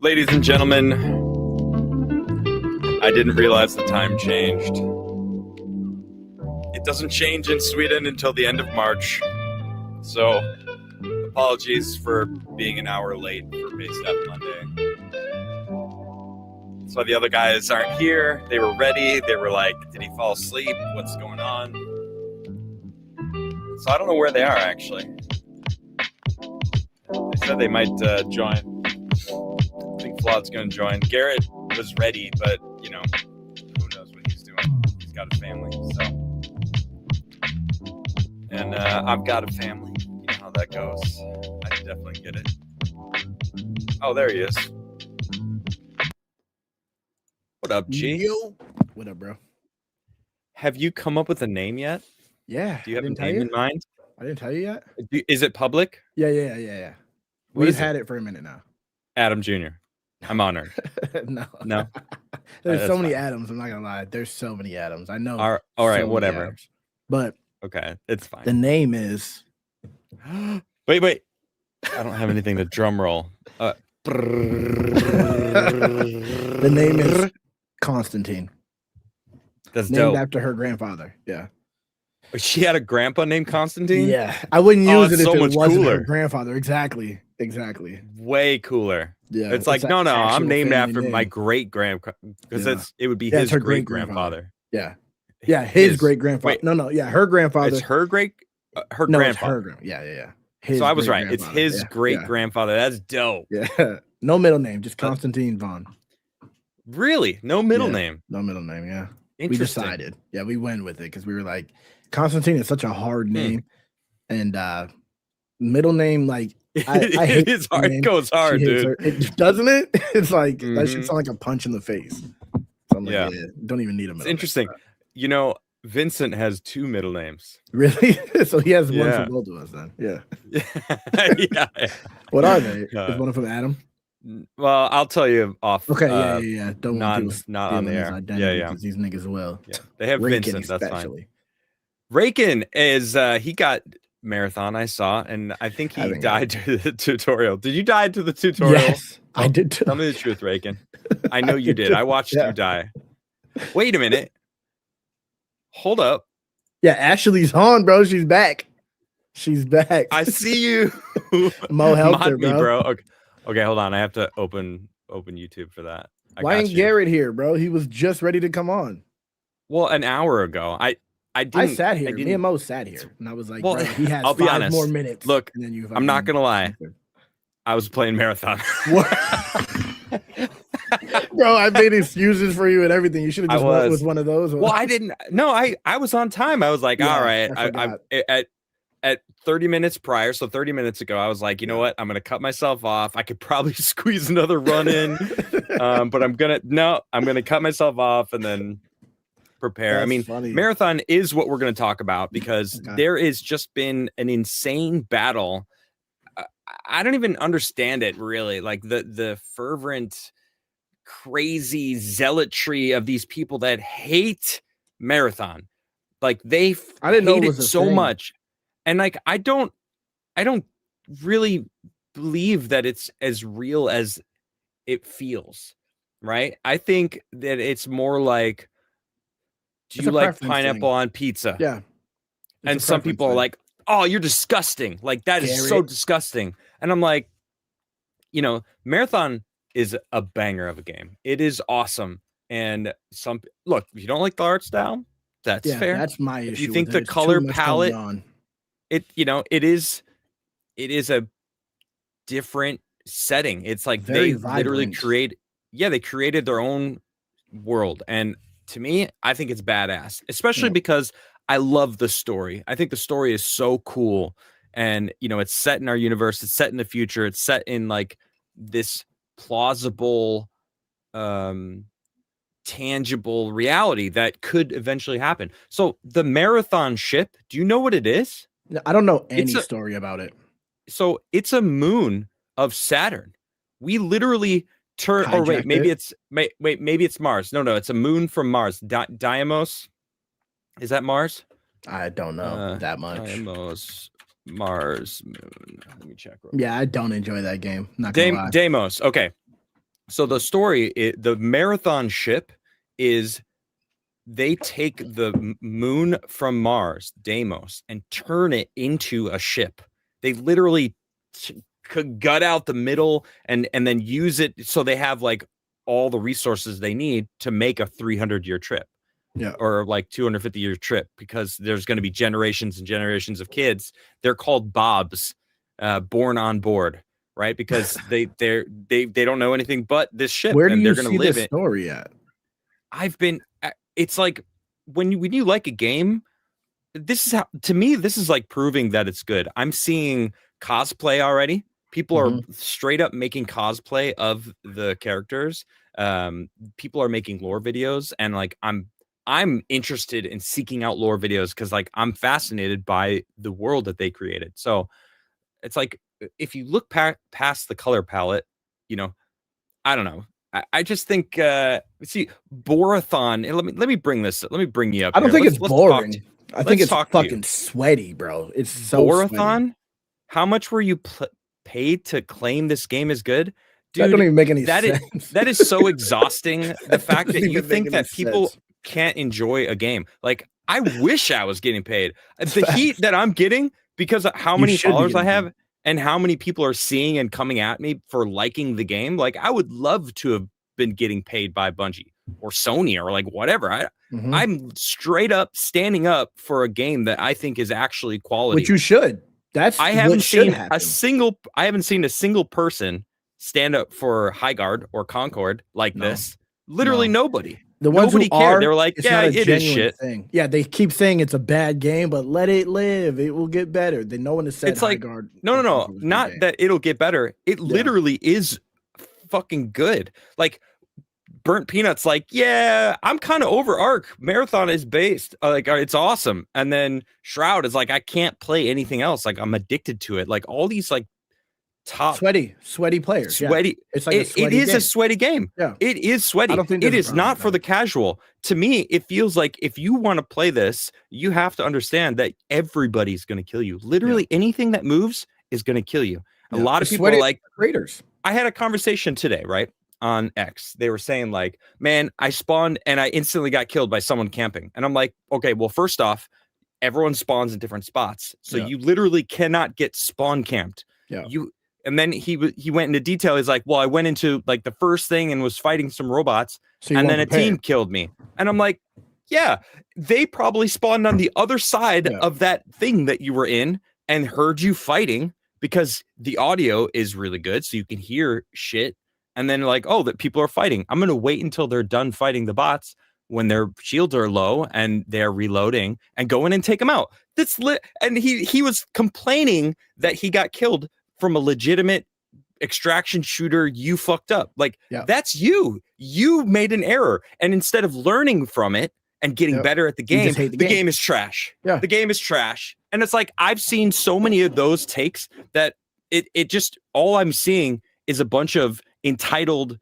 Ladies and gentlemen, I didn't realize the time changed. It doesn't change in Sweden until the end of March. So, apologies for being an hour late for Base Step Monday. That's why the other guys aren't here. They were ready. They were like, did he fall asleep? What's going on? So I don't know where they are, actually. They said they might join. I think Flood's going to join. Garrett was ready, but, you know, who knows what he's doing. He's got a family, so. And I've got a family. You know how that goes. I definitely get it. Oh, there he is. What up, G? Yo. What up, bro? Have you come up with a name yet? Yeah. Do you have a name in mind? I didn't tell you yet. Is it public? Yeah. We've had it for a minute now. Adam Jr. I'm honored. No. That's There's so many fine. Adams. I'm not gonna lie. There's so many Adams. I know. All right, so whatever. Adams. But okay, it's fine. the name is. Wait. I don't have anything to drum roll. The name is Constantine. That's named dope. after her grandfather. Yeah. She had a grandpa named Constantine? Yeah. I wouldn't use it if so it much wasn't cooler. her grandfather. Exactly. Way cooler. Yeah. It's like, an no, I'm actual named family after name. my great grandpa because Yeah. it would be Yeah, his it's her great great-grandfather. grandfather. Yeah. His great grandfather. Wait. No. Yeah. Her grandfather. It's her great her No, it's grandfather. her grandfather. Yeah. His So I was right. It's great-grandfather. his Yeah, great grandfather. That's dope. Yeah. No middle name, just Constantine Vaughn. Really? No middle name. No middle name, yeah. We Interesting. decided. Yeah, we went with it because we were like, Constantine is such a hard name. And middle name, like I hate it is hard. name. It goes hard, She hates dude. her. Doesn't it? It's like that Mhm. should sound like a punch in the face. So I'm like, Yeah. don't even need a middle It's name. interesting. You know, Vincent has 2 middle names. Really? So he has one Yeah. for both of us then. Yeah. yeah. What are they? Is one of them Adam? Well, I'll tell you off. Okay, yeah. Don't want people not on the stealing his air. identity Yeah. because these niggas will. Yeah. They have Rankin Vincent. That's fine. especially. Rakin is he got marathon, I saw, and I think he died to the tutorial. Did you die to the tutorial? Yes, I did too. Tell me the truth, Rakin. I know you did. I watched you die. Wait a minute. Hold up. Yeah, Ashley's on, bro. She's back. She's back. I see you. Mo helped her, me, bro. Okay, hold on. I have to open YouTube for that. Why ain't Garrett here, bro? He was just ready to come on. Well, an hour ago. I sat here. Me and Mo sat here, and I was like, well, bro, he has I'll be 5 honest. more minutes. Look, and then I'm not gonna lie. I was playing marathon. Bro, I made excuses for you and everything. You should have just went with one of those. Well, I didn't. No, I was on time. I was like, all right. I at 30 minutes prior, so 30 minutes ago, I was like, you know what? I'm gonna cut myself off. I could probably squeeze another run in, but I'm gonna cut myself off and then prepare. That's I mean, funny. marathon is what we're going to talk about because there is just been an insane battle. I don't even understand it really. Like the fervent, crazy zealotry of these people that hate marathon. Like I didn't know it so much. And like, I don't really believe that it's as real as it feels. Right. I think that it's more like, do you like pineapple on pizza? Yeah. And some people are like, oh, you're disgusting. Like, that is so disgusting. And I'm like, you know, marathon is a banger of a game. It is awesome. And look, if you don't like the art style, that's fair. That's my issue. If you think the color palette, it is a different setting. It's like they literally they created their own world. And to me, I think it's badass, especially because I love the story. I think the story is so cool. And, you know, it's set in our universe. It's set in the future. It's set in like this plausible, tangible reality that could eventually happen. So the marathon ship, do you know what it is? I don't know any story about it. So it's a moon of Saturn. We literally maybe it's Mars. No, it's a moon from Mars. Deimos. Is that Mars? I don't know that much. Deimos, Mars, moon. Let me check. Yeah, I don't enjoy that game. Not gonna lie. Deimos. Okay. So the story, the marathon ship is they take the moon from Mars, Deimos, and turn it into a ship. They literally could gut out the middle and then use it, so they have like all the resources they need to make a 300-year trip. Yeah. Or like 250-year trip, because there's going to be generations and generations of kids. They're called Bobs, born on board, right? Because they don't know anything but this ship. Where do and you they're going see to live this it. story at? It's like when you like a game, this is how, to me, this is like proving that it's good. I'm seeing cosplay already. People are straight up making cosplay of the characters. People are making lore videos, and like I'm interested in seeking out lore videos because like I'm fascinated by the world that they created. So it's like if you look past the color palette, you know, I don't know. I just think see Borathon. Let me bring this. Let me bring you up. I don't here. think it's boring. I think it's talk fucking sweaty, bro. It's so Borathon. sweaty. How much were you paid to claim this game is good? Dude, that don't even make any sense. That is so exhausting. The fact that you think that people can't enjoy a game. Like, I wish I was getting paid. The heat that I'm getting because of how many followers I have and how many people are seeing and coming at me for liking the game. Like, I would love to have been getting paid by Bungie or Sony or like whatever. I'm straight up standing up for a game that I think is actually quality. Which you should. I haven't seen a single person stand up for Highguard or Concord like this. Literally nobody. The ones nobody who cared. They were like, yeah, it is shit. Thing. Yeah, they keep saying it's a bad game, but let it live. It will get better. Then no one has said it's like, Highguard. No. Not that it'll get better. It literally is fucking good. Like, Burnt Peanuts, like, yeah, I'm kind of over Arc. Marathon is based. Like, it's awesome. And then Shroud is like, I can't play anything else. Like, I'm addicted to it. Like, all these, like, top sweaty players. Sweaty. Yeah. It's like it is a sweaty game. Yeah. It is sweaty. It is not for the casual. To me, it feels like if you want to play this, you have to understand that everybody's going to kill you. Literally anything that moves is going to kill you. A lot of people are like creators. I had a conversation today, right? On X, they were saying like, man, I spawned and I instantly got killed by someone camping. And I'm like, okay, well, first off, everyone spawns in different spots. So you literally cannot get spawn camped. Yeah. And then he went into detail. He's like, well, I went into like the first thing and was fighting some robots, and then a team killed me. And I'm like, yeah, they probably spawned on the other side of that thing that you were in and heard you fighting, because the audio is really good. So you can hear shit. And then like, oh, that people are fighting. I'm going to wait until they're done fighting the bots when their shields are low and they're reloading and go in and take them out. That's lit. And he was complaining that he got killed from a legitimate extraction shooter. You fucked up. Like, that's you. You made an error. And instead of learning from it and getting better at the game, the game is trash. The game is trash. And it's like, I've seen so many of those takes that it just, all I'm seeing is a bunch of entitled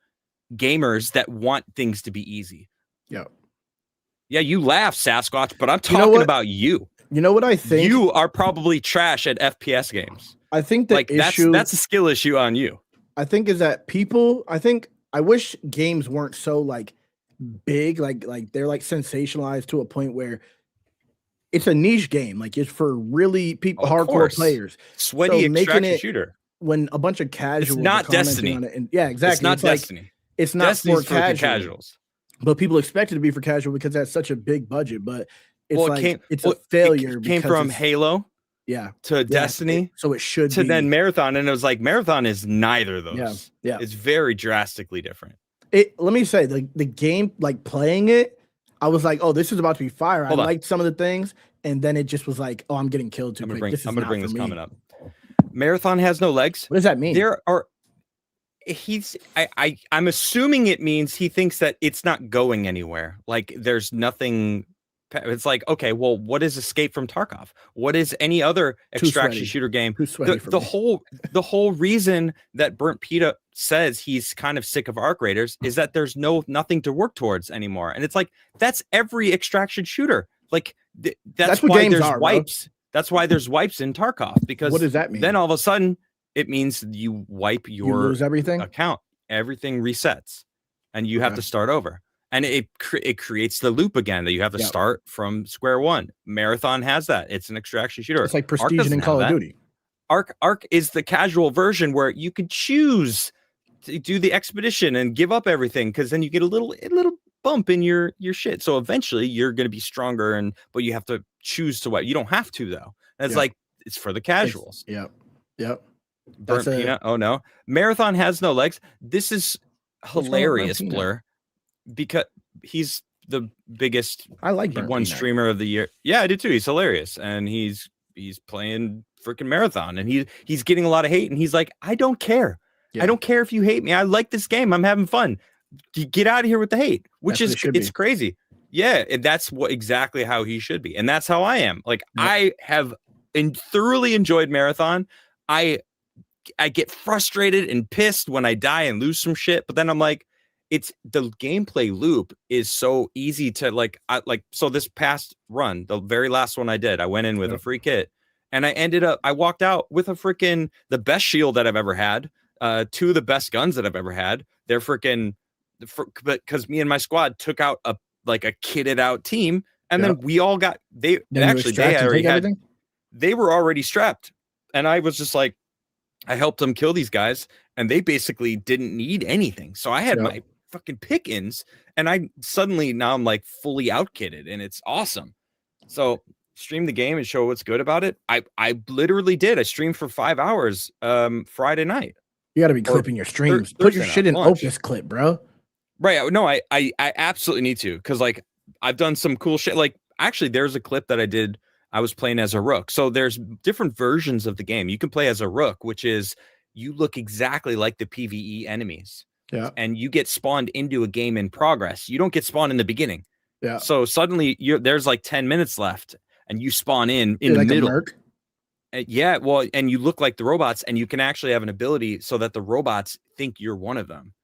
gamers that want things to be easy. Yeah, you laugh, Sasquatch, but I'm talking about you. You know what I think? You are probably trash at FPS games. I think the issue that's a skill issue on you. I think is that I wish games weren't so like big, like they're like sensationalized to a point where it's a niche game. Like, it's for really hardcore players. Sweaty extraction shooter. When a bunch of casuals, it's not Destiny. On it, and exactly. It's not Destiny. It's not Destiny's for casuals. But people expect it to be for casual because that's such a big budget. But it's it's a failure. It came from Halo, to Destiny, so it should to be. then Marathon, and it was like Marathon is neither of those. Yeah, it's very drastically different. Let me say the game, like playing it, I was like, oh, this is about to be fire. I liked some of the things, and then it just was like, oh, I'm getting killed too quick. I'm gonna bring this comment up. Marathon has no legs. What does that mean? I'm assuming it means he thinks that it's not going anywhere. Like, there's nothing. It's like, okay, well, what is Escape from Tarkov? What is any other extraction shooter game? The whole reason that Burnt Pita says he's kind of sick of arc raiders is that there's nothing to work towards anymore. And it's like, that's every extraction shooter. Like, that's why there's wipes. Bro. That's why there's wipes in Tarkov, because what does that mean? Then all of a sudden it means you wipe your lose everything account. everything resets, and you have to start over. And it creates the loop again that you have to start from square one. Marathon has that. It's an extraction shooter. It's like Prestige in Call of Duty. Ark is the casual version where you could choose to do the expedition and give up everything, because then you get a little bump in your shit. So eventually you're going to be stronger, but you have to choose to what. You don't have to though. And it's like it's for the casuals. Yep. Burnt Peanut. Oh no, Marathon has no legs. This is hilarious, Blur, because he's the biggest. I like Burnt one Peanut. streamer of the year. Yeah, I do too. He's hilarious, and he's playing freaking Marathon, and he's getting a lot of hate, and he's like, I don't care. I don't care if you hate me. I like this game. I'm having fun. Get out of here with the hate, which it's crazy. Yeah, and that's exactly how he should be, and that's how I am. Like I have thoroughly enjoyed Marathon. I get frustrated and pissed when I die and lose some shit, but then I'm like, it's the gameplay loop is so easy to so this past run, the very last one I did, I went in with a free kit, and I walked out with the best shield that I've ever had, two of the best guns that I've ever had. They're because me and my squad took out a kitted out team, and then we all got they were already strapped, and I was just like, I helped them kill these guys, and they basically didn't need anything. So I had my fucking pick-ins, and now I'm like fully out-kitted, and it's awesome. So stream the game and show what's good about it. I literally did. I streamed for 5 hours Friday night. You got to be clipping your streams. Put your shit in Opus Clip, bro. Right. No, I absolutely need to, because I've done some cool shit. Like actually, there's a clip that I did. I was playing as a rook. So there's different versions of the game. You can play as a rook, which is you look exactly like the PvE enemies. Yeah. And you get spawned into a game in progress. You don't get spawned in the beginning. Yeah. So suddenly there's 10 minutes left, and you spawn in the middle. Yeah. Well, and you look like the robots, and you can actually have an ability so that the robots think you're one of them.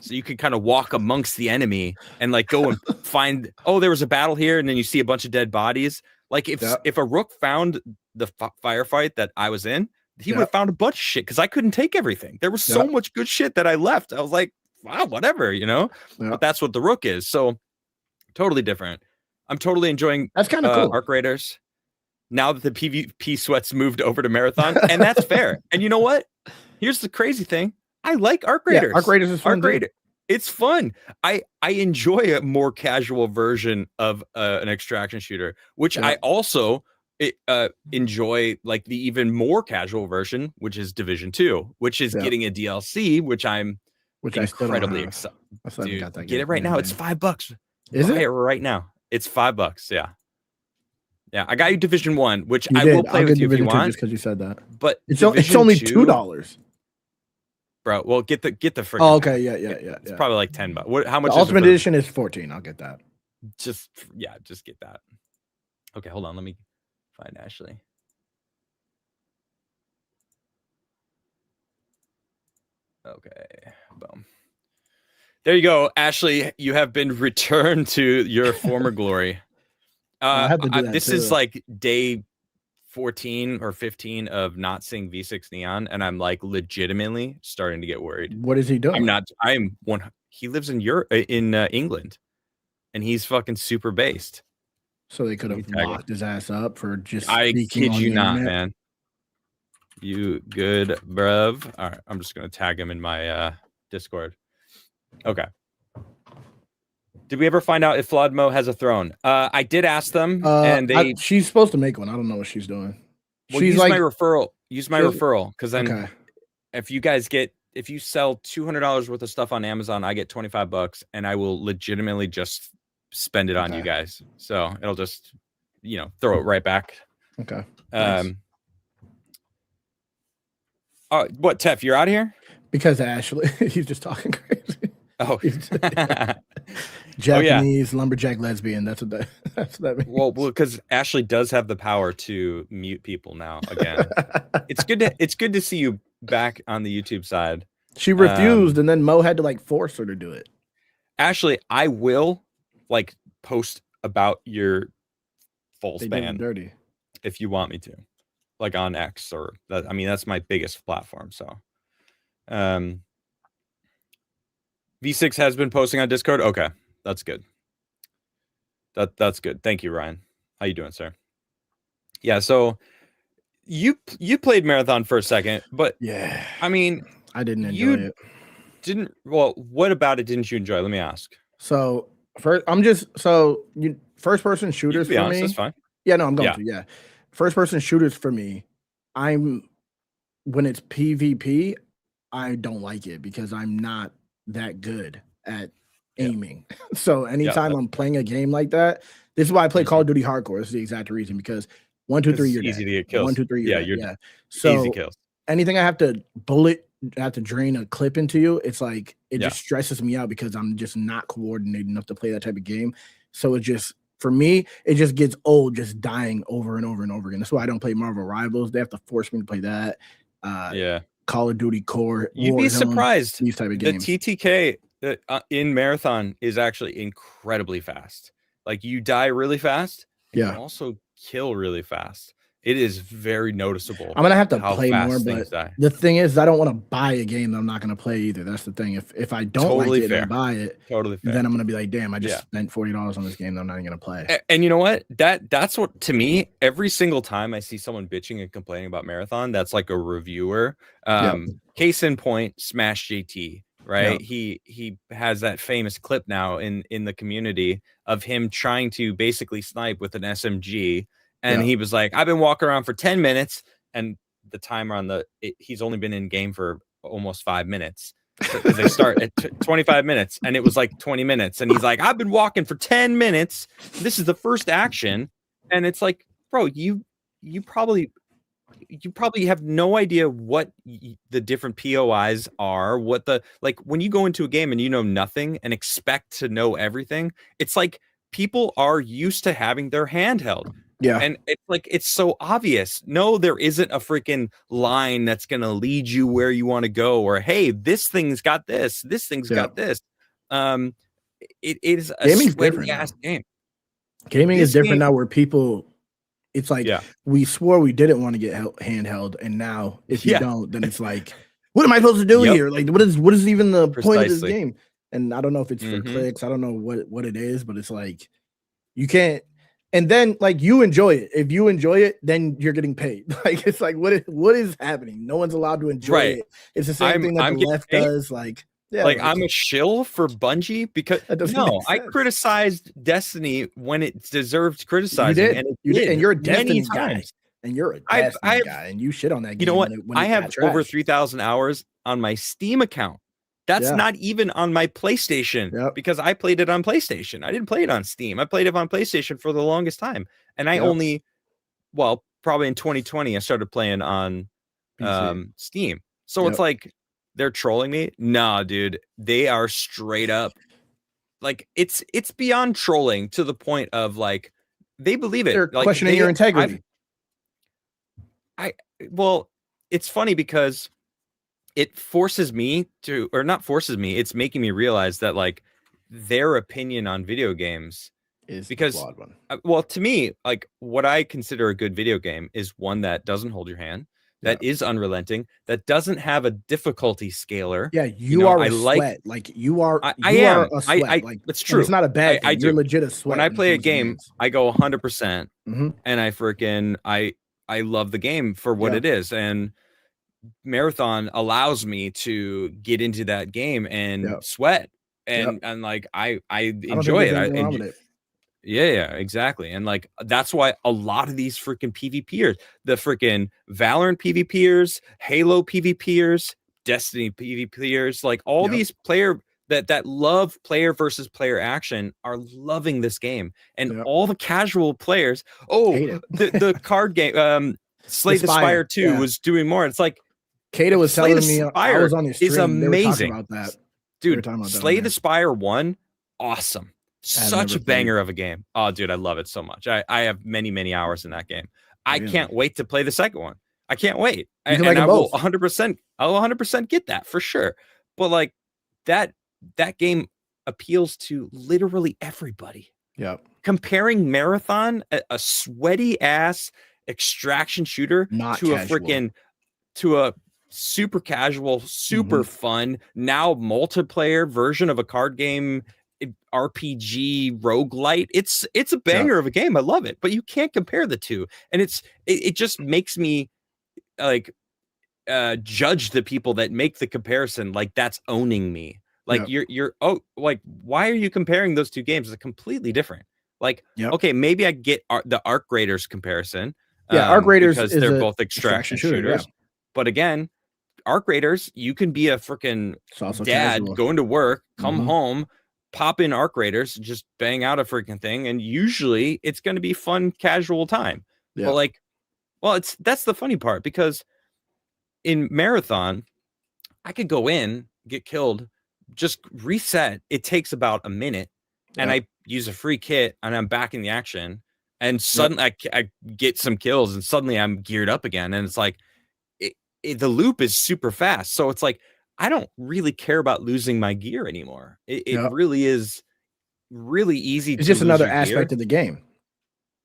So you can kind of walk amongst the enemy and go and find, there was a battle here, and then you see a bunch of dead bodies. Like if a rook found the firefight that I was in, he would have found a bunch of shit, because I couldn't take everything. There was so much good shit that I left. I was like, wow, whatever, But that's what the rook is. So totally different. I'm totally enjoying that's kind of cool. Arc Raiders now that the PvP sweats moved over to Marathon, and that's fair. And you know what? Here's the crazy thing. I like Arc Raiders. Arc Raiders is fun. It's fun. I enjoy a more casual version of an extraction shooter, which I also enjoy, the even more casual version, which is Division 2, which is getting a DLC, which I'm incredibly excited. Dude, get it right now. It's $5. Is it right now? It's $5. Yeah. Yeah, I got you Division 1, which I will play with you if you want. Just because you said that. But it's only $2. Bro, well, get the freaking. Oh, okay, yeah. It's probably $10. How much? The Ultimate Edition is $14. I'll get that. Just get that. Okay, hold on. Let me find Ashley. Okay, boom. There you go, Ashley. You have been returned to your former glory. This is day 14 or 15 of not seeing V6 Neon, and I'm legitimately starting to get worried. What is he doing? He lives in Europe, in England, and he's fucking super based. So they could have locked his ass up for just. I kid you not, man. You good, bruv? All right, I'm just gonna tag him in my Discord. Okay. Did we ever find out if Flodmo has a throne? I did ask them, and she's supposed to make one. I don't know what she's doing. Well, use my referral. Use my referral, because then if you sell $200 worth of stuff on Amazon, I get $25, and I will legitimately just spend it on you guys. So it'll just, throw it right back. Okay. Nice. Oh, what, Tef? You're out of here? Because Ashley, he's just talking crazy. Oh, Japanese lumberjack lesbian. That's what that means. Well, because Ashley does have the power to mute people now. Again, it's good to see you back on the YouTube side. She refused, and then Mo had to force her to do it. Ashley, I will post about your false ban dirty if you want me to, on X, or that's my biggest platform. So, V6 has been posting on Discord. Okay, that's good. That's good. Thank you, Ryan. How you doing, sir? Yeah. So you played Marathon for a second, but Yeah, I mean, I didn't enjoy you it. didn't. Well, what about it didn't you enjoy? Let me ask. So first person You shooters can be for honest. That's me. fine. Yeah, no, I'm going Yeah. to. Yeah, first person shooters for me. I'm when it's PvP, I don't like it because I'm not that good at Yeah. aiming. So Yeah. anytime That's I'm playing a game like that, this is why I play Call mm-hmm. of Duty Hardcore. This is the exact reason because 1, 2, 3, It's you're easy dead. to get 1, kills. 2, 3, you're Yeah, dead. you're Yeah. easy So kills. anything I have to drain a clip into you, it's like it just stresses me out because I'm just not coordinated enough to play that type of game. So it just for me, it just gets old just dying over and over and over again. That's why I don't play Marvel Rivals. They have to force me to play that. Yeah. Call of Duty Core, You'd be Warzone, surprised. these type of The games. TTK in Marathon is actually incredibly fast. Like you die really fast, and you also kill really fast. It is very noticeable. I'm gonna have to how play more, fast but things die. the thing is, I don't want to buy a game that I'm not gonna play either. That's the thing. If I don't Totally like it fair. and I buy it, Totally fair. then I'm gonna be like, damn, I just spent $40 on this game that I'm not even gonna play. And you know what? That's what to me, every single time I see someone bitching and complaining about Marathon, that's like a reviewer. Case in point, Smash JT, right? He has that famous clip now in the community of him trying to basically snipe with an SMG. And he was like, I've been walking around for 10 minutes, and the timer on he's only been in game for almost 5 minutes. Because they start at 25 minutes and it was like 20 minutes. And he's like, I've been walking for 10 minutes. This is the first action. And it's like, bro, you probably have no idea what the different POIs are, what like when you go into a game and you know nothing and expect to know everything, it's like people are used to having their handheld. Yeah. And it's like, it's so obvious. No, there isn't a freaking line that's going to lead you where you want to go, or, hey, this thing's got this thing's got this. It is a sweaty ass game. Gaming is different now where people, it's like we swore we didn't want to get handheld, and now if you don't, then it's like, what am I supposed to do here? Like, what is even the point of this game? And I don't know if it's for clicks. I don't know what it is, but it's like you can't. And then like you enjoy it. If you enjoy it, then you're getting paid. Like it's like what is happening? No one's allowed to enjoy it. It's the same thing that the left does. Like I'm a shill for Bungie because I criticized Destiny when it deserved criticizing. You did, and you're a Destiny guy. And you're a Destiny guy, and you shit on that game. You know what? I have over 3,000 hours on my Steam account. That's not even on my PlayStation because I played it on PlayStation. I didn't play it on Steam. I played it on PlayStation for the longest time. And I only, probably in 2020, I started playing on Steam. So it's like, they're trolling me. Nah, dude, they are straight up. Like it's beyond trolling to the point of like, they believe it. They're like, questioning your integrity. Well, it's funny because it forces me to, or not forces me, it's making me realize that like their opinion on video games is because the flawed one. Well, to me, like what I consider a good video game is one that doesn't hold your hand, that is unrelenting, that doesn't have a difficulty scaler. Yeah, you are a sweat. Like you are I am a sweat. Like it's true. It's not a bad thing. You're legit a sweat. When I play a game, I go 100% and I freaking I love the game for what it is. And Marathon allows me to get into that game and sweat and like I enjoy it. Yeah, exactly. And like that's why a lot of these freaking PvPers, the freaking Valorant PvPers, Halo PvPers, Destiny PvPers, like all these player that love player versus player action are loving this game. And all the casual players, the card game Slay the Spire 2 was doing more. It's like Kata was telling me I was on your stream. Is amazing. They were talking about that. Dude, Slay the Spire 1, awesome. Such a banger of a game. Oh, dude, I love it so much. I have many, many hours in that game. I can't wait to play the second one. I can't wait. And I will 100%, I'll 100% get that for sure. But like that game appeals to literally everybody. Yeah. Comparing Marathon, a sweaty ass extraction shooter to a freaking super casual, super fun. Now multiplayer version of a card game, RPG roguelite. It's a banger of a game. I love it, but you can't compare the two. And it just makes me like judge the people that make the comparison like that's owning me. Like you're like, why are you comparing those two games? It's completely different. Like, okay, maybe I get the Arc Raiders comparison. Arc Raiders because they're both extraction shooters. But again, Arc Raiders, you can be a freaking dad going to work, come home, pop in Arc Raiders, just bang out a freaking thing, and usually it's going to be fun, casual time. But like, well, that's the funny part, because in Marathon, I could go in, get killed, just reset. It takes about a minute, and I use a free kit, and I'm back in the action. And suddenly I get some kills, and suddenly I'm geared up again. And it's like, the loop is super fast. So it's like, I don't really care about losing my gear anymore. It really is really easy. It's just another aspect of the game.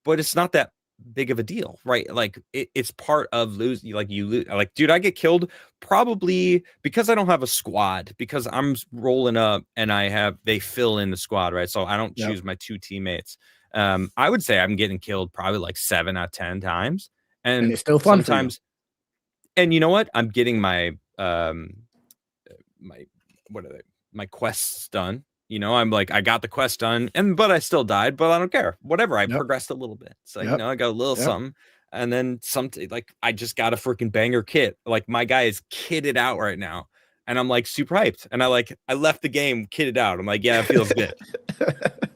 But it's not that big of a deal, right? Like it's part of losing. Like you lose. Like, dude, I get killed probably because I don't have a squad, because I'm rolling up and they fill in the squad, right? So I don't choose my two teammates. I would say I'm getting killed probably like 7 out of 10 times, and it's still fun sometimes. And you know what? I'm getting my my quests done. You know, I'm like, I got the quest done, but I still died, but I don't care. Whatever. I progressed a little bit. So, you know, I got a little something. And then something like, I just got a freaking banger kit. Like, my guy is kitted out right now. And I'm like super hyped. And I left the game kitted out. I'm like, yeah, it feels good.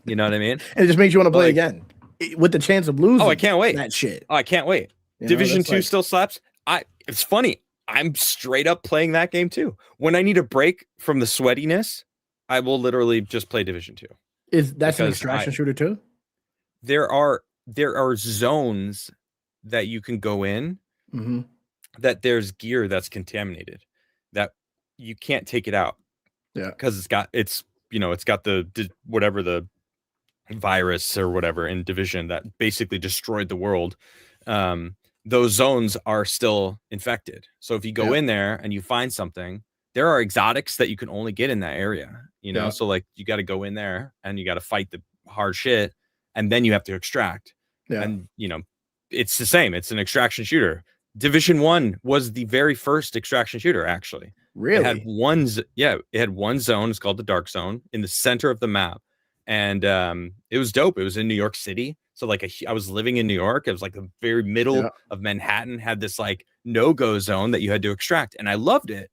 You know what I mean? And it just makes you want to play again with the chance of losing. Oh, I can't wait. That shit. Oh, I can't wait. Division 2 still slaps. It's funny. I'm straight up playing that game too. When I need a break from the sweatiness, I will literally just play Division 2. That's an extraction shooter too? There are zones that you can go in that there's gear that's contaminated that you can't take it out. Yeah. Because it's got the whatever the virus or whatever in Division that basically destroyed the world. Those zones are still infected. So if you go in there and you find something, there are exotics that you can only get in that area, you know? So like, you got to go in there and you got to fight the hard shit, and then you have to extract. And, you know, it's the same. It's an extraction shooter. Division 1 was the very first extraction shooter, actually. Really? It had one zone. It's called the Dark Zone in the center of the map. And it was dope. It was in New York City. So like I was living in New York. It was like the very middle of Manhattan, had this like no-go zone that you had to extract. And I loved it.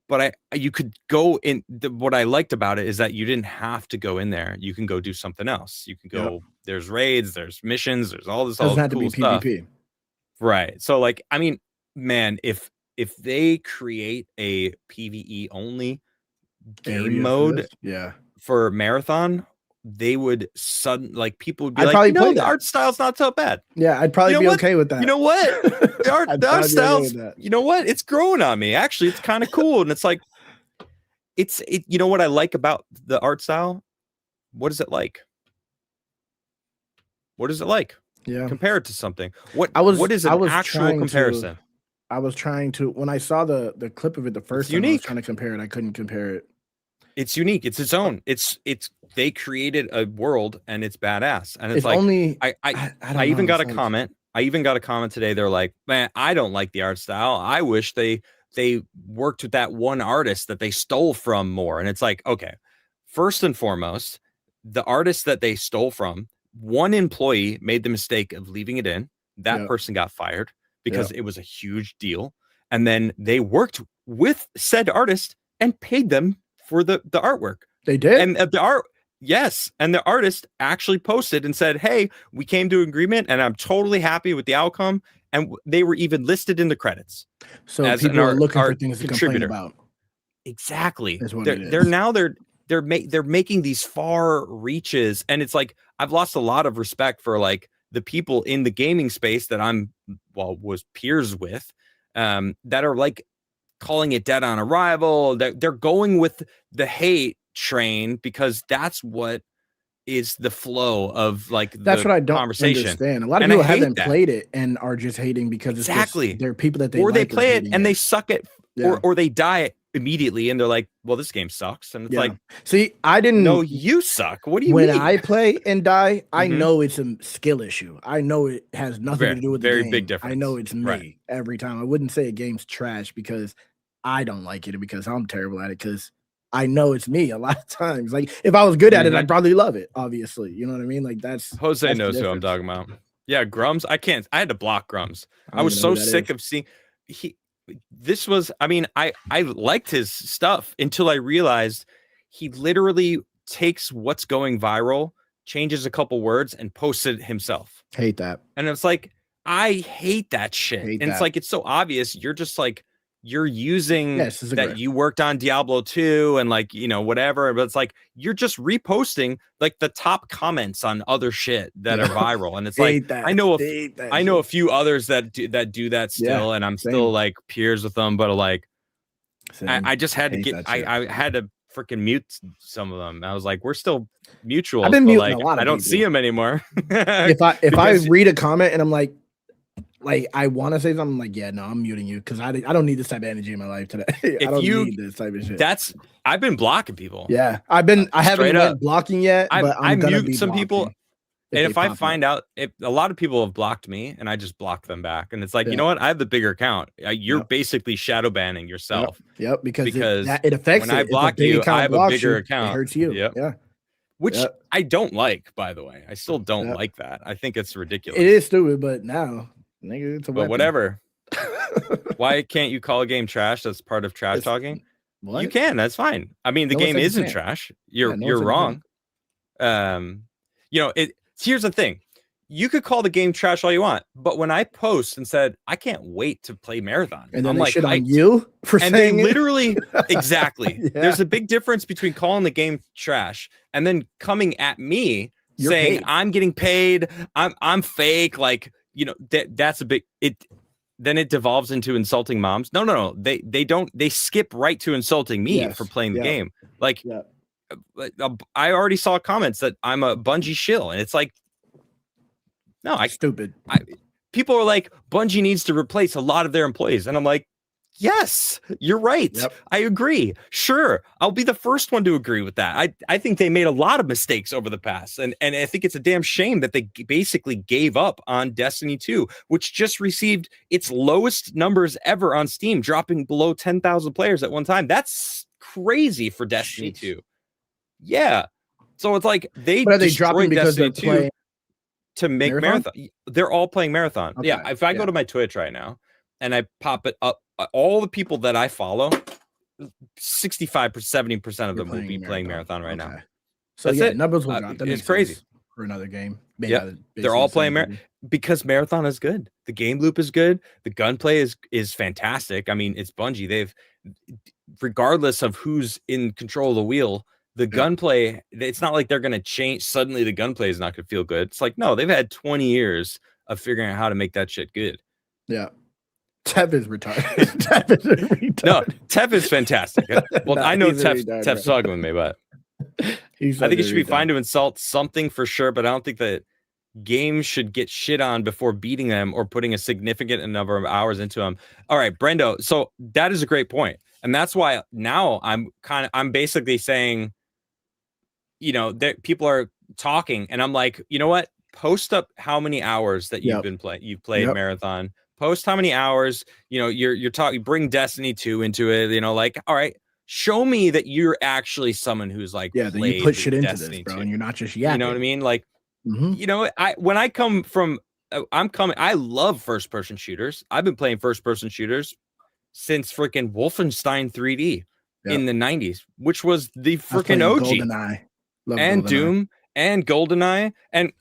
But you could go in. What I liked about it is that you didn't have to go in there. You can go do something else. You can go, there's raids, there's missions, there's all this doesn't have cool to be stuff. PvP. Right. So like, I mean, man, if they create a PvE only game mode for Marathon, they would people would be like, the art style's not so bad. Yeah, I'd probably be okay with that. You know what? The art style's, you know what? It's growing on me. Actually, it's kind of cool. And it's like, you know what I like about the art style? What is it like? What is it like? Yeah. Compare it to something. What is an actual comparison? I was trying to, when I saw the clip of it the first time, I was trying to compare it. I couldn't compare it. It's unique. It's its own. They created a world, and it's badass. And it's I even got a comment. I even got a comment today. They're like, man, I don't like the art style. I wish they worked with that one artist that they stole from more. And it's like, okay, first and foremost, the artist that they stole from, one employee made the mistake of leaving it in. That person got fired because it was a huge deal. And then they worked with said artist and paid them for the artwork. They did? And the art, yes. And the artist actually posted and said, hey, we came to an agreement and I'm totally happy with the outcome. And they were even listed in the credits. So people are looking for things to complain about. Exactly. They're making these far reaches. And it's like, I've lost a lot of respect for like the people in the gaming space that was peers with, that are like calling it dead on arrival. They're going with the hate train because that's what is the flow of like That's the what I don't conversation. understand. A lot of And I people hate haven't that. played it and are just hating because it's just Exactly. there are people that they Or they like are play it hating and they it. suck it, Yeah. or they die immediately and they're like, well, this game sucks. And it's Yeah. like, See, I no, didn't you suck. What do you when mean? I play and die, I Mhm. know it's a skill issue. I know it has nothing to do with the Very game. big I know difference. it's me Right. every time. I wouldn't say a game's trash because I don't like it or because I'm terrible at it because I know it's me a lot of times. Like if I was good at it, I'd Mhm. probably love it, obviously. You know what I mean? Like Jose that's the knows who I'm difference. talking about. Yeah, Grums. I had to block Grums. I I don't was even know so who that sick is. of seeing he this was, I mean, I liked his stuff until I realized he literally takes what's going viral, changes a couple words, and posts it himself. Hate that. And it's like, I hate that shit. Hate And it's that. like, it's so obvious. You're just like, you're using Yes, it's that you worked on Diablo 2 and like, you know, whatever. But it's like, you're just reposting like the top comments on other shit that are viral. And it's like, hate that. I know Hate that I know a shit. few others that do that still. Yeah, And I'm same. still like peers with them. But like, Same. I just had to Hate get, that shit. I had to freaking mute some of them. I was like, we're still mutuals, I've been but muting like, a lot of I don't people. see them anymore. If I Because read a comment and I'm like I want to say something, I'm like, yeah, no, I'm muting you because I don't need this type of energy in my life today. I don't need this type of shit. I've been blocking people. Yeah, I haven't Straight up. went blocking yet, but I I'm gonna mute be some people, blocking and if I pop up. find out, if a lot of people have blocked me, and I just block them back, and it's like, you Yeah. know what? I have the bigger account. You're Yep. basically shadow banning yourself. Yep, because Because it affects when it. I If a block big you, account I have a blocks bigger you, account. it hurts you. Yep. Yeah, Which Yep. I don't like, by the way. I still don't Yep. like that. I think it's ridiculous. It is stupid, but now, nigga, it's a But weapon. whatever. Why can't you call a game trash? That's part of trash talking. What? You can. That's fine. I mean, the No one game said you isn't can't. trash. Yeah, You're no one said you wrong. You know, here's the thing. You could call the game trash all you want, but when I post and said I can't wait to play Marathon, And then I'm they like shit on hyped. you for And they saying it? literally exactly. Yeah. There's a big difference between calling the game trash and then coming at me You're saying paid. I'm getting paid, I'm fake, like, you know, that's a big then it devolves into insulting moms. No. They skip right to insulting me for playing the game. Like, I already saw comments that I'm a Bungie shill, and it's like, no, stupid. People are like, Bungie needs to replace a lot of their employees, and I'm like, yes, you're right. Yep. I agree. Sure, I'll be the first one to agree with that. I think they made a lot of mistakes over the past, and I think it's a damn shame that they basically gave up on Destiny 2, which just received its lowest numbers ever on Steam, dropping below 10,000 players at one time. That's crazy for Destiny 2. Yeah. So it's like they destroyed Destiny 2 to make Marathon. They're all playing Marathon. Okay. Yeah. If I go to my Twitch right now and I pop it up, all the people that I follow, 65%, 70% of them will be playing Marathon right now. So that's it. Numbers will drop. It's crazy for another game. Yeah, they're all playing because Marathon is good. The game loop is good. The gunplay is fantastic. I mean, it's Bungie. They've, regardless of who's in control of the wheel, the gunplay, it's not like they're going to change. Suddenly the gunplay is not going to feel good. It's like, no, they've had 20 years of figuring out how to make that shit good. Yeah. Tef is retarded. Tef is retarded. No, Tef is fantastic. Well, I know Tef's talking with me, but I think it should be fine to insult something for sure, but I don't think that games should get shit on before beating them or putting a significant number of hours into them. All right, Brendo. So that is a great point. And that's why now I'm basically saying, you know, that people are talking and I'm like, you know what? Post up how many hours that you've played Marathon. Post how many hours, you know, you're talking, bring Destiny 2 into it, you know, like, all right, show me that you're actually someone who's like, that you put shit into Destiny this, bro, 2. And you're not just yapping. You know what I mean? Like, you know, I love first person shooters. I've been playing first person shooters since freaking Wolfenstein 3D in the 90s, which was the freaking OG. GoldenEye. And GoldenEye. Doom and GoldenEye. And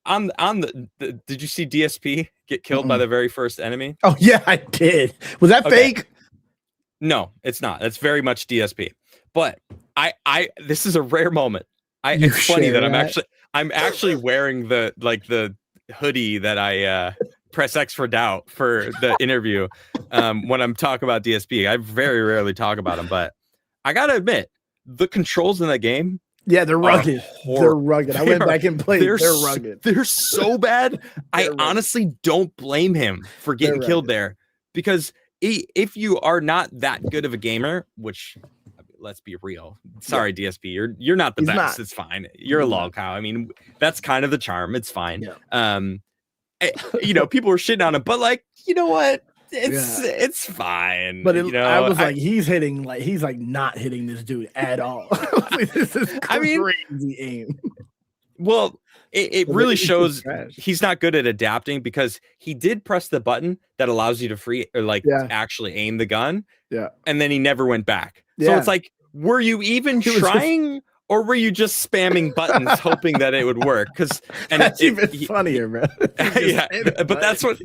on the did you see DSP get killed by the very first enemy? Oh yeah, I did. Was that fake? No, it's not. That's very much DSP. But this is a rare moment. It's funny that I'm actually wearing the hoodie that I press X for doubt for the interview when I'm talking about DSP. I very rarely talk about him, but I gotta admit, the controls in that game Yeah, they're are rugged. horrible. They're rugged. I went back and played. They're rugged. They're so bad. I rugged. honestly don't blame him for getting killed there, because if you are not that good of a gamer, which let's be real. Sorry, DSP, you're not the best. It's fine. You're a lol cow. I mean, that's kind of the charm. It's fine. You know, people were shitting on him, but like, you know what? It's fine. But you know, I was like, he's like not hitting this dude at all. Like, this is crazy aim. Well, it really shows he's not good at adapting, because he did press the button that allows you to free or like actually aim the gun. Yeah. And then he never went back. So it's like, were you even trying, or were you just spamming buttons hoping that it would work? Because that's even funnier, bro. Yeah, but that's what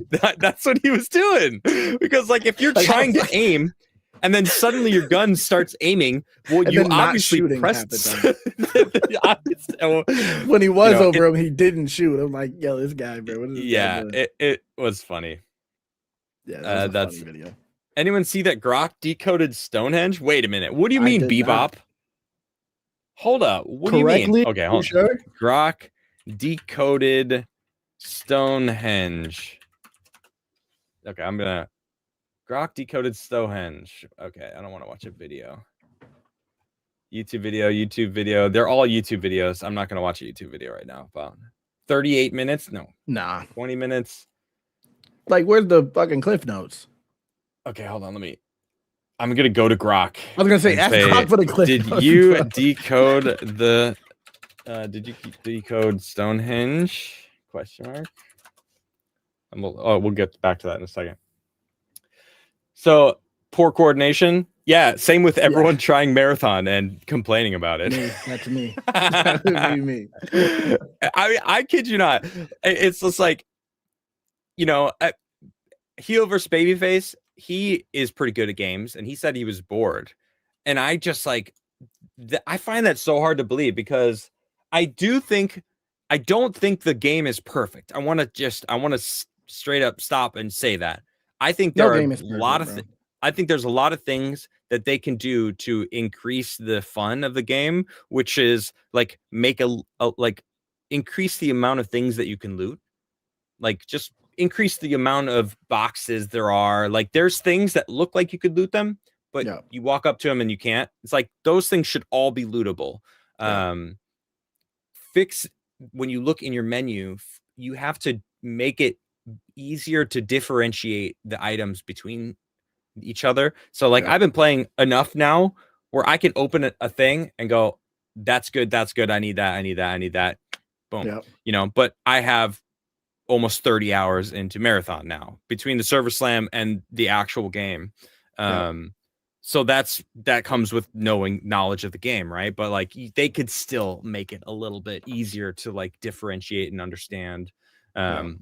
he was doing. Because like, if you're trying to aim and then suddenly your gun starts aiming, well, you obviously pressed. When he was over him, he didn't shoot. I'm like, yo, this guy, bro. What is this guy doing? It was funny. Yeah, that's a funny video. Anyone see that Grok decoded Stonehenge? Wait a minute. What do you mean, Bebop? Not. Hold up. What do you mean? Okay, hold on. Sure? Grok decoded Stonehenge. Okay, I'm gonna. Grok decoded Stonehenge. Okay, I don't want to watch a video. YouTube video. They're all YouTube videos. I'm not gonna watch a YouTube video right now. About 38 minutes? No. Nah. 20 minutes. Like, where's the fucking cliff notes? Okay, hold on. I'm gonna go to Grok. I was gonna say, ask Grok for the cliff notes. Did you decode the? Did you decode Stonehenge? Question mark. And we'll get back to that in a second. So poor coordination. Yeah, same with everyone trying marathon and complaining about it. That's me. That would be me. I kid you not. It's just like, you know, heel versus babyface. He is pretty good at games, and he said he was bored. And I just like, I find that so hard to believe, because I don't think the game is perfect. I want to straight up stop and say that. I think there are a lot of I think there's a lot of things that they can do to increase the fun of the game, which is like make like increase the amount of things that you can loot. Like, just increase the amount of boxes there are. Like, there's things that look like you could loot them, but you walk up to them and you can't. It's like, those things should all be lootable. Fix when you look in your menu, you have to make it easier to differentiate the items between each other. So like, I've been playing enough now where I can open a thing and go, that's good, I need that, boom. You know, but I have almost 30 hours into marathon now between the server slam and the actual game. So that comes with knowledge of the game, right? But like, they could still make it a little bit easier to like differentiate and understand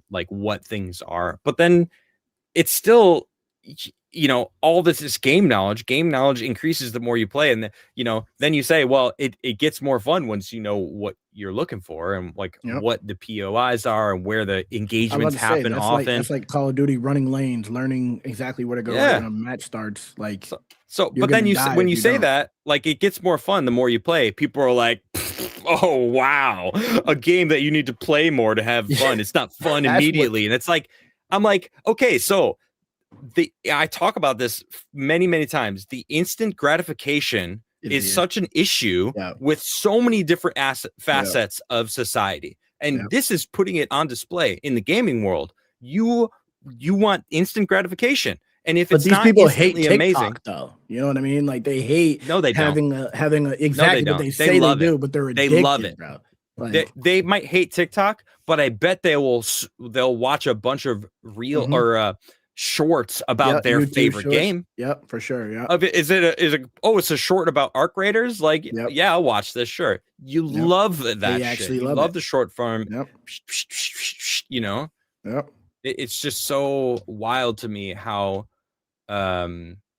like what things are. But then it's still, you know, all this is game knowledge increases the more you play. And then you say, well, it gets more fun once you know what you're looking for and like what the POIs are and where the engagements happen often. That's like Call of Duty running lanes, learning exactly where to go when a match starts. Like, so but then when you say that, like, it gets more fun the more you play. People are like, oh wow, a game that you need to play more to have fun. It's not fun immediately. And it's like, I'm like, okay, so I talk about this many times. The instant gratification is such an issue with so many different facets of society. And this is putting it on display in the gaming world. You want instant gratification. And if it's not people hate TikTok, amazing, though, you know what I mean? Like, they hate having exactly what they say they do, but they're addicted, they love it, bro. Like, they might hate TikTok, but I bet they'll watch a bunch of real or shorts about their YouTube favorite game. Yep, for sure. Yeah. It's a short about Arc Raiders. Like, yeah, I'll watch this. Sure. You love that. They actually love the short form. Yep. You know. Yep. It's just so wild to me how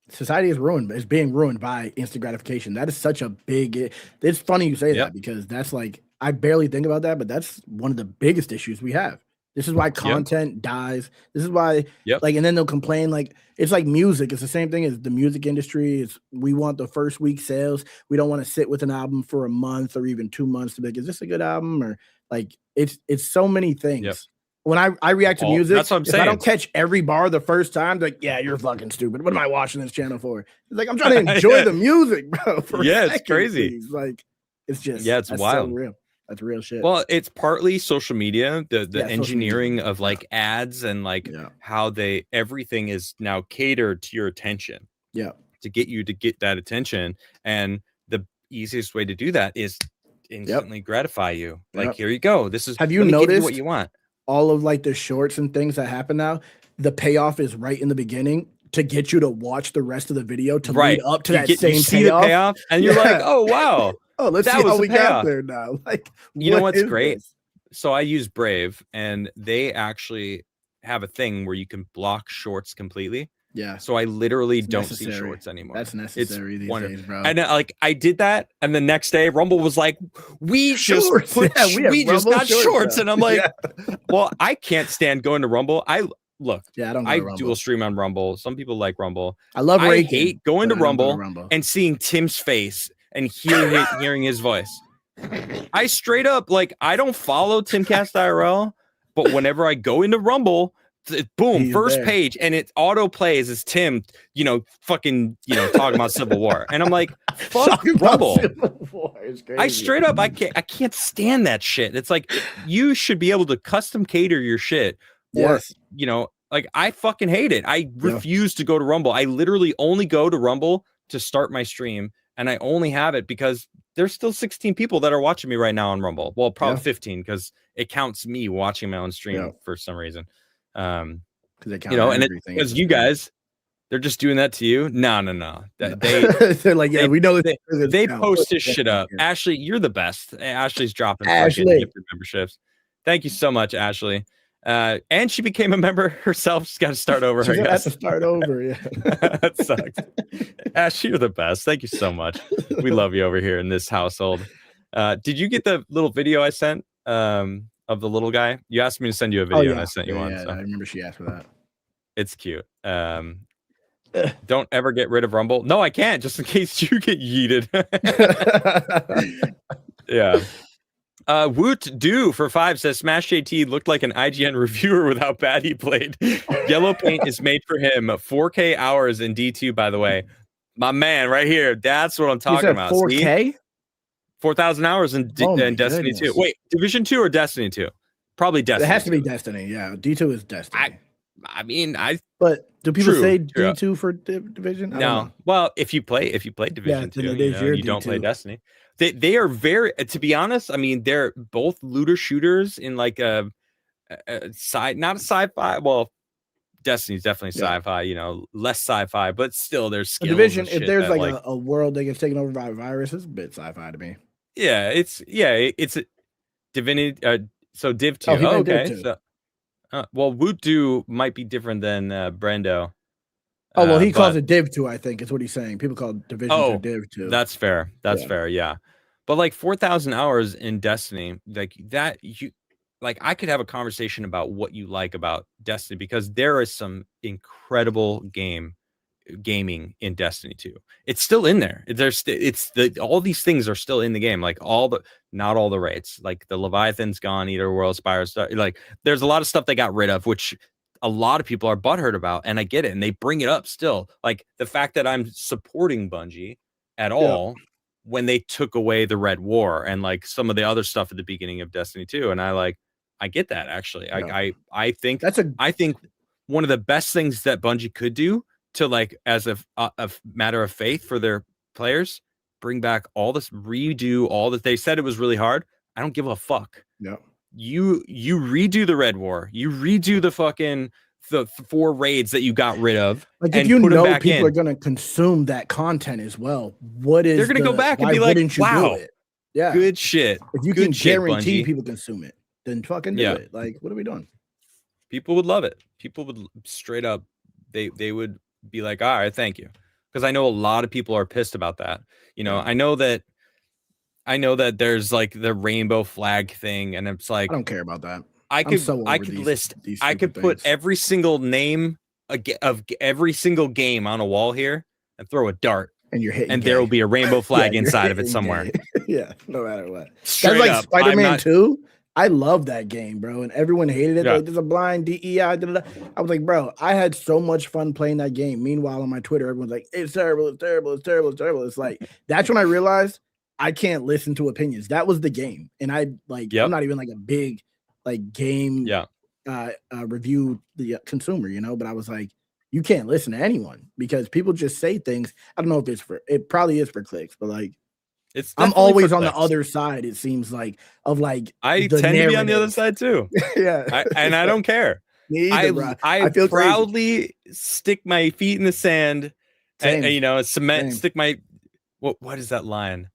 society is ruined. It's being ruined by instant gratification. That is such a big. It's funny you say that, because that's like, I barely think about that, but that's one of the biggest issues we have. This is why content dies. This is why, and then they'll complain like it's like music. It's the same thing as the music industry. Is we want the first week sales. We don't want to sit with an album for a month or even 2 months to be like, is this a good album? Or like it's so many things. When I react to music, that's what I'm saying. I don't catch every bar the first time, like, yeah, you're fucking stupid. What am I watching this channel for? It's like I'm trying to enjoy the music, bro. It's crazy. Please. Like it's just it's wild. So real. That's real shit. Well, it's partly social media, the engineering of like ads and like how everything is now catered to your attention. To get that attention. And the easiest way to do that is instantly gratify you. Like, here you go. This is have you noticed what you want? All of like the shorts and things that happen now, the payoff is right in the beginning to get you to watch the rest of the video to lead up to that same payoff. And you're like, oh wow. Oh, let's see how we got there now. Like, you know what's great? So I use Brave, and they actually have a thing where you can block shorts completely. So I literally don't see shorts anymore. That's necessary these days, bro. And like I did that, and the next day Rumble was like, we just got shorts, and I'm like, well, I can't stand going to Rumble. I don't dual stream on Rumble. Some people like Rumble. I hate going to Rumble and seeing Tim's face and hearing his voice. I straight up like I don't follow Timcast IRL, but whenever I go into Rumble, boom, first page, and it auto plays as Tim, talking about Civil War, and I'm like, fuck Rumble. I straight up, I can't stand that shit. It's like you should be able to custom cater your shit, or like I fucking hate it. I refuse to go to Rumble. I literally only go to Rumble to start my stream, and I only have it because there's still 16 people that are watching me right now on Rumble. Well, probably 15 because it counts me watching my own stream for some reason. And because you guys, they're just doing that to you. No. They're like, we know that they post his shit up. Ashley, you're the best. Ashley's dropping gifted memberships. Thank you so much, Ashley. And she became a member herself. She's got to start over. She's got to start over. Yeah, that sucks. Ashley, you're the best. Thank you so much. We love you over here in this household. Did you get the little video I sent? Of the little guy? You asked me to send you a video, and I sent you one. Yeah, so. I remember she asked for that. It's cute. Don't ever get rid of Rumble. No, I can't, just in case you get yeeted. Woot Do for 5 says Smash JT looked like an IGN reviewer with how bad he played. Yellow paint is made for him. 4K hours in D2, by the way. My man, right here. That's what I'm talking about. 4K? 4,000 hours in Destiny 2. Wait, Division 2 or Destiny 2? Probably Destiny. It has to be Destiny. Yeah, D2 is Destiny. But do people say D2 for Division? No. Well, if you play Division 2, you don't play Destiny. They are very, to be honest, I mean, they're both looter shooters in like a not a sci-fi. Well, Destiny's definitely sci-fi, less sci-fi, but still there's skills. Division, if there's like a world that gets taken over by a virus, it's a bit sci-fi to me. Yeah, it's a Divinity. So Div 2. Oh, okay. Div 2. So, well, Woot Do might be different than Brendo. Oh, well, he calls it Div 2, I think, is what he's saying. People call it Division 2 Div 2. That's fair. That's fair, yeah. But like 4,000 hours in Destiny, like that, I could have a conversation about what you like about Destiny, because there is some incredible gaming in Destiny 2. It's still in there. All these things are still in the game. Like not all the raids. Like the Leviathan's gone, Eater World, Spire, like there's a lot of stuff they got rid of, which a lot of people are butthurt about, and I get it, and they bring it up still. Like the fact that I'm supporting Bungie at all when they took away the Red War and like some of the other stuff at the beginning of Destiny 2, and I get that actually. I think I think one of the best things that Bungie could do to like as a matter of faith for their players, bring back all this, redo all that. They said it was really hard. I don't give a fuck. No. You redo the Red War. You redo the 4 raids that you got rid of. Like if you know people are going to consume that content as well, they're going to go back and be like, wow, yeah, good shit. If you can guarantee people consume it, then fucking do it. Like, what are we doing? People would love it. People would straight up, they would be like, all right, thank you. Because I know a lot of people are pissed about that. I know that there's like the rainbow flag thing, and it's like, I don't care about that. I I'm could so over I could list these I stupid could put things. every single name of every single game on a wall here and throw a dart, And you're hitting and there will gay. be a rainbow Yeah, flag you're inside of it hitting somewhere. gay. Yeah, no matter what. That's Straight like up. I'm Spider-Man not 2. I love that game, bro. And everyone hated it. They're yeah. like, there's a blind DEI. Da, da, da. I was like, bro, I had so much fun playing that game. Meanwhile, on my Twitter, everyone's like, it's terrible, it's terrible, it's terrible, it's terrible. It's like, that's when I realized I can't listen to opinions. That was the game. And I'm Yep. not even like a big like game Yeah. review the consumer, but I was like, you can't listen to anyone because people just say things. I don't know if it probably is for clicks, but like, It's I'm definitely always for on the clicks. other side, it seems like, of like I the tend to be on the other narrative. side too. Yeah. And I don't care. Me either, bro. I feel crazy. proudly stick my feet in the sand Same. and cement, Same. stick my what is that line?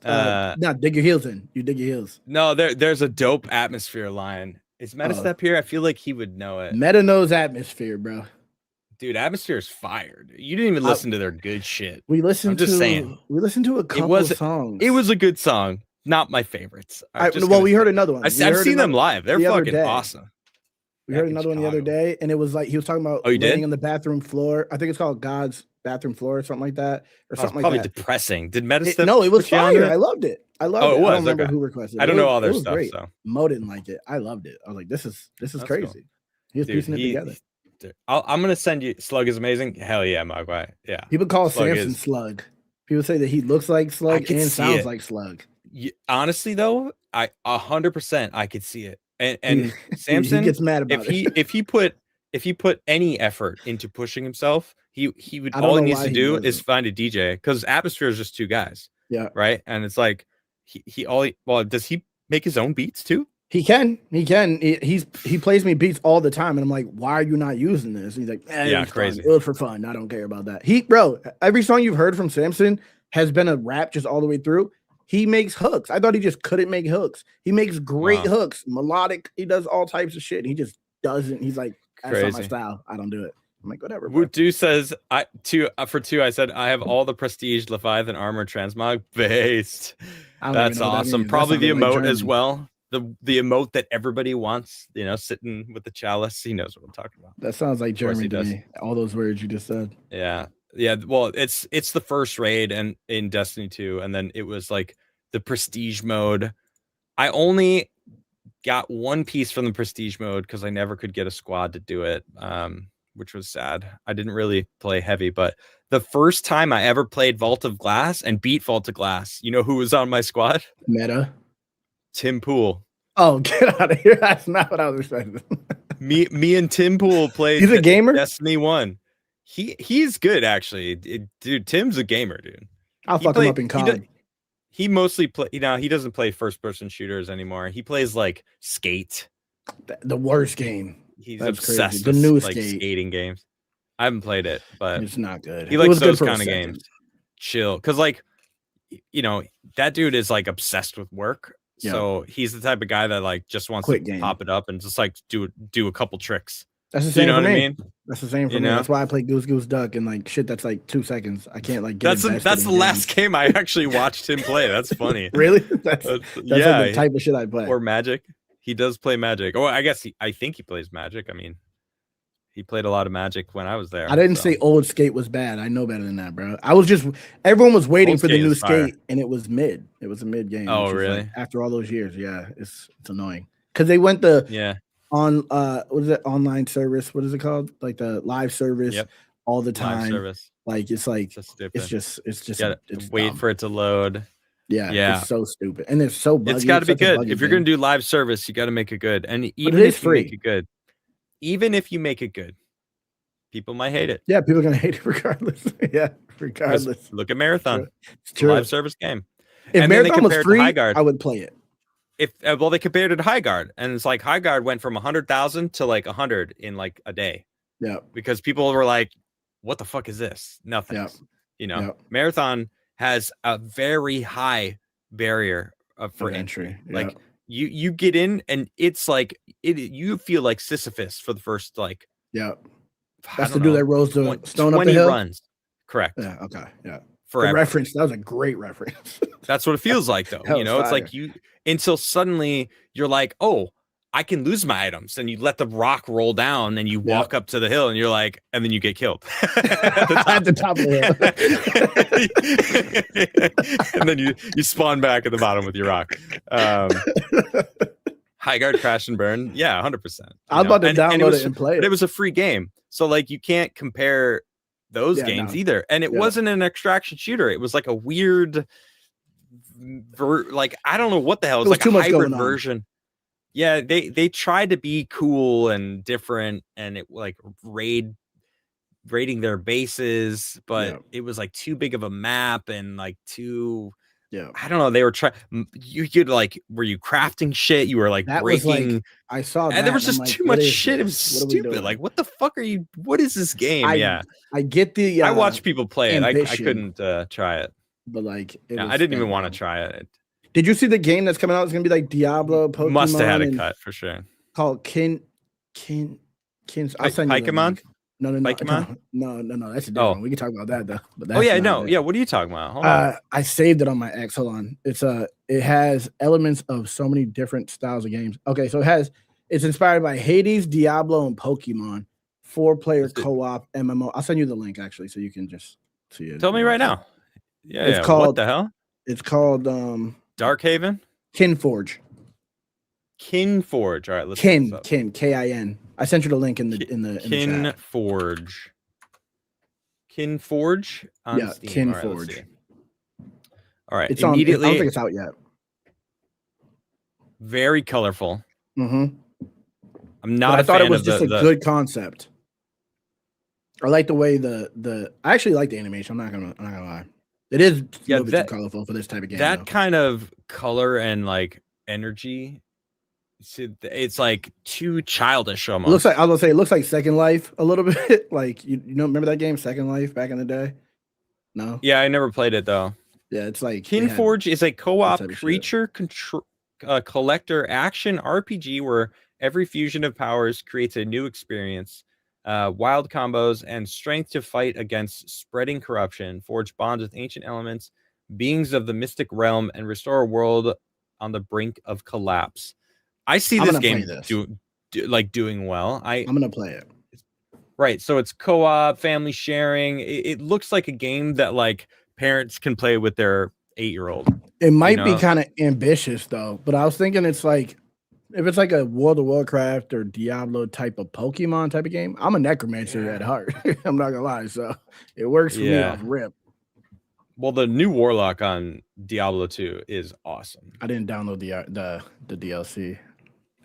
No, dig your heels in. You dig your heels. No, there's a dope atmosphere line. Is Metastep here? I feel like he would know it. Meta knows atmosphere, bro. Dude, atmosphere is fired. You didn't even listen to their good shit. We listened I'm just to saying. We listened to a couple of songs. It was a good song. Not my favorites. We heard another one. I've seen them live. They're fucking awesome. We heard another one the other day, and it was like he was talking about laying on the bathroom floor. I think it's called God's bathroom floor or something like that, or something like that. Probably depressing. Did Metastep? No, it was fire. I loved it. I loved it. It was. I don't remember who requested it. I don't know all their stuff. Great. So Mo didn't like it. I loved it. I was like, this is crazy. Cool. He was piecing it together. I'm gonna send you. Slug is amazing. Hell yeah, Mogwai. Yeah. People call Samson Slug. People say that he looks like Slug and sounds like Slug. Honestly, though, 100% I could see it. And Samson he gets mad about it. If he put any effort into pushing himself, he would all he needs to do is find a DJ, because Atmosphere is just two guys. Yeah. Right. And it's like does he make his own beats too? He can. He plays me beats all the time, and I'm like, why are you not using this? And he's like, yeah, crazy. It was for fun. I don't care about that. Every song you've heard from Samson has been a rap just all the way through. He makes hooks. I thought he just couldn't make hooks. He makes great hooks, melodic. He does all types of shit. He just doesn't. He's like, that's not my style. I don't do it. I'm like, whatever. Wudu says, I said I have all the prestige Leviathan armor transmog based. That's awesome. Probably the emote as well. The emote that everybody wants, sitting with the chalice. He knows what I'm talking about. That sounds like German to me. All those words you just said. Yeah. Well, it's the first raid and in Destiny 2, and then it was like the prestige mode. I only got one piece from the prestige mode because I never could get a squad to do it, which was sad. I didn't really play heavy, but the first time I ever played Vault of Glass and beat Vault of Glass, you know who was on my squad? Meta. Tim Pool. Oh, get out of here. That's not what I was expecting. me and Tim Pool played He's a gamer? Destiny 1. He's good, actually. Dude, Tim's a gamer, dude. I'll fuck him up in COD. He mostly play, he doesn't play first-person shooters anymore. He plays like Skate. The worst game. He's obsessed with new skating games. I haven't played it, but it's not good. He likes those kind of games. Chill. Because that dude is like obsessed with work. Yeah. So he's the type of guy that like just wants to pop it up and just like do a couple tricks. That's the same for me. What I mean? That's the same for me. That's why I play Goose Goose Duck and like shit that's like 2 seconds. I can't like get that's the last game I actually watched him play. That's funny. Really? That's like the type of shit I play. Or Magic. He does play Magic. Oh, I think he plays Magic. I mean, he played a lot of Magic when I was there. I didn't say old Skate was bad. I know better than that, bro. Everyone was waiting for the new Skate, and it was mid. It was a mid game. Oh, really? Like, after all those years, yeah, it's annoying because they went what is it, online service? What is it called? Like the live service all the time. Live service. Like it's just wait for it to load. Yeah, it's so stupid, and it's so buggy. It's got to be good. If you're gonna do live service, you got to make it good, and even if you make it good. Even if you make it good, people might hate it. Yeah, people are gonna hate it regardless. Regardless. Look at Marathon. It's true. Live service game. If Marathon was free, I would play it. They compared it to High Guard, and it's like High Guard went from 100,000 to like 100 in like a day. Yeah. Because people were like, "What the fuck is this? Nothing." Yeah. Marathon has a very high barrier for entry. Like. You get in and it's like you feel like Sisyphus for the first that's the dude that rose the stone up the hill. Runs. Correct. Yeah. Okay. Yeah. For reference, that was a great reference. That's what it feels like, though. It's like you until suddenly you're like, oh, I can lose my items. And you let the rock roll down and you walk up to the hill and you're like, and then you get killed at the top of the hill. And then you spawn back at the bottom with your rock. High Guard Crash and Burn. Yeah, 100%. I was about to download it and play it. But it was a free game. So like you can't compare those games either. And it wasn't an extraction shooter. It was like a weird, like, I don't know what the hell. It was like a hybrid version. Yeah, they tried to be cool and different, and it like raiding their bases, but it was like too big of a map and like too. Yeah, I don't know. They were trying. You could like, were you crafting shit? You were like that breaking. Like, I saw that, and there was just too much shit. It was stupid. Like, what the fuck are you? What is this game? I get the. I watched people play it. I couldn't try it, but like, I didn't even want to try it. Did you see the game that's coming out? It's gonna be like Diablo, Pokemon. Must have had a cut for sure. Called Kin. I'll send you Pikemon. No. That's a different one. We can talk about that though. But that's Yeah. What are you talking about? Hold on. I saved it on my X. Hold on. It has elements of so many different styles of games. Okay, so it's inspired by Hades, Diablo, and Pokemon. 4-player co-op MMO. I'll send you the link actually, so you can just see it. Tell me right now. Yeah. It's called. What the hell? It's called Darkhaven? Kinforge. Kinforge. All right, let's Kin Kin. I sent you the link in the Kinforge. Kinforge on Steam. Kinforge. All right. It's immediately. I don't think it's out yet. Very colorful. Mm-hmm. I'm not. I thought it was just a good concept. I like the way I actually like the animation. I'm not gonna lie. It is a little bit too colorful for this type of game. That kind of color and like energy, it's like too childish almost. I was gonna say it looks like Second Life a little bit. Like you know, remember that game Second Life back in the day? No. Yeah, I never played it though. Yeah, it's like Kinforge is a co-op creature collector action RPG where every fusion of powers creates a new experience. Wild combos and strength to fight against spreading corruption, forge bonds with ancient elements, beings of the mystic realm, and restore a world on the brink of collapse. I see this game doing well. I'm gonna play it. Right, so it's co-op, family sharing. It looks like a game that like parents can play with their 8-year-old. It might be kind of ambitious though, but I was thinking it's like. If it's like a World of Warcraft or Diablo type of Pokemon type of game, I'm a necromancer at heart. I'm not gonna lie, so it works for me off rip. Well, the new Warlock on Diablo 2 is awesome. I didn't download the DLC.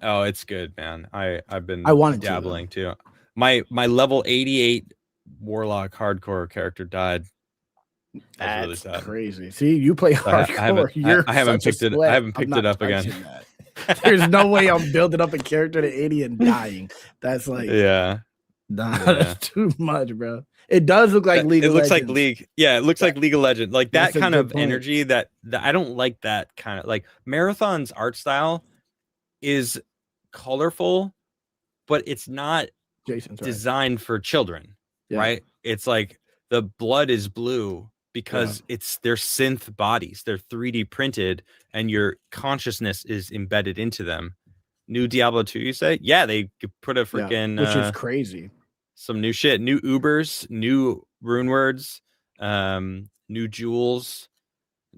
Oh, it's good, man. I've been dabbling too. My level 88 Warlock hardcore character died. That's really sad. Crazy. See, you play hardcore. I haven't picked it. I haven't picked it up again. There's no way I'm building up a character to 80 and dying. That's like that's too much, bro. It does look like League. It looks like League. Yeah, it looks like League of Legends. Like that kind of energy. That I don't like that kind of like Marathon's art style is colorful, but it's not designed for children, right? It's like the blood is blue because they're synth bodies. They're 3D printed and your consciousness is embedded into them. New Diablo 2, you say? Yeah, they put a freaking which is crazy. Some new shit, new Ubers, new rune words, new jewels,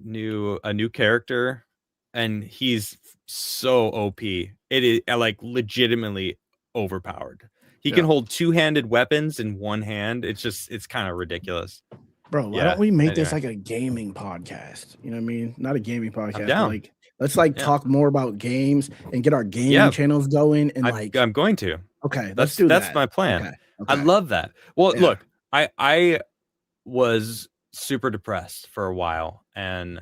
a new character, and he's so OP. It is like legitimately overpowered. He can hold 2-handed weapons in one hand. It's kind of ridiculous. Bro, why don't we make this like a gaming podcast? You know what I mean? Not a gaming podcast, but like let's talk more about games and get our gaming channels going. And I'm going to. Okay, that's my plan. Okay. I love that. Well, look, I was super depressed for a while, and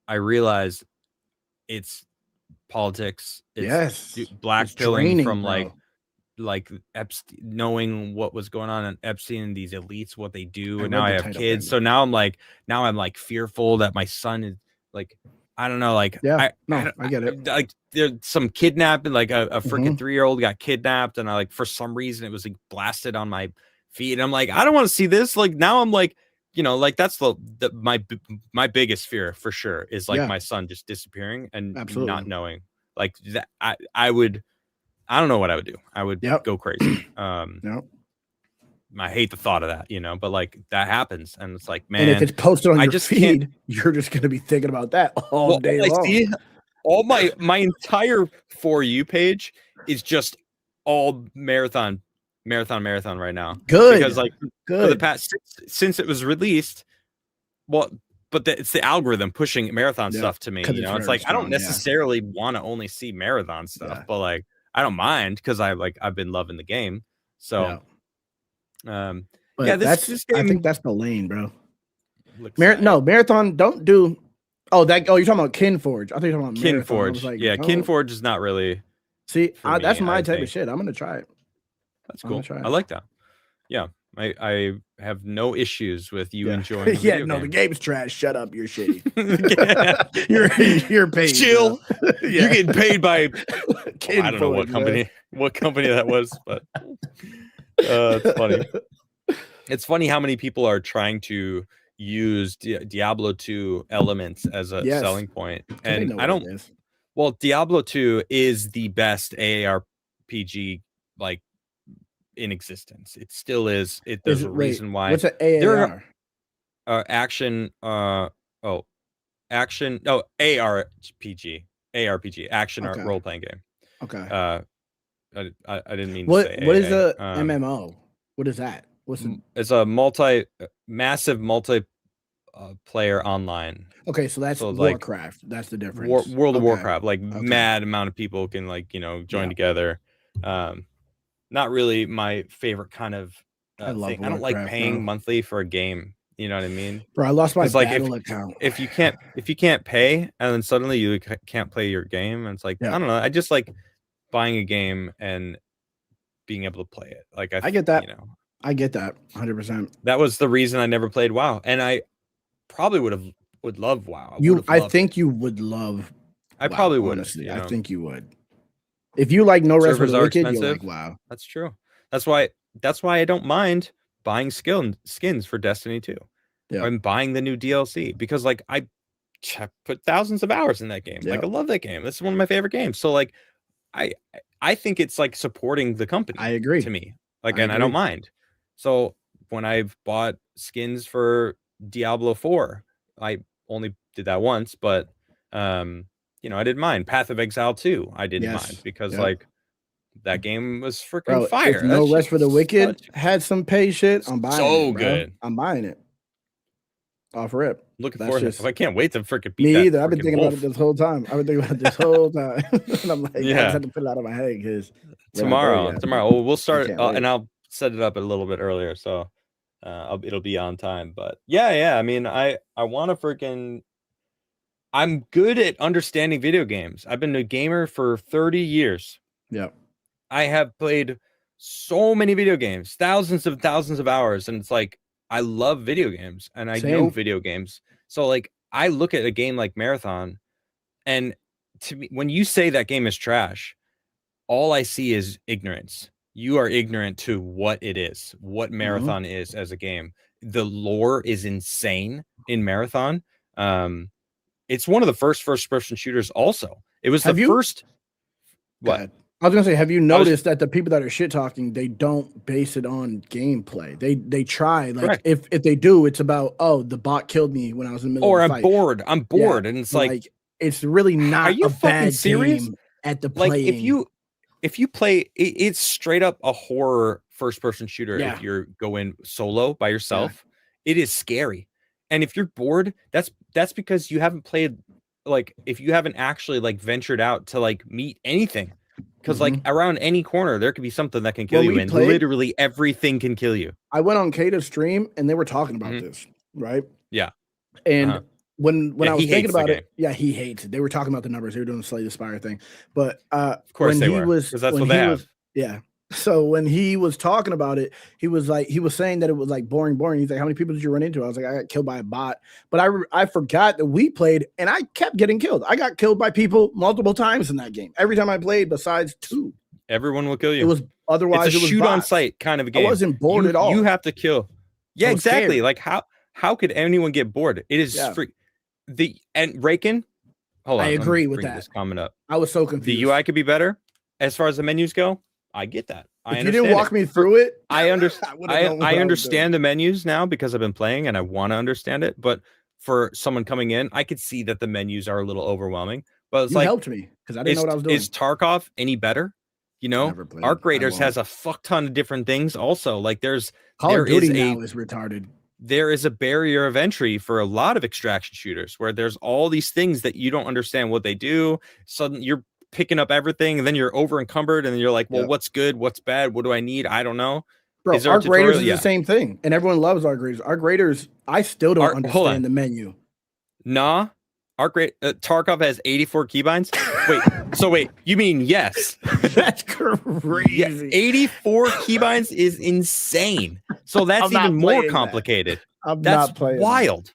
I realized it's politics. It's blackpilling from like Epstein, knowing what was going on in Epstein and these elites, what they do. And now I have kids. So now I'm like fearful that my son is like, I don't know. Like, I get it. Like there's some kidnapping, like a freaking 3-year-old got kidnapped. And I like, for some reason it was like blasted on my feed. And I'm like, I don't want to see this. Like now I'm like, you know, like that's my biggest fear for sure is like my son just disappearing and not knowing like that. I would I don't know what I would do. I would Yep. go crazy. Yep. I hate the thought of that, you know, but like that happens, and it's like, man, And if it's posted on I your just can't. feed, you're just gonna be thinking about that all day I long. see all my entire For You page is just all marathon right now. Good. Because like for the past since it was released, well, but it's the algorithm pushing marathon stuff to me. You know, it's like strong, I don't necessarily want to only see marathon stuff, but like I don't mind because I've been loving the game. So but yeah, this game, I think that's the lane, bro. Marathon don't do. Oh, you're talking about KinForge. I think you're talking about KinForge. Like, KinForge is not really. See, that's my type of shit. I'm gonna try it. That's cool. I like that. Yeah, I have no issues with you enjoying. The game. The game's trash. Shut up. You're shitty. you're paid. Chill. You're getting paid by. I don't know what company. What company that was, but it's funny. It's funny how many people are trying to use Diablo 2 elements as a selling point, and I don't. Well, Diablo 2 is the best AARPG like in existence. It still is. There's a reason why. What's an AAR? Action. Action. No, ARPG. Action role playing game. Okay. I didn't mean to say. What is a MMO? What is that? It's a massive multi player online. Okay, so that's Warcraft. That's the difference. World of Warcraft, like mad amount of people can join together. Not really my favorite kind of thing. Warcraft, I don't like paying monthly for a game. You know what I mean? Bro, I lost my battle account. If you can't pay, and then suddenly you can't play your game, and it's like I don't know. I just like buying a game and being able to play it. Like I get that. I get that 100%. That was the reason I never played WoW, and I probably would love WoW. I think you would love. I probably would. Honestly, I think you would. If you like No Rest for the Wicked, you like WoW. That's true. That's why I don't mind buying skins for Destiny 2. Yeah. I'm buying the new DLC because like I put thousands of hours in that game. Like I love that game. This is one of my favorite games. So like I think it's like supporting the company. I agree. To me. Like I don't mind. So when I've bought skins for Diablo 4, I only did that once, but I didn't mind. Path of Exile 2, I didn't mind because like that game was freaking fire. If No Rest for the Wicked had some pay shit, I'm buying it. So good. I'm buying it. Off rip. Looking forward to it. I can't wait to freaking beat me either. I've been thinking about it this whole time. And I'm like, I just had to put it out of my head because tomorrow. We'll start and I'll set it up a little bit earlier, so it'll be on time. But yeah. I mean, I want to freaking. I'm good at understanding video games. I've been a gamer for 30 years. Yeah. I have played so many video games, thousands of hours, and it's like I love video games and I know video games. So like I look at a game like Marathon, and to me, when you say that game is trash, all I see is ignorance. You are ignorant to what it is, what Marathon is as a game. The lore is insane in Marathon. It's one of the first-person shooters also. It was first. What? I was gonna say, have you noticed that the people that are shit talking, they don't base it on gameplay. They try like if they do, it's about the bot killed me when I was in the middle of the fight. I'm bored, and it's like it's really not a bad game at the playing. Like if you play, it's straight up a horror first-person shooter. If you're going solo by yourself, it is scary. And if you're bored, that's because you haven't played. Like if you haven't actually like ventured out to like meet anything. Because like around any corner, there could be something that can kill you, and literally everything can kill you. I went on Kata's stream, and they were talking about this, right? Yeah. And when I was thinking about it, he hates it. They were talking about the numbers. They were doing the Slay the Spire thing, but of course they were, because that's what they have. So when he was talking about it, he was saying that it was like boring. He's like, how many people did you run into? I was like, I got killed by a bot. But I forgot that we played and I kept getting killed. I got killed by people multiple times in that game. Every time I played, besides 2. Everyone will kill you. It was otherwise it's a it was shoot bots. On sight kind of a game. I wasn't bored at all. You have to kill. Yeah, exactly. Scared. Like how could anyone get bored? It is free. And Raken. Hold on. I agree with that. This comment up. I was so confused. The UI could be better. as far as the menus go, I get that. I If you didn't walk me through it, I understand. I I understand the menus now because I've been playing and I want to understand it. But for someone coming in, I could see that the menus are a little overwhelming. But it's you like, helped me because I didn't know what I was doing. Is Tarkov any better? You know, Arc Raiders has a fuck ton of different things. Also, like Call of Duty now is retarded. There is a barrier of entry for a lot of extraction shooters where there's all these things that you don't understand what they do. Suddenly you're picking up everything and then you're over encumbered and then you're like, well, what's good? What's bad? What do I need? I don't know. Bro, Arc Raiders is the same thing. And everyone loves Arc Raiders. Arc Raiders, I still don't understand the menu. Nah. Tarkov has 84 keybinds. Wait, you mean yes? That's crazy. Yeah, 84 keybinds is insane. So that's even more complicated. That's wild.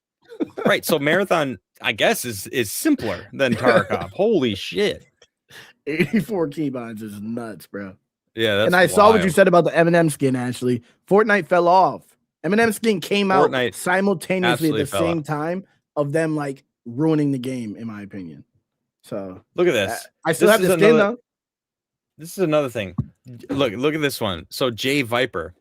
Right. So Marathon, I guess, is simpler than Tarkov. Holy shit. 84 keybinds is nuts, bro. Yeah, that's and I saw what you said about the Eminem skin, Ashley. Fortnite fell off. Eminem skin came out simultaneously at the same time of them like ruining the game, in my opinion. So look at this. I still have the skin though. This is another thing. Look at this one. So Jay Viper.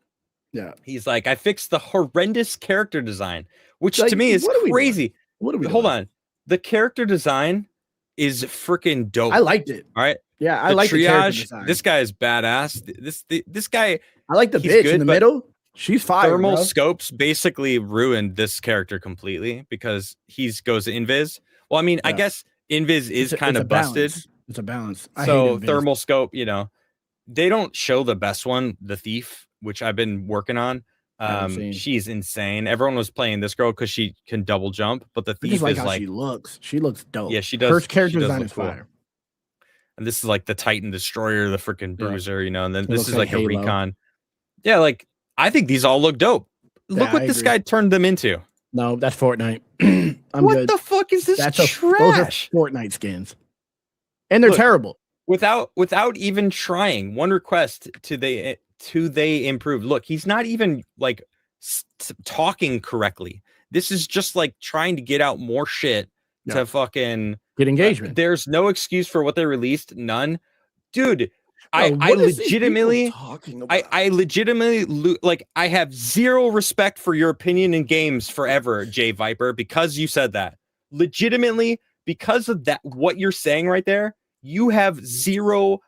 Yeah. He's like, I fixed the horrendous character design, which to me is crazy. What are we Hold on. The character design is freaking dope. I liked it. All right. Yeah, I like the character design. This guy is badass. This guy. I like the bitch good, in the middle. She's fire. Thermal scopes basically ruined this character completely because he goes invis. Well, I mean, I guess invis is kind of busted. It's a balance. So thermal scope, you know, they don't show the best one, the thief, which I've been working on. She's insane. Everyone was playing this girl because she can double jump, but the thief is like she looks. She looks dope. Yeah, she does. Her character design is fire. And this is like the Titan Destroyer, the freaking bruiser, you know, and then this is like a recon. Yeah, like I think these all look dope. Look what this guy turned them into. No, that's Fortnite. What the fuck is this trash? Those are Fortnite skins. And they're terrible. Without even trying. One request to they improve. Look, he's not even like talking correctly. This is just like trying to get out more shit to fucking get engagement. There's no excuse for what they released. None. Dude, I legitimately like I have zero respect for your opinion in games forever, Jay Viper, because you said that. Legitimately, because of that, what you're saying right there, you have zero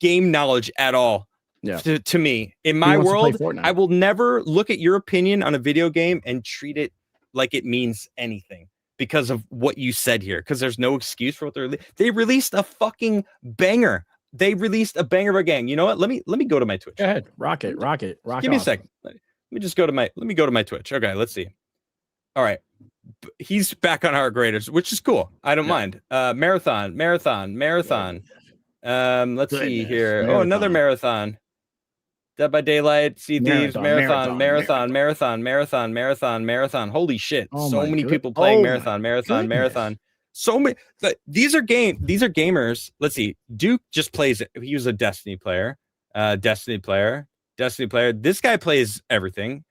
game knowledge at all. Yeah. To me, in my world, I will never look at your opinion on a video game and treat it like it means anything because of what you said here. Because there's no excuse for what they released a fucking banger. They released a banger of a gang. You know what? Let me go to my Twitch. Go ahead, rock it. Give me a second. Let me go to my Twitch. Okay, let's see. All right, he's back on our graders, which is cool. I don't mind. Marathon. Let's see here. Marathon. Oh, another marathon. Dead by Daylight, Sea Thieves, Marathon. Holy shit. So many people playing Marathon. So many. These are gamers. Let's see. Duke just plays it. He was a Destiny player. Destiny player. This guy plays everything.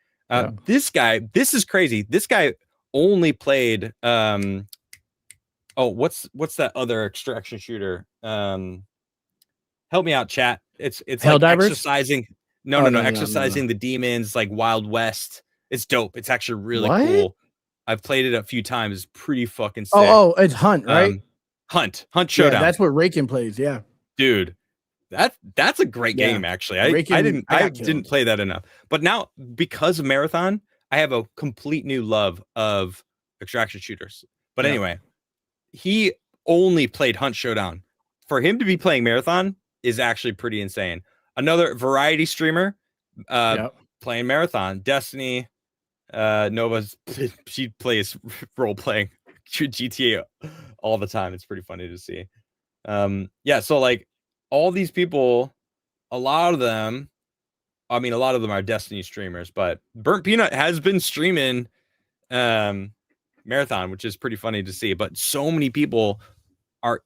This is crazy. This guy only played what's that other extraction shooter? Help me out, chat. It's like exercising. No, exercising the demons, like Wild West. It's dope. It's actually really cool. I've played it a few times. It's pretty fucking sick. It's Hunt, right? Hunt Showdown. Yeah, that's what Raken plays. Yeah, dude, that's a great game. Actually, I didn't play that enough, but now because of Marathon, I have a complete new love of extraction shooters. But anyway, he only played Hunt Showdown. For him to be playing Marathon is actually pretty insane. Another variety streamer playing Marathon. Destiny, Nova's, she plays role-playing GTA all the time. It's pretty funny to see. So like all these people, a lot of them are Destiny streamers, but Burnt Peanut has been streaming Marathon, which is pretty funny to see. But so many people are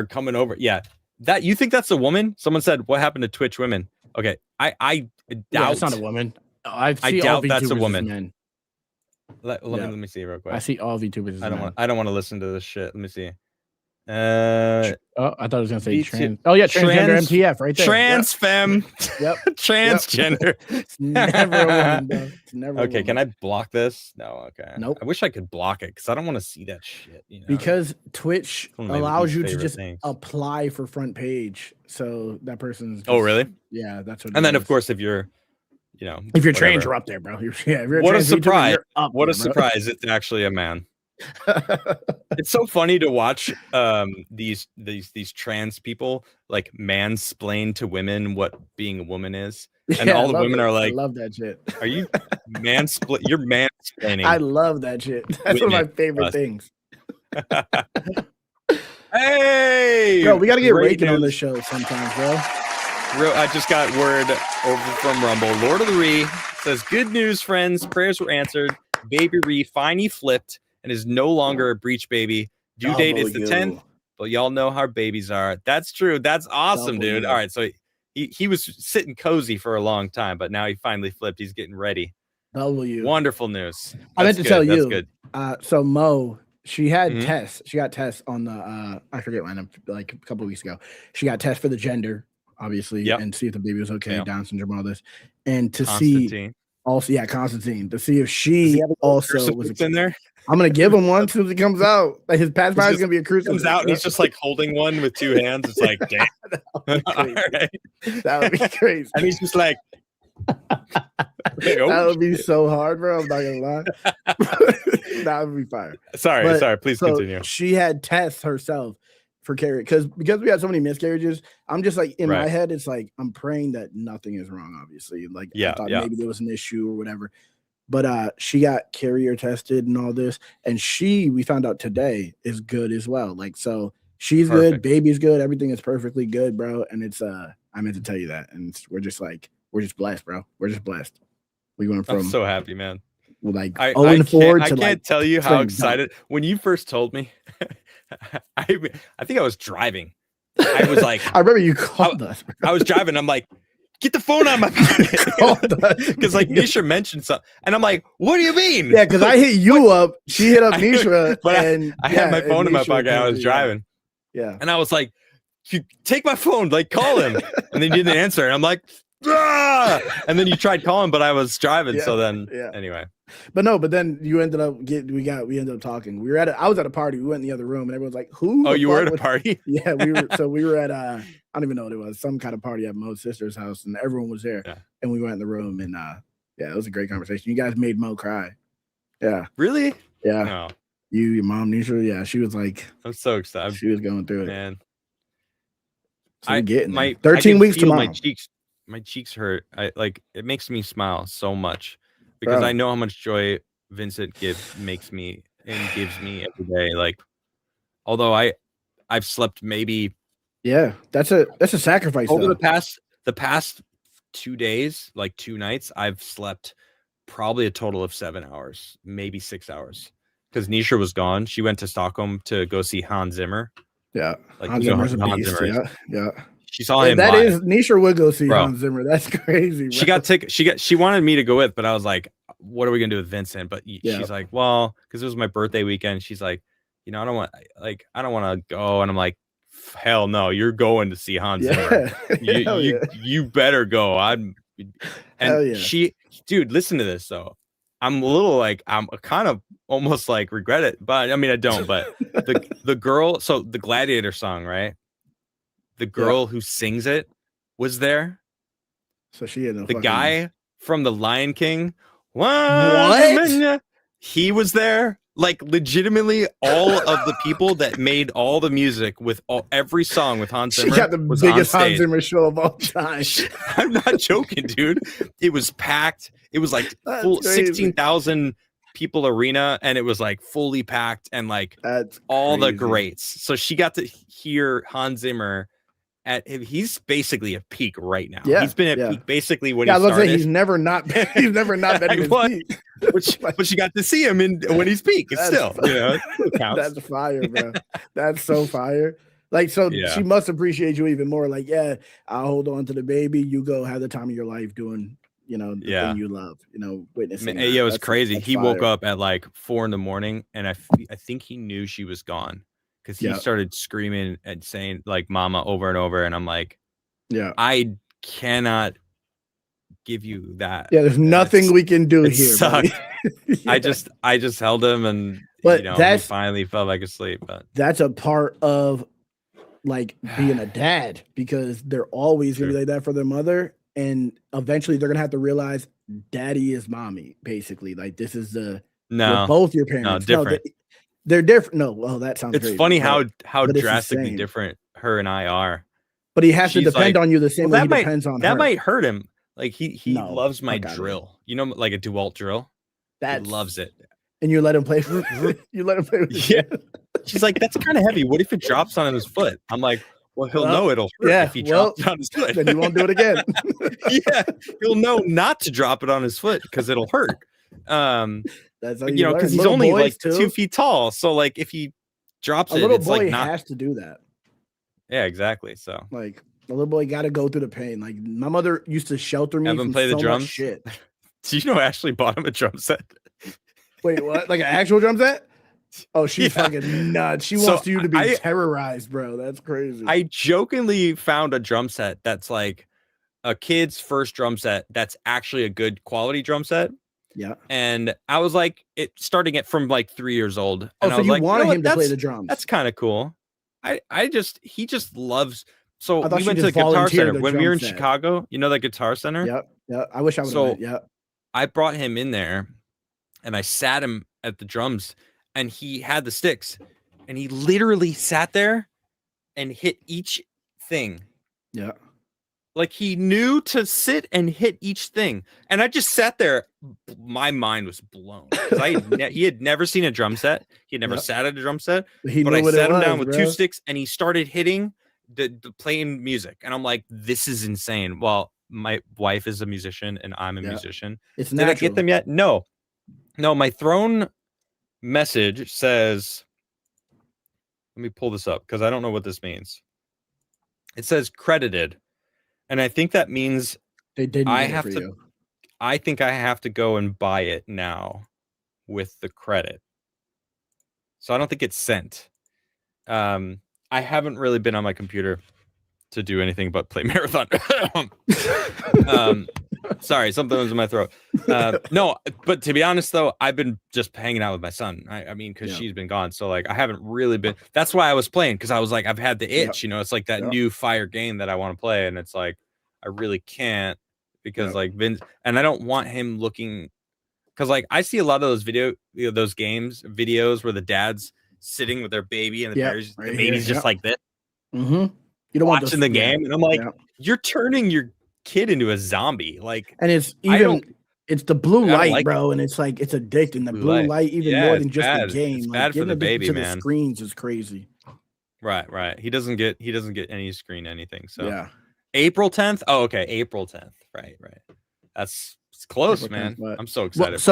coming over. Yeah. That you think that's a woman? Someone said, "What happened to Twitch women?" Okay, I doubt it's not a woman. I doubt that's a woman. Let me see real quick. I see all VTubers. I don't want to listen to this shit. Let me see. Oh, I thought I was gonna say B2 trans. Oh yeah, transgender MTF right there. Trans femme. Yep. Transgender. It's never a woman, bro. It's never. Okay, can I block this? No. Okay. Nope. I wish I could block it because I don't want to see that shit. You know? Because Twitch One of my allows least you to favorite just things. apply for front page, so that person's. Oh, really? Yeah, that's what. And then, of course, if you're, if you're whatever. trans, you're up there, bro. If you're What a trans surprise! YouTuber, you're up What there, a surprise! It's actually a man. It's so funny to watch these trans people like mansplain to women what being a woman is, and all the women are like, I love that shit. Are you You're mansplaining. I love that shit. That's one of my favorite things. Hey, bro, we gotta get Reagan on the show sometimes, bro. I just got word over from Rumble. Lord of the Ree says, "Good news, friends. Prayers were answered. Baby Ree finally flipped and is no longer a breech baby. Due date is the 10th, but y'all know how babies are." That's true. That's awesome, dude. All right, so he was sitting cozy for a long time, but now he finally flipped. He's getting ready. Wonderful news. I meant to tell you. That's good. So Mo, she had tests. She got tests on the I forget when, like a couple of weeks ago. She got tests for the gender, obviously, and see if the baby was okay, Down syndrome, all this, and to see also, Constantine, to see if she also was in there. I'm gonna give him one as soon as it comes out. Like his pacifier is gonna be a crucifix. Comes out and he's just like holding one with two hands. It's like, damn, that would be crazy. And he's just like, that would be so hard, bro. I'm not gonna lie. That would be fire. Sorry. Please continue. She had tests herself for carry because we had so many miscarriages. I'm just like in my head, it's like I'm praying that nothing is wrong. Obviously, like I thought maybe there was an issue or whatever. But she got carrier tested and all this, and we found out today is good as well. Like, so she's good, baby's good, everything is perfectly good, bro. And it's I meant to tell you that, and we're just blessed, bro. We're just blessed. We went from I'm so happy, man. Like I can't tell you how excited when you first told me. I think I was driving. I was like, I remember you called us. Bro. I was driving. I'm like, get the phone on my pocket. Because like Nisha mentioned something. And I'm like, what do you mean? Yeah, because I hit you up. She hit up Nisha. But I had my phone in my pocket. I was driving. Yeah. And I was like, you take my phone, like call him. And then you didn't answer. And I'm like, ah! And then you tried calling, but I was driving. So then anyway. But then you ended up we ended up talking. I was at a party. We went in the other room and everyone's like, who? Oh, you were at a party? Yeah, we were at I don't even know what it was, some kind of party at Mo's sister's house, and everyone was there. Yeah. And we went in the room and it was a great conversation. You guys made Mo cry. Yeah. Really? Yeah. No. Your mom, Nisha, yeah, she was like, I'm so excited. She was going through it. Man. So I get 13 weeks tomorrow. My cheeks hurt. It makes me smile so much because I know how much joy Vincent makes me and gives me every day. Like, although I've slept maybe that's a sacrifice over the past 2 days, like 2 nights. I've slept probably a total of 7 hours, maybe 6 hours, because Nisha was gone. She went to Stockholm to go see Hans Zimmer. Yeah, like Hans Zimmer's a beast. Yeah. She saw him. That live. Nisha would go see Hans Zimmer. That's crazy. Bro. She wanted me to go with, but I was like, what are we gonna do with Vincent? But she's like, well, because it was my birthday weekend. She's like, I don't want to go. And I'm like, hell no, you're going to see Hans Zimmer. You better go. Dude, listen to this though. I'm a little like, I'm kind of almost like regret it, but I mean I don't. But the girl, so the Gladiator song, right? The girl who sings it was there. So she had the guy from the Lion King. What? He was there. Like legitimately, all of the people that made all the music with every song with Hans Zimmer. She got the biggest Hans Zimmer show of all time. I'm not joking, dude. It was packed. It was like full 16,000 people arena, and it was like fully packed and like all the greats. So she got to hear Hans Zimmer. He's basically at peak right now. Yeah, he's been at peak basically when he started. Let's say he's never not been at his peak. But you got to see him when he's peak. It's still, it counts. That's fire, bro. That's so fire. Like, so she must appreciate you even more. Like, I'll hold on to the baby. You go have the time of your life doing, the thing you love. Witnessing. It was crazy. He woke up at like 4 a.m, and I think he knew she was gone. because he started screaming and saying like "mama" over and over, and I'm like, I cannot give you that. Yeah, there's nothing we can do here, buddy. I just held him, and he finally fell back asleep. But that's a part of like being a dad, because they're always gonna be like that for their mother, and eventually they're gonna have to realize daddy is mommy, basically. Like this is we're both your parents. No, different. They're different. No, well, that sounds. It's crazy, funny how drastically different her and I are. But he has to depend on you the same way he depends on her. That might hurt him. Like he loves my drill. You know, like a DeWalt drill. He loves it. And you let him play. You let him play with it. She's like, that's kind of heavy. What if it drops on his foot? I'm like, well, he'll know it'll hurt if he drops it on his foot. Then he won't do it again. He'll know not to drop it on his foot because it'll hurt. That's how because he's only like 2 feet tall. So like if he drops it, it's like not has to do that. Yeah, exactly. So like the little boy got to go through the pain. Like my mother used to shelter me from play the drums. Much shit. Do you know Ashley bought him a drum set? Wait, what? Like an actual drum set? Oh, she's fucking nuts. She wants you to be terrorized, bro. That's crazy. I jokingly found a drum set that's like a kid's first drum set that's actually a good quality drum set. Yeah. And I was like, starting it from like 3 years old. And I was like, wanted him to play the drums. That's kind of cool. He just loves. So we went to the Guitar Center when we were in Chicago. You know that Guitar Center? Yep. Yeah. I wish I would have went. Yeah. I brought him in there and I sat him at the drums, and he had the sticks, and he literally sat there and hit each thing. Yeah. Like he knew to sit and hit each thing. And I just sat there. My mind was blown. He had never seen a drum set. He had never sat at a drum set. But I sat him down with 2 sticks, and he started hitting the playing music. And I'm like, this is insane. Well, my wife is a musician and I'm a musician. Did I get them yet? No. My throne message says, let me pull this up because I don't know what this means. It says credited. And I think that means they didn't. I think I have to go and buy it now with the credit. So I don't think it's sent. I haven't really been on my computer to do anything but play Marathon. Sorry, something was in my throat. No, but to be honest though, I've been just hanging out with my son. I mean, because she's been gone, so like I haven't really been. That's why I was playing, because I was like, I've had the itch. It's like that new fire game that I want to play, and it's like I really can't because like Vince, and I don't want him looking, because like I see a lot of those those videos where the dad's sitting with their baby and the baby's just like this. Mm-hmm. You don't watching the game, and I'm like, you're turning your kid into a zombie. Like, and it's the blue light, bro, and it's like it's addicting. The blue light even more than just the game. It's like, bad for the baby, man. The screens is crazy. Right. He doesn't get any screen anything. So April 10th. Oh, okay, April 10th. Right. It's close, April man. 10th, I'm so excited.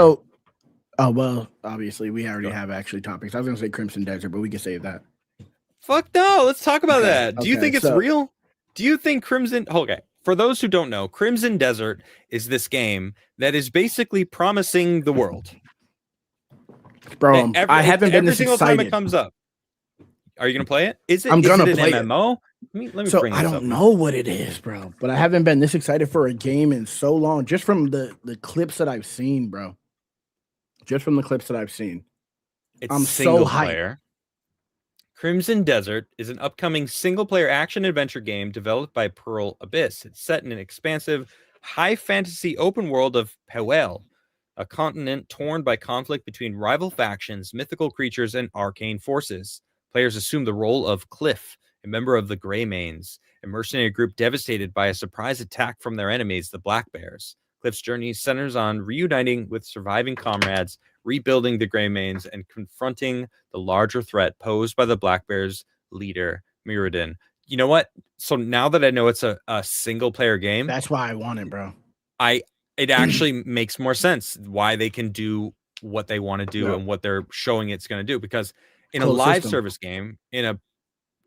Well, obviously we already have actually topics. I was gonna say Crimson Desert, but we can save that. Fuck no, let's talk about that. Do you think it's real? Do you think Crimson... Okay, for those who don't know, Crimson Desert is this game that is basically promising the world. Bro, I haven't been this excited. Every single time it comes up. Are you going to play it? Is it an MMO? Let me bring this up. I don't know what it is, bro, but I haven't been this excited for a game in so long, just from the clips that I've seen, bro. Just from the clips that I've seen. I'm so hyped. Crimson Desert is an upcoming single-player action-adventure game developed by Pearl Abyss. It's set in an expansive, high-fantasy open world of Pewel, a continent torn by conflict between rival factions, mythical creatures, and arcane forces. Players assume the role of Cliff, a member of the Greymanes, a mercenary group devastated by a surprise attack from their enemies, the Black Bears. Cliff's journey centers on reuniting with surviving comrades, rebuilding the Greymanes, and confronting the larger threat posed by the Black Bears' leader, Mirrodin. You know what? So now that I know it's a single-player game... That's why I want it, bro. It actually makes more sense why they can do what they want to do and what they're showing it's going to do. Because in a live service game, in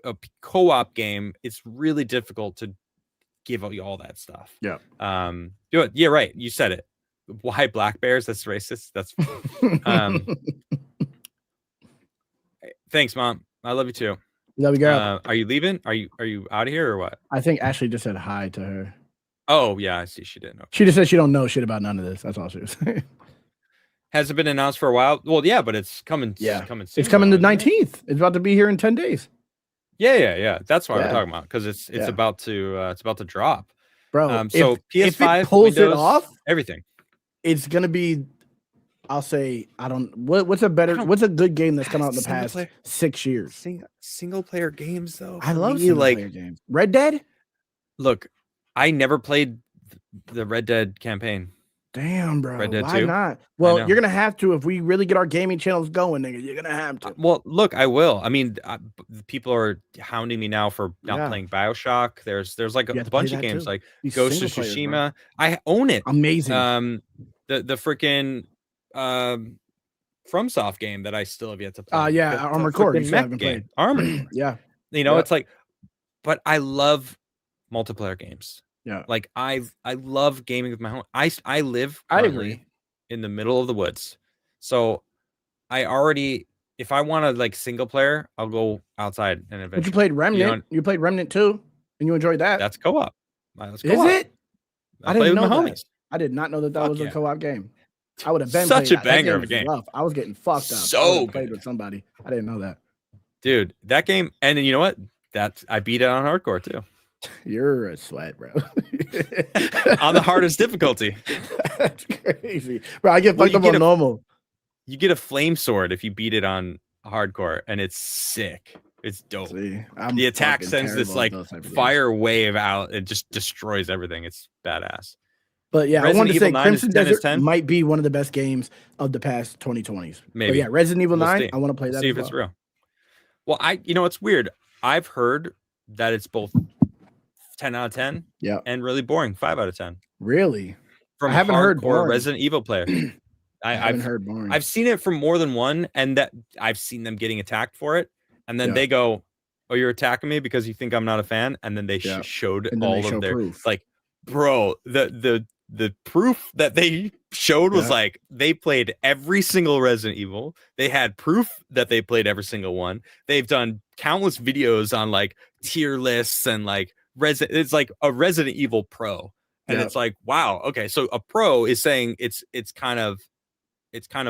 a co-op game, it's really difficult to give you all that stuff. Yeah. Yeah, right. You said it. Why Black Bears? That's racist. That's thanks, Mom. I love you too. Love you, girl. Are you leaving? Are you out of here or what? I think Ashley just said hi to her. Oh yeah, I see. She didn't. Okay. She just said she don't know shit about none of this. That's all she was saying. Has it been announced for a while? Well, yeah, but it's coming. Yeah, coming soon. It's coming the 19th. It's about to be here in 10 days. Yeah. That's what we're talking about because it's about to drop, bro. So if PS5 it pulls Windows, it off, everything. It's gonna be. I'll say I don't. What's a good game that's come out in the past 6 years? Single player games though. I love single player games. Red Dead. Look, I never played the Red Dead campaign. Damn, bro. Red Dead Why 2? not? Well, you're gonna have to if we really get our gaming channels going, nigga. You're gonna have to. Well, look, I will. I mean, people are hounding me now for not playing BioShock. There's like a bunch of games like Ghost of Tsushima. I own it. Amazing. The freaking FromSoft game that I still have yet to play. Armored Core. Armored. Yeah. It's like, but I love multiplayer games. Yeah. Like I love gaming with my home. I live currently in the middle of the woods. So if I want to like single player, I'll go outside and eventually. But you played Remnant. You played Remnant 2 and you enjoyed that. That's co-op. Is it? I didn't know that. I did not know that was a co-op game. I would have been such a banger of a game. Rough. I was getting fucked up. So played with somebody. I didn't know that. Dude, that game, and you know what? I beat it on hardcore too. You're a sweat, bro. On the hardest difficulty. That's crazy. Bro, I get fucked up on normal. You get a flame sword if you beat it on hardcore, and it's sick. It's dope. See, the attack sends this like fire wave out. It just destroys everything. It's badass. But yeah, I wanted to say Crimson Desert might be one of the best games of the past 2020s. Maybe. But yeah, Resident Evil 9, I want to play that. See if it's real. Well, it's weird. I've heard that it's both 10 out of 10 and really boring 5 out of 10. Really? From I haven't heard boring. Resident Evil player. I haven't heard boring. I've seen it from more than one, and that I've seen them getting attacked for it, and then they go, "Oh, you're attacking me because you think I'm not a fan," and then they showed all of their proof. Like, bro, the proof that they showed was like they played every single Resident Evil. They had proof that they played every single one. They've done countless videos on like tier lists and like it's like a Resident Evil pro. And it's like, wow, okay. So a pro is saying it's kind of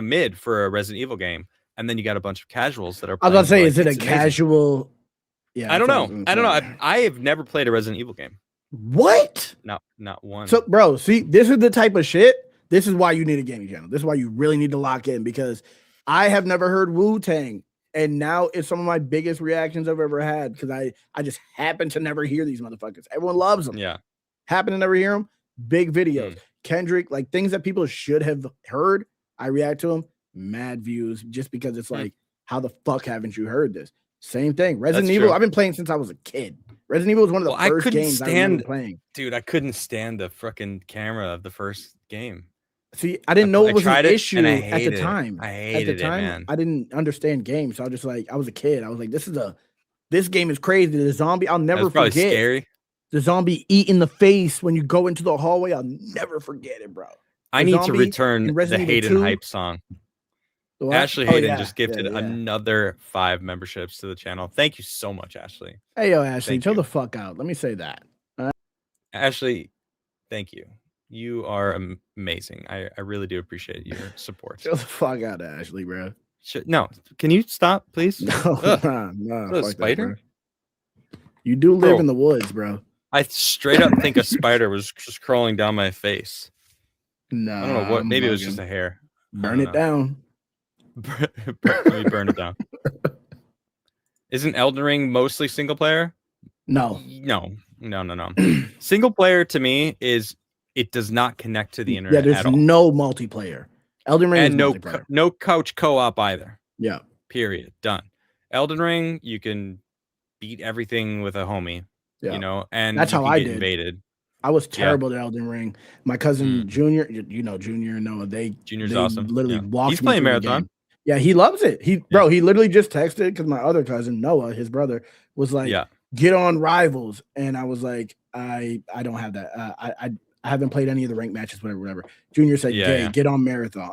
mid for a Resident Evil game. And then you got a bunch of casuals that are I was gonna say, is it a casual? Yeah, I don't know. I have never played a Resident Evil game. What? Not one. So, bro, see, this is the type of shit. This is why you need a gaming channel. This is why you really need to lock in, because I have never heard Wu-Tang, and now it's some of my biggest reactions I've ever had because I just happen to never hear these motherfuckers. Everyone loves them. Yeah. Happen to never hear them. Big videos. Kendrick, like things that people should have heard. I react to them. Mad views just because it's like, how the fuck haven't you heard this? Same thing. Resident Evil. I've been playing since I was a kid. Resident Evil was one of the first games I remember playing. Dude, I couldn't stand the freaking camera of the first game. See, I didn't know it was an issue at the time. I hated it, man. I didn't understand games, so I was just like, I was a kid. I was like, this game is crazy. The zombie, I'll never forget. Scary. The zombie eat in the face when you go into the hallway. I'll never forget it, bro. I need to return the Hayden hype song. What? Ashley Hayden just gifted another 5 memberships to the channel. Thank you so much, Ashley. Hey, yo, Ashley, chill the fuck out. Let me say that. Ashley, thank you. You are amazing. I really do appreciate your support. Chill the fuck out, Ashley, bro. No, can you stop, please? No, spider. That, you do live in the woods, bro. I straight up think a spider was just crawling down my face. No, I don't know what. Maybe it was just a hair. Burn it down. Let me burn it down. Isn't Elden Ring mostly single player? No. Single player to me is it does not connect to the internet. Yeah, there's no multiplayer. Elden Ring and no couch co-op either. Yeah. Period. Done. Elden Ring, you can beat everything with a homie. Yeah. You know, and that's how I did. Invaded. I was terrible at Elden Ring. My cousin Junior, Junior and Noah, Junior's awesome. Literally walked. He's playing Marathon. Yeah, he loves it. Bro, he literally just texted because my other cousin Noah, his brother, was like, "Get on Rivals," and I was like, "I don't have that. I haven't played any of the ranked matches, whatever." Junior said, "Get on Marathon."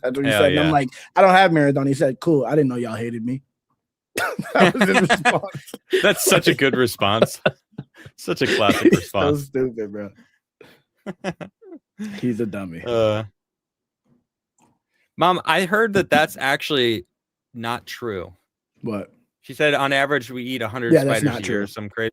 That's what he said. And I'm like, "I don't have Marathon." He said, "Cool. I didn't know y'all hated me." That was his response. That's such a good response. Such a classic response. So stupid, bro. He's a dummy. Mom, I heard that that's actually not true. What? She said on average we eat 100 spiders a year. Some crazy.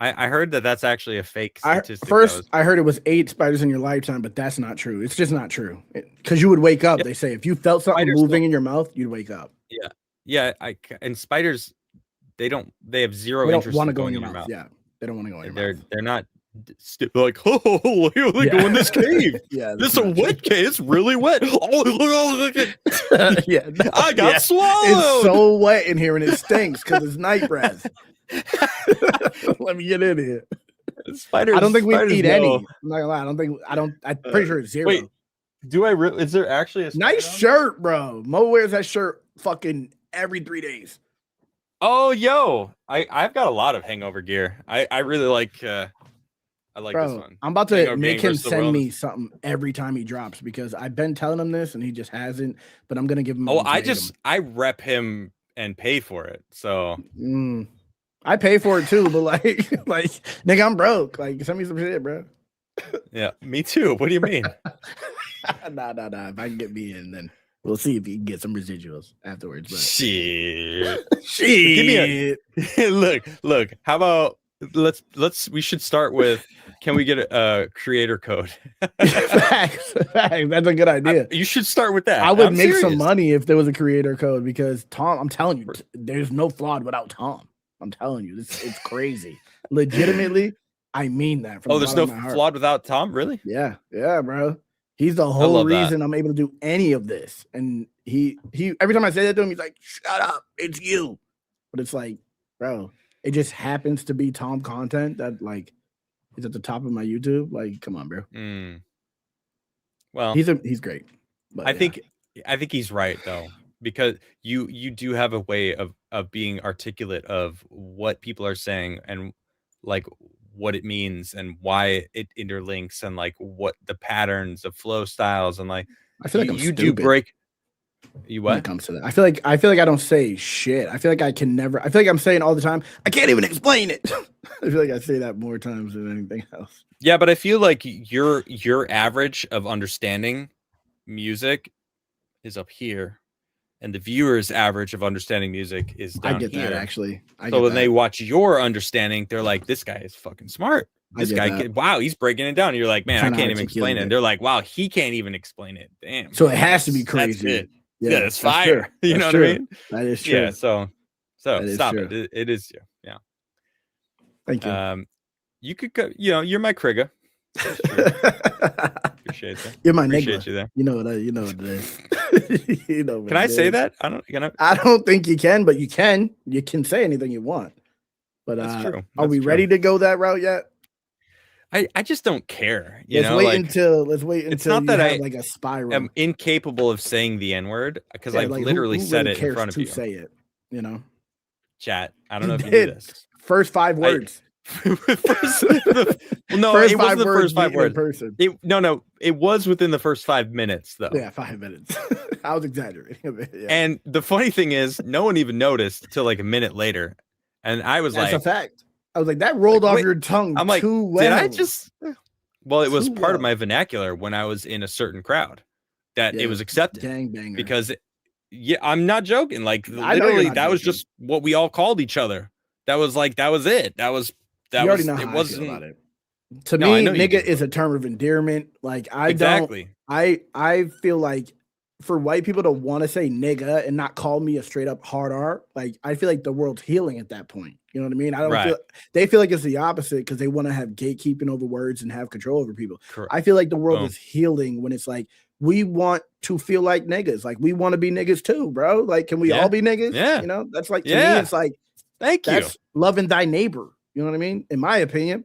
I heard that that's actually a fake statistic. I heard it was 8 spiders in your lifetime, but that's not true. It's just not true. Because you would wake up. They say if you felt something moving in your mouth, you'd wake up. Yeah. And spiders, they have zero interest. They don't want to go in your mouth. Yeah, they don't want to go in your mouth. They're not like, oh, here they go in this cave. This is a wet cave. It's really wet. Oh, look at I got swallowed. It's so wet in here and it stinks because it's night breath. Let me get in here. Spiders. I don't think we eat any. I'm not gonna lie. I'm pretty sure it's 0. Wait, do I really? Is there actually a nice shirt, bro? Mo wears that shirt fucking every 3 days. Oh, yo, I've got a lot of hangover gear. I really like. I like this one. I'm about to make him send me something every time he drops because I've been telling him this and he just hasn't. But I'm gonna give him. I rep him and pay for it. So. I pay for it too, but like, nigga, I'm broke. Like, send me some shit, bro. Yeah, me too. What do you mean? Nah. If I can get me in, then we'll see if you can get some residuals afterwards. But. Shit. Give me look. How about we should start with. Can we get a creator code? Facts. That's a good idea. You should start with that. I would make some money if there was a creator code because Tom. I'm telling you, there's no flawed without Tom. I'm telling you, it's crazy. Legitimately, I mean that. From there's no flawed without Tom, really? Yeah, bro. He's the whole reason I'm able to do any of this. And he every time I say that to him, he's like, "Shut up, it's you." But it's like, bro, it just happens to be Tom content that like is at the top of my YouTube. Like, come on, bro. Well, he's great. But, I think he's right though. Because you do have a way of being articulate of what people are saying and like what it means and why it interlinks and like what the patterns of flow styles and like I feel like you do break. You what? When it comes to that, I feel like I don't say shit. I feel like I can never. I feel like I'm saying all the time. I can't even explain it. I feel like I say that more times than anything else. Yeah, but I feel like your average of understanding music is up here. And the viewer's average of understanding music is down here. I get that, actually. So when they watch your understanding, they're like, this guy is fucking smart. This guy, wow, he's breaking it down. And you're like, man, I can't even explain it. And they're like, wow, he can't even explain it. Damn. So it has to be crazy. That's it. Yeah, it's fire. You know what I mean? That is true. Yeah, so stop it. It is you. Yeah. Thank you. You could go, you're my Krigga. Appreciate that. You're my Appreciate nigga. You there. You know what it is. Can I say that? I don't think you can, but you can. You can say anything you want. But that's true. Are we ready to go that route yet? I just don't care. Let's wait until it's not that I like a spiral. I'm incapable of saying the N-word because I've literally said it in front of you. Say it, Chat. I don't know if you do this. First 5 words. It wasn't the first 5 words. It was within the first 5 minutes though. Yeah, 5 minutes. I was exaggerating a bit. Yeah. And the funny thing is, no one even noticed till like a minute later, and I was that's a fact. I was like, that rolled off your tongue. I'm like, too well. Did I just? Well, it was part of my vernacular when I was in a certain crowd that it was accepted. Gangbanger. Because, I'm not joking. Like literally, that was just what we all called each other. That was it. That was. You already know how I feel about it. To me, nigga is a term of endearment. Like I feel like for white people to want to say nigga and not call me a straight up hard R, like I feel like the world's healing at that point. You know what I mean? I don't feel they feel like it's the opposite because they want to have gatekeeping over words and have control over people. Correct. I feel like the world is healing when it's like we want to feel like niggas. Like we want to be niggas too, bro. Like, can we all be niggas? Yeah. That's like to me, it's like thank you. That's loving thy neighbor. You know what I mean? In my opinion.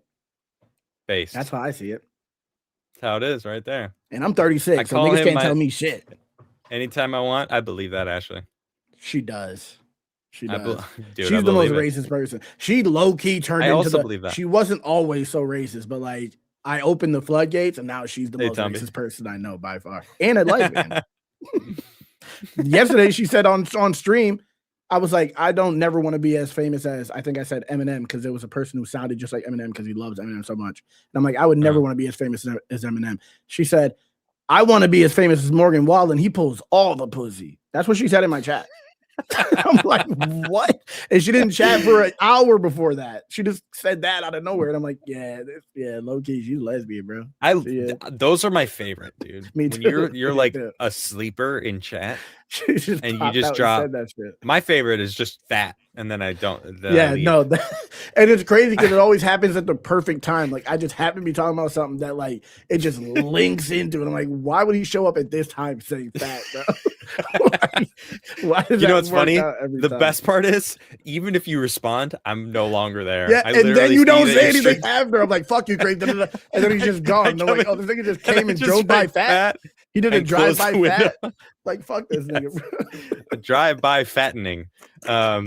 Based. That's how I see it. That's how it is right there. And I'm 36, so niggas can't tell me shit. Anytime I want, I believe that, Ashley. She does. She's the most racist person. She low-key turned into believe that. She wasn't always so racist, but like I opened the floodgates and now she's the most racist person I know by far. And I like it. Yesterday she said on stream, I was like, I don't never want to be as famous as I think I said Eminem because there was a person who sounded just like Eminem because he loves Eminem so much. And I'm like, I would never want to be as famous as Eminem. She said, I want to be as famous as Morgan Wallen. He pulls all the pussy. That's what she said in my chat. I'm like, what? And she didn't chat for an hour before that. She just said that out of nowhere. And I'm like, yeah, low key, she's lesbian, bro. Those are my favorite, dude. Me too. When you're like a sleeper in chat and you just drop that shit. My favorite is just fat, and then I don't. And it's crazy because it always happens at the perfect time. Like I just happen to be talking about something that like it just links into it. I'm like, why would he show up at this time saying fat, bro? why does what's funny? The best part is, even if you respond, I'm no longer there. Yeah, and then you don't say anything after. I'm like, fuck you, Craig. And then he's just gone. And I'm like, oh, this nigga just came and drove by fat. He did a drive-by fat. Like, fuck this nigga, bro. A drive-by fattening. So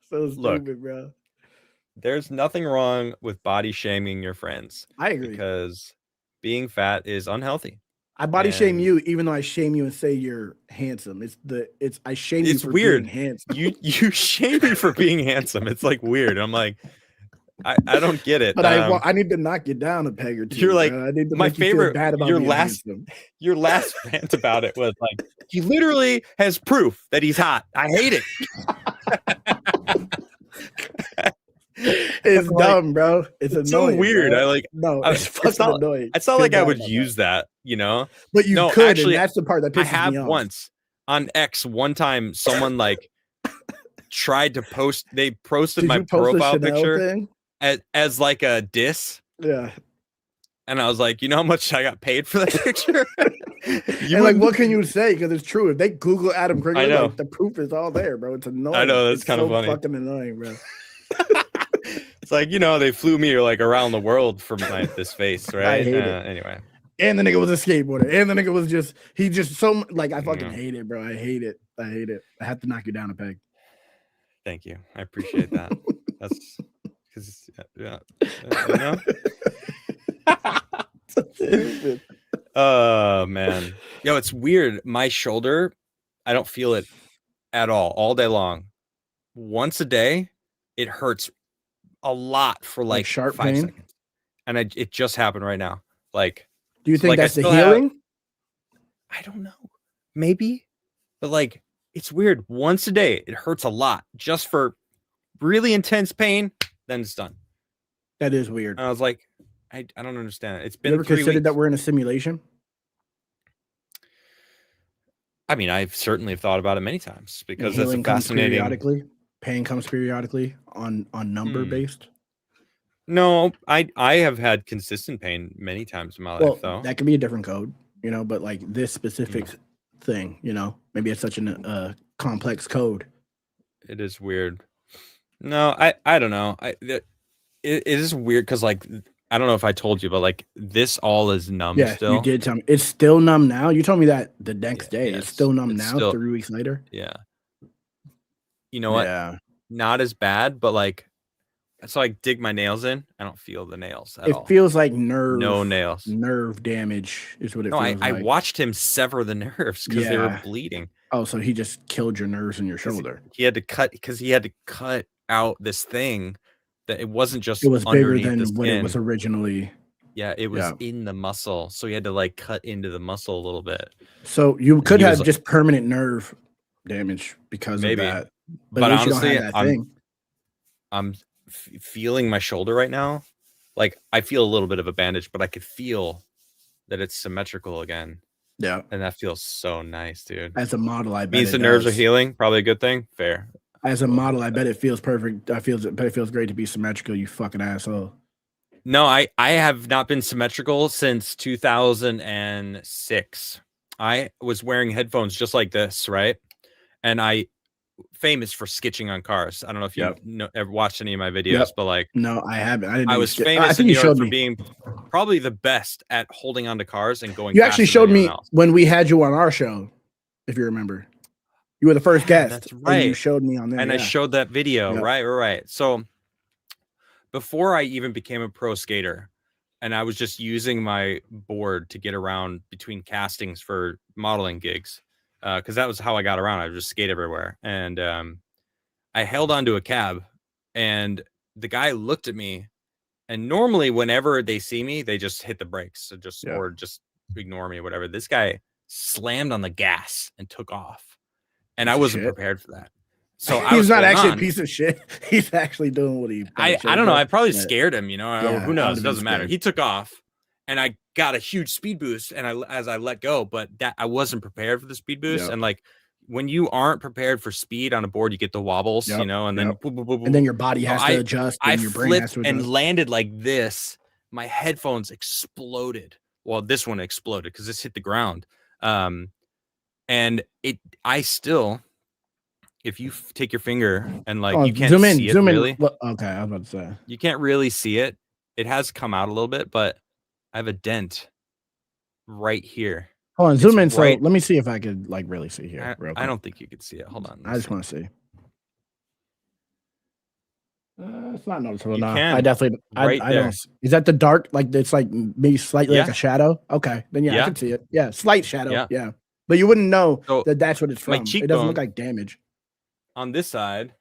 stupid, bro. There's nothing wrong with body shaming your friends. I agree. Because being fat is unhealthy. I body shame you, even though I shame you and say you're handsome. I shame you for weird. being handsome. You shame me for being handsome. It's like weird. I'm like, I don't get it. But I need to knock you down a peg or two. You're like, I need to my favorite. Bad about your last rant about it was like, he literally has proof that he's hot. I hate it. It's dumb, bro. It's annoying. So weird. Bro. It's fucking annoying. It's not like I would use that, But you could. Actually, and that's the part that pisses me off. I have once on X. One time, someone like tried to post. They posted my profile picture as like a diss. Yeah. And I was like, you know how much I got paid for that picture? What can you say? Because it's true. If they Google Adam Krigler, like, the proof is all there, bro. It's annoying. I know, that's kind of funny. Fucking annoying, bro. It's like, they flew me like around the world for this face, right? I hate it. Anyway. And the nigga was a skateboarder. And the nigga was so like, I fucking hate it, bro. I hate it. I have to knock you down a peg. Thank you. I appreciate that. That's because, Stupid. Oh, man. Yo, it's weird. My shoulder, I don't feel it at all day long. Once a day, it hurts a lot for like sharp 5 pain? seconds. And it just happened right now. Like, do you think that's the healing? I don't know. Maybe. But like, it's weird. Once a day, it hurts a lot just for really intense pain. Then it's done. That is weird. And I was like, I don't understand it. It's been you ever 3 considered weeks. That we're in a simulation? I mean, I've certainly thought about it many times because that's a fascinating. Pain comes periodically on number based. No, I have had consistent pain many times in my life, though. That could be a different code, but like this specific thing, maybe it's such a complex code. It is weird. No, I don't know. It is weird because like, I don't know if I told you, but like this all is numb still. You did tell me. It's still numb now. You told me that the next day. It's still numb now, 3 weeks later. Yeah. You know what? Yeah. Not as bad, but like, so I dig my nails in. I don't feel the nails at all. It feels like nerve. No nails. Nerve damage is what it feels like. I watched him sever the nerves because they were bleeding. Oh, so he just killed your nerves in your shoulder. He had to cut out this thing that it wasn't just. It was bigger than what it was originally. Yeah, it was in the muscle, so he had to like cut into the muscle a little bit. So you could have just permanent nerve damage because of that. But honestly, I'm feeling my shoulder right now. Like I feel a little bit of a bandage, but I could feel that it's symmetrical again. Yeah, and that feels so nice, dude. As a model, I bet means the nerves are healing. Probably a good thing. Fair. As a model, I bet it feels perfect. I bet it feels great to be symmetrical. You fucking asshole. No, I have not been symmetrical since 2006. I was wearing headphones just like this, right? And I famous for sketching on cars. I don't know if you ever watched any of my videos, but like, no, I haven't. I was famous in New York for being probably the best at holding onto cars and going. You actually showed me when we had you on our show, if you remember. You were the first guest. That's right. And you showed me on there, and I showed that video. Right. So before I even became a pro skater, and I was just using my board to get around between castings for modeling gigs. because that was how I got around. I would just skate everywhere, and I held onto a cab, and the guy looked at me. And normally, whenever they see me, they just hit the brakes, so or just ignore me, or whatever. This guy slammed on the gas and took off, and I wasn't prepared for that. So I he's was not actually a piece of shit. He's actually doing what he. I don't know. I probably scared him, or who knows? It doesn't matter. He took off, and I got a huge speed boost, and as I let go, but that I wasn't prepared for the speed boost, and like. When you aren't prepared for speed on a board, you get the wobbles, and then boop, boop, boop, boop. And then your body has to adjust. I flipped and landed like this. My headphones exploded. Well, this one exploded because this hit the ground. And I still, if you take your finger and like you can't see it really. Okay, I was about to say you can't really see it. It has come out a little bit, but I have a dent right here. Hold on, zoom in. So let me see if I could like really see here. I don't think you could see it. Hold on. I just want to see. It's not noticeable. No, I definitely. I don't. Is that the dark? Like it's like maybe slightly like a shadow. Okay, then I can see it. Yeah, slight shadow. Yeah, but you wouldn't know that that's what it's from. It doesn't look like damage. On this side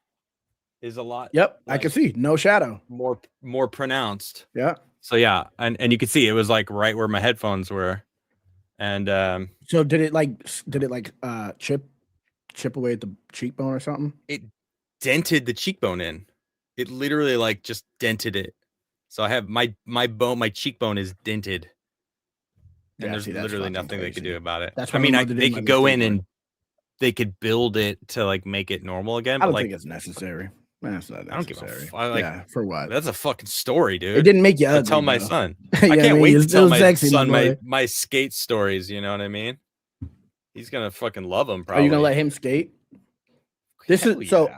is a lot. Yep, I can see no shadow. More pronounced. Yeah. So yeah, and you can see it was like right where my headphones were. And so did it like chip away at the cheekbone or something? It dented the cheekbone in. It literally like just dented it. So I have my cheekbone is dented. And there's literally nothing they could do about it. That's they could go in and they could build it to like make it normal again. I don't think it's necessary. That's not necessary. I don't give a fuck. For what? That's a fucking story, dude. It didn't make you ugly. Tell my son. I can't wait to tell my son my skate stories. You know what I mean? He's gonna fucking love them. Probably. Are you gonna let him skate? I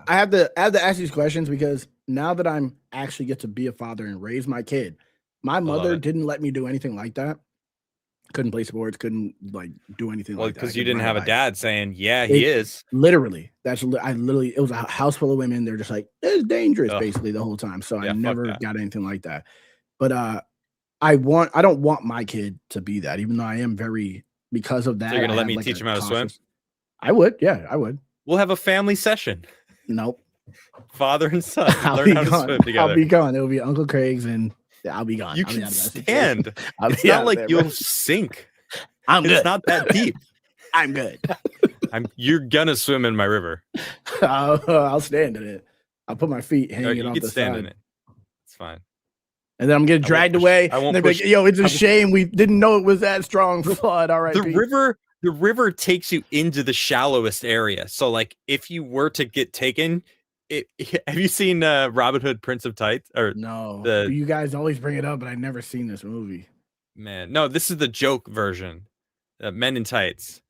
have to ask these questions because now that I'm actually get to be a father and raise my kid, my mother didn't let me do anything like that. Couldn't play sports, couldn't like do anything like that. Because you didn't have a dad saying, yeah, he is. Literally. It was a house full of women. They're just like, it's dangerous basically the whole time. So I never got anything like that. But I don't want my kid to be that, even though I am because of that. So you're gonna let me teach him how to swim? I would, yeah, I would. We'll have a family session. Nope. Father and son learn how to swim together. I'll be gone. It will be Uncle Craig's and I'll be gone. You can stand. It's not like you'll sink. I'm good. It's not that deep. I'm good. You're gonna swim in my river. I'll stand in it. I'll put my feet hanging off the side. In it. It's fine. And then I'm getting dragged away. And they're like, yo, it's a shame. We didn't know it was that strong flood. All right. The river takes you into the shallowest area. So like if you were to get taken, have you seen Robin Hood Prince of Tights? Or no, you guys always bring it up, but I've never seen this movie. Man, no, this is the joke version. Men in Tights.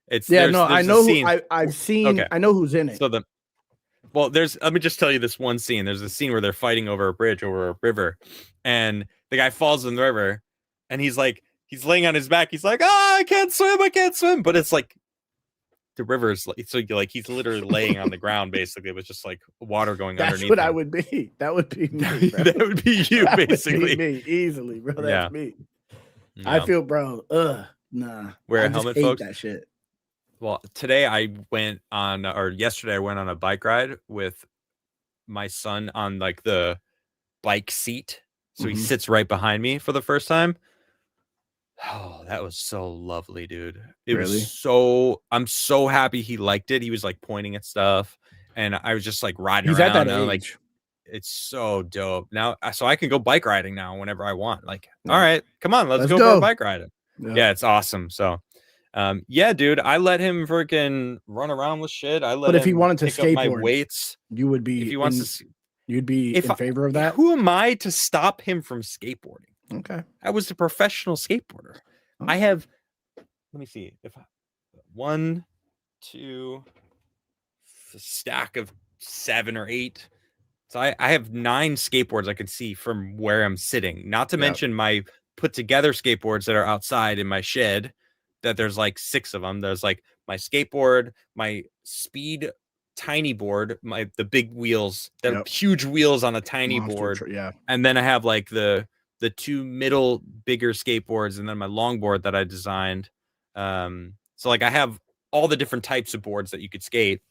I know I've seen. Okay. I know who's in it. So let me just tell you this one scene. There's a scene where they're fighting over a bridge over a river, and the guy falls in the river, and he's laying on his back. He's like, I can't swim. But it's like the river's like he's literally laying on the ground basically with just like water going underneath. That's what I would be. That would be me. That would be you basically. Would be me easily, bro. That's me. Yeah. I feel, bro. Nah. Wear a helmet, folks. That shit. Well, yesterday I went on a bike ride with my son on like the bike seat. So he sits right behind me for the first time. Oh, that was so lovely, dude. I'm so happy he liked it. He was like pointing at stuff and I was just like riding around. At that age. Like, it's so dope. Now, so I can go bike riding now whenever I want. Like, all right, come on, let's go for a bike ride. Yeah, it's awesome. So, yeah, dude, I let him freaking run around with shit. But if he wanted to skateboard, my weights, you would be. If he wants to, you'd be in favor of that. Who am I to stop him from skateboarding? Okay, I was a professional skateboarder. I have. Let me see if one, two, a stack of 7 or 8. So I have 9 skateboards I can see from where I'm sitting. Not to mention my put together skateboards that are outside in my shed. That there's like 6 of them. There's like my skateboard, my speed tiny board, the big wheels, the huge wheels on a tiny board. And then I have like the 2 middle bigger skateboards, and then my longboard that I designed. So like I have all the different types of boards that you could skate,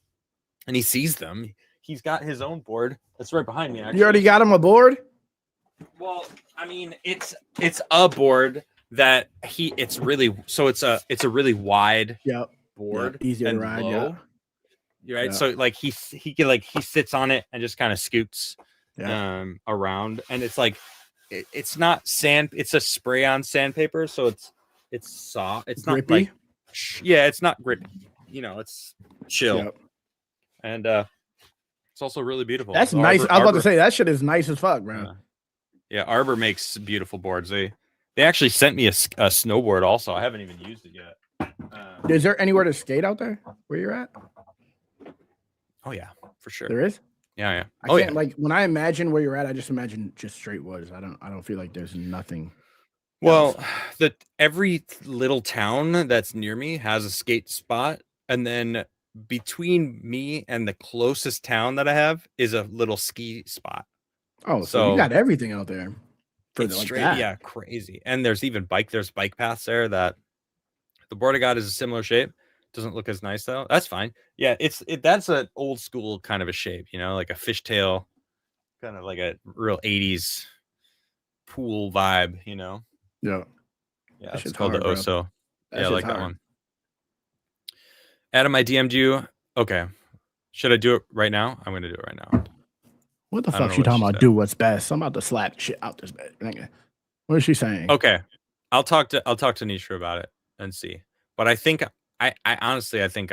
and he sees them. He's got his own board that's right behind me. Actually, You already got him a board? Well, I mean, it's a board that it's a really wide board, easier to ride. Low. Right, so like he sits on it and just kind of scoots around, and it's like it's not sand, it's a spray on sandpaper, so it's soft, it's grippy. Not like it's not grippy, it's chill, and it's also really beautiful. That's nice. I was about to say that shit is nice as fuck, bro. Yeah, Arbor makes beautiful boards. They actually sent me a snowboard also. I haven't even used it yet. Is there anywhere to skate out there where you're at? Oh yeah, for sure. There is? Yeah. I can't, like, when I imagine where you're at, I just imagine just straight woods. I don't feel like there's nothing. Well, every little town that's near me has a skate spot, and then between me and the closest town that I have is a little ski spot. Oh, so you got everything out there. It's straight, yeah, crazy. And there's bike paths there that the board I got is a similar shape. Doesn't look as nice though. That's fine. Yeah, that's an old school kind of a shape, like a fishtail, kind of like a real 80s pool vibe, Yeah. Yeah, it's called the Oso. Yeah, I like that one. Adam, I DM'd you. Okay. Should I do it right now? I'm gonna do it right now. What the fuck she talking about? Do what's best. I'm about to slap shit out this bed. What is she saying? Okay. I'll talk to Nisha about it and see. But I think I honestly think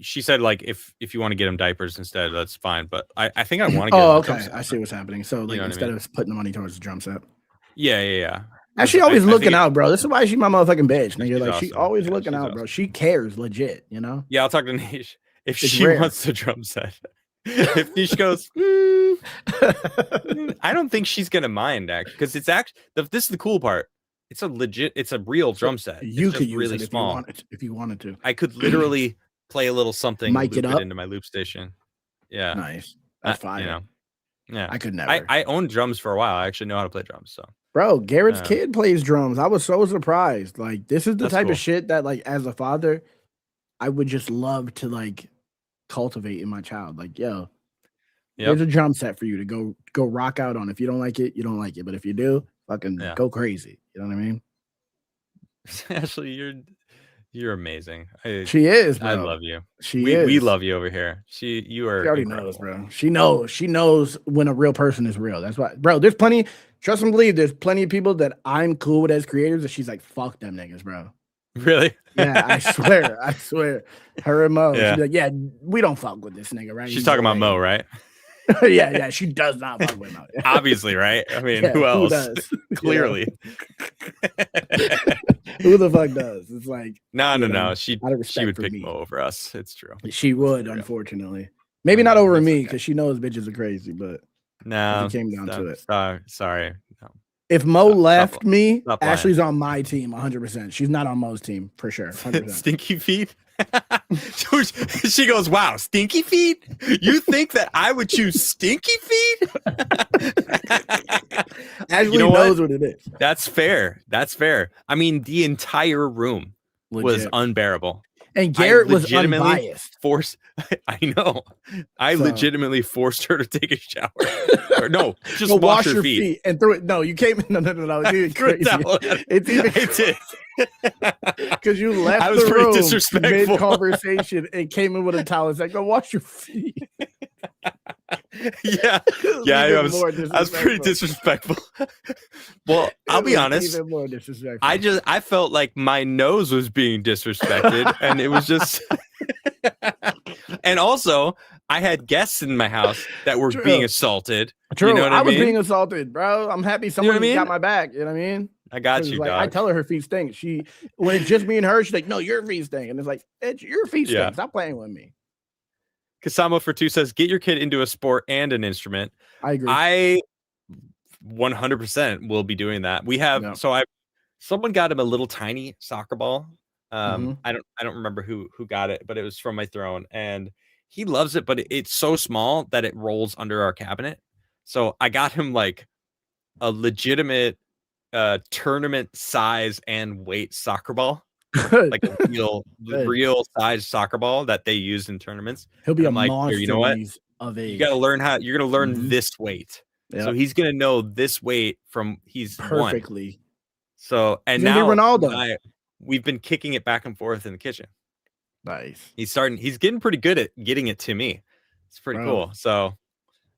she said, like, if you want to get him diapers instead, that's fine. But I think I want to get him okay. I see what's happening. So like instead of putting the money towards the drum set. Yeah. And she always looking out, bro. This is why she's my motherfucking bitch. Nigga. Like awesome. She always looking out, bro. She cares legit, Yeah, I'll talk to Nisha if she wants the drum set. If Nisha goes, I don't think she's gonna mind actually, because it's actually this is the cool part. It's a real drum set. You could use really it small if you wanted to. I could literally play a little something, mic it up into my loop station. Yeah, nice. That's fine. Yeah, I could never. I owned drums for a while. I actually know how to play drums. So, bro, Garrett's kid plays drums. I was so surprised. Like, this is the type of shit that, like, as a father, I would just love to like cultivate in my child. Like, yo, there's a drum set for you to go rock out on. If you don't like it, you don't like it. But if you do, fucking go crazy. You know what I mean? Ashley, you're amazing. She is, bro. I love you. We love you over here. You are. She already knows, bro. She knows when a real person is real. That's why, bro. There's plenty. Trust and believe. There's plenty of people that I'm cool with as creators that she's like, fuck them niggas, bro. Really? Yeah, I swear. Her and Mo. Yeah. She's like, yeah, we don't fuck with this nigga, right? She's talking about Mo, right? yeah, she does not fuck with Mo. Obviously, right? I mean, who else? Who does? Clearly. Who the fuck does? It's like no. She would pick Mo over us. It's true. She would, unfortunately. Maybe not over me because she knows bitches are crazy, but no, it came down to it. Sorry. No. If Mo left me, Ashley's on my team 100%. She's not on Mo's team for sure. 100%. Stinky feet. She goes, wow, stinky feet? You think that I would choose stinky feet? Ashley knows what it is. That's fair. I mean, the entire room was unbearable. And Garrett was unbiased. I know. I legitimately forced her to take a shower. Or no, just wash your feet. And throw it. No, you came. No. It's crazy. It's even. Because you left the room disrespectful mid-conversation and came in with a towel. It's like, go wash your feet. yeah, I was pretty disrespectful. Well, I'll be honest. Even more disrespectful. I felt like my nose was being disrespected, and it was just. And also, I had guests in my house that were being assalted. True, you know what I mean? was being assaulted, bro. I'm happy someone got my back. You know what I mean? I got you, like, dog. I tell her feet stink. When it's just me and her, she's like, "No, your feet stink," and it's like, "Your feet stink. Stop playing with me." Kasamo for 2 says, "Get your kid into a sport and an instrument." I agree. I 100% will be doing that. We have someone got him a little tiny soccer ball. I don't remember who got it, but it was from my throne, and he loves it. But it's so small that it rolls under our cabinet. So I got him like a legitimate tournament size and weight soccer ball. like a real size soccer ball that they use in tournaments. He'll be I'm like, monster. you know what? Of age. You got to learn you're going to learn this weight. Yep. So he's going to know this weight from he's perfectly. One. So, and he's now Ronaldo. We've been kicking it back and forth in the kitchen. Nice. He's getting pretty good at getting it to me. It's pretty cool. So,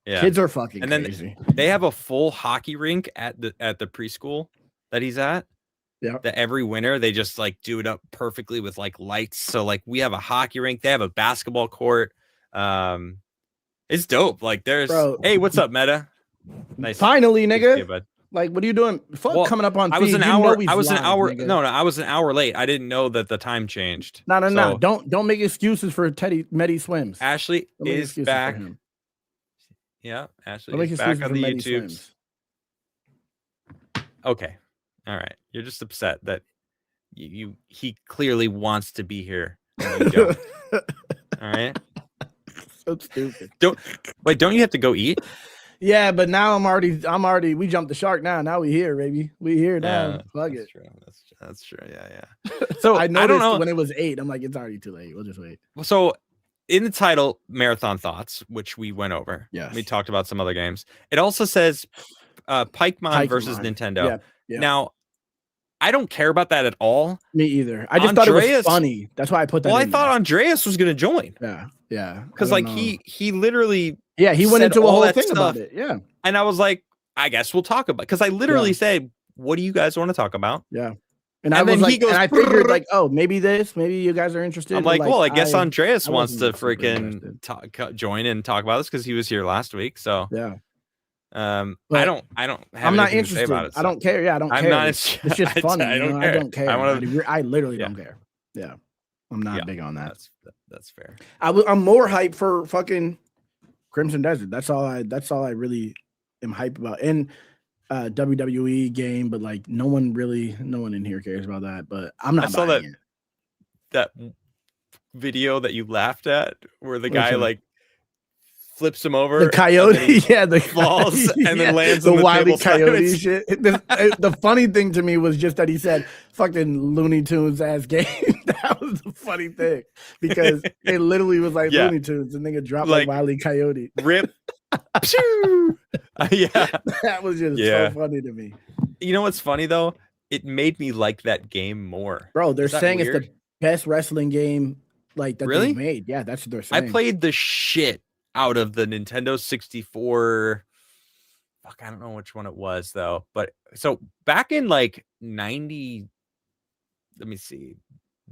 yeah. Kids are fucking and then crazy. They have a full hockey rink at the preschool that he's at. Yeah. That every winter they just like do it up perfectly with like lights. So like we have a hockey rink, they have a basketball court. It's dope. Like there's hey, what's up, Meta? Nice. Finally, nigga. You, like, what are you doing? Fuck coming up on feed. I was an hour. No, I was an hour late. I didn't know that the time changed. No. Don't make excuses for Medi Swims. Ashley is back. Yeah, Ashley is back on the YouTubes. Okay. All right. You're just upset that he clearly wants to be here. And you don't. All right. So stupid. Don't you have to go eat? Yeah, but now I'm already we jumped the shark now. We here, baby. We here now. Fuck it. True. That's true. Yeah. So I noticed when it was 8, I'm like, it's already too late. We'll just wait. So in the title, Marathon Thoughts, which we went over. Yeah. We talked about some other games. It also says Pikemon versus Nintendo. Yeah. Now, I don't care about that at all. Me either. I just thought it was funny. That's why I put that. Well, I thought Andreas was going to join. Yeah. Because like he literally. Yeah, he went into a whole thing about it. Yeah. And I was like, I guess we'll talk about, because I literally said, what do you guys want to talk about? Yeah. And I was like, he goes, and I figured like, oh, maybe you guys are interested. I'm like, well, I guess Andreas wants to freaking join and talk about this because he was here last week. So yeah. I'm not interested about it. So. I don't care. Yeah, I don't care. It's just funny. I don't care. I literally don't care. Yeah. I'm not big on that. That's fair. I'm more hyped for fucking Crimson Desert. That's all I really am hyped about. And WWE game, but like no one in here cares about that. But I'm not. I saw that video that you laughed at where the guy like flips him over. The coyote, the falls and then lands on the Wile E. Coyote shit. The funny thing to me was just that he said "fucking Looney Tunes ass game." That was the funny thing because it literally was like Looney Tunes, and nigga dropped like Wile E. Coyote. Rip. That was just so funny to me. You know what's funny though? It made me like that game more. Bro, they're saying it's the best wrestling game like that they made. Yeah, that's what they're saying. I played the shit out of the Nintendo 64. Fuck, I don't know which one it was though. But so back in like 90, let me see,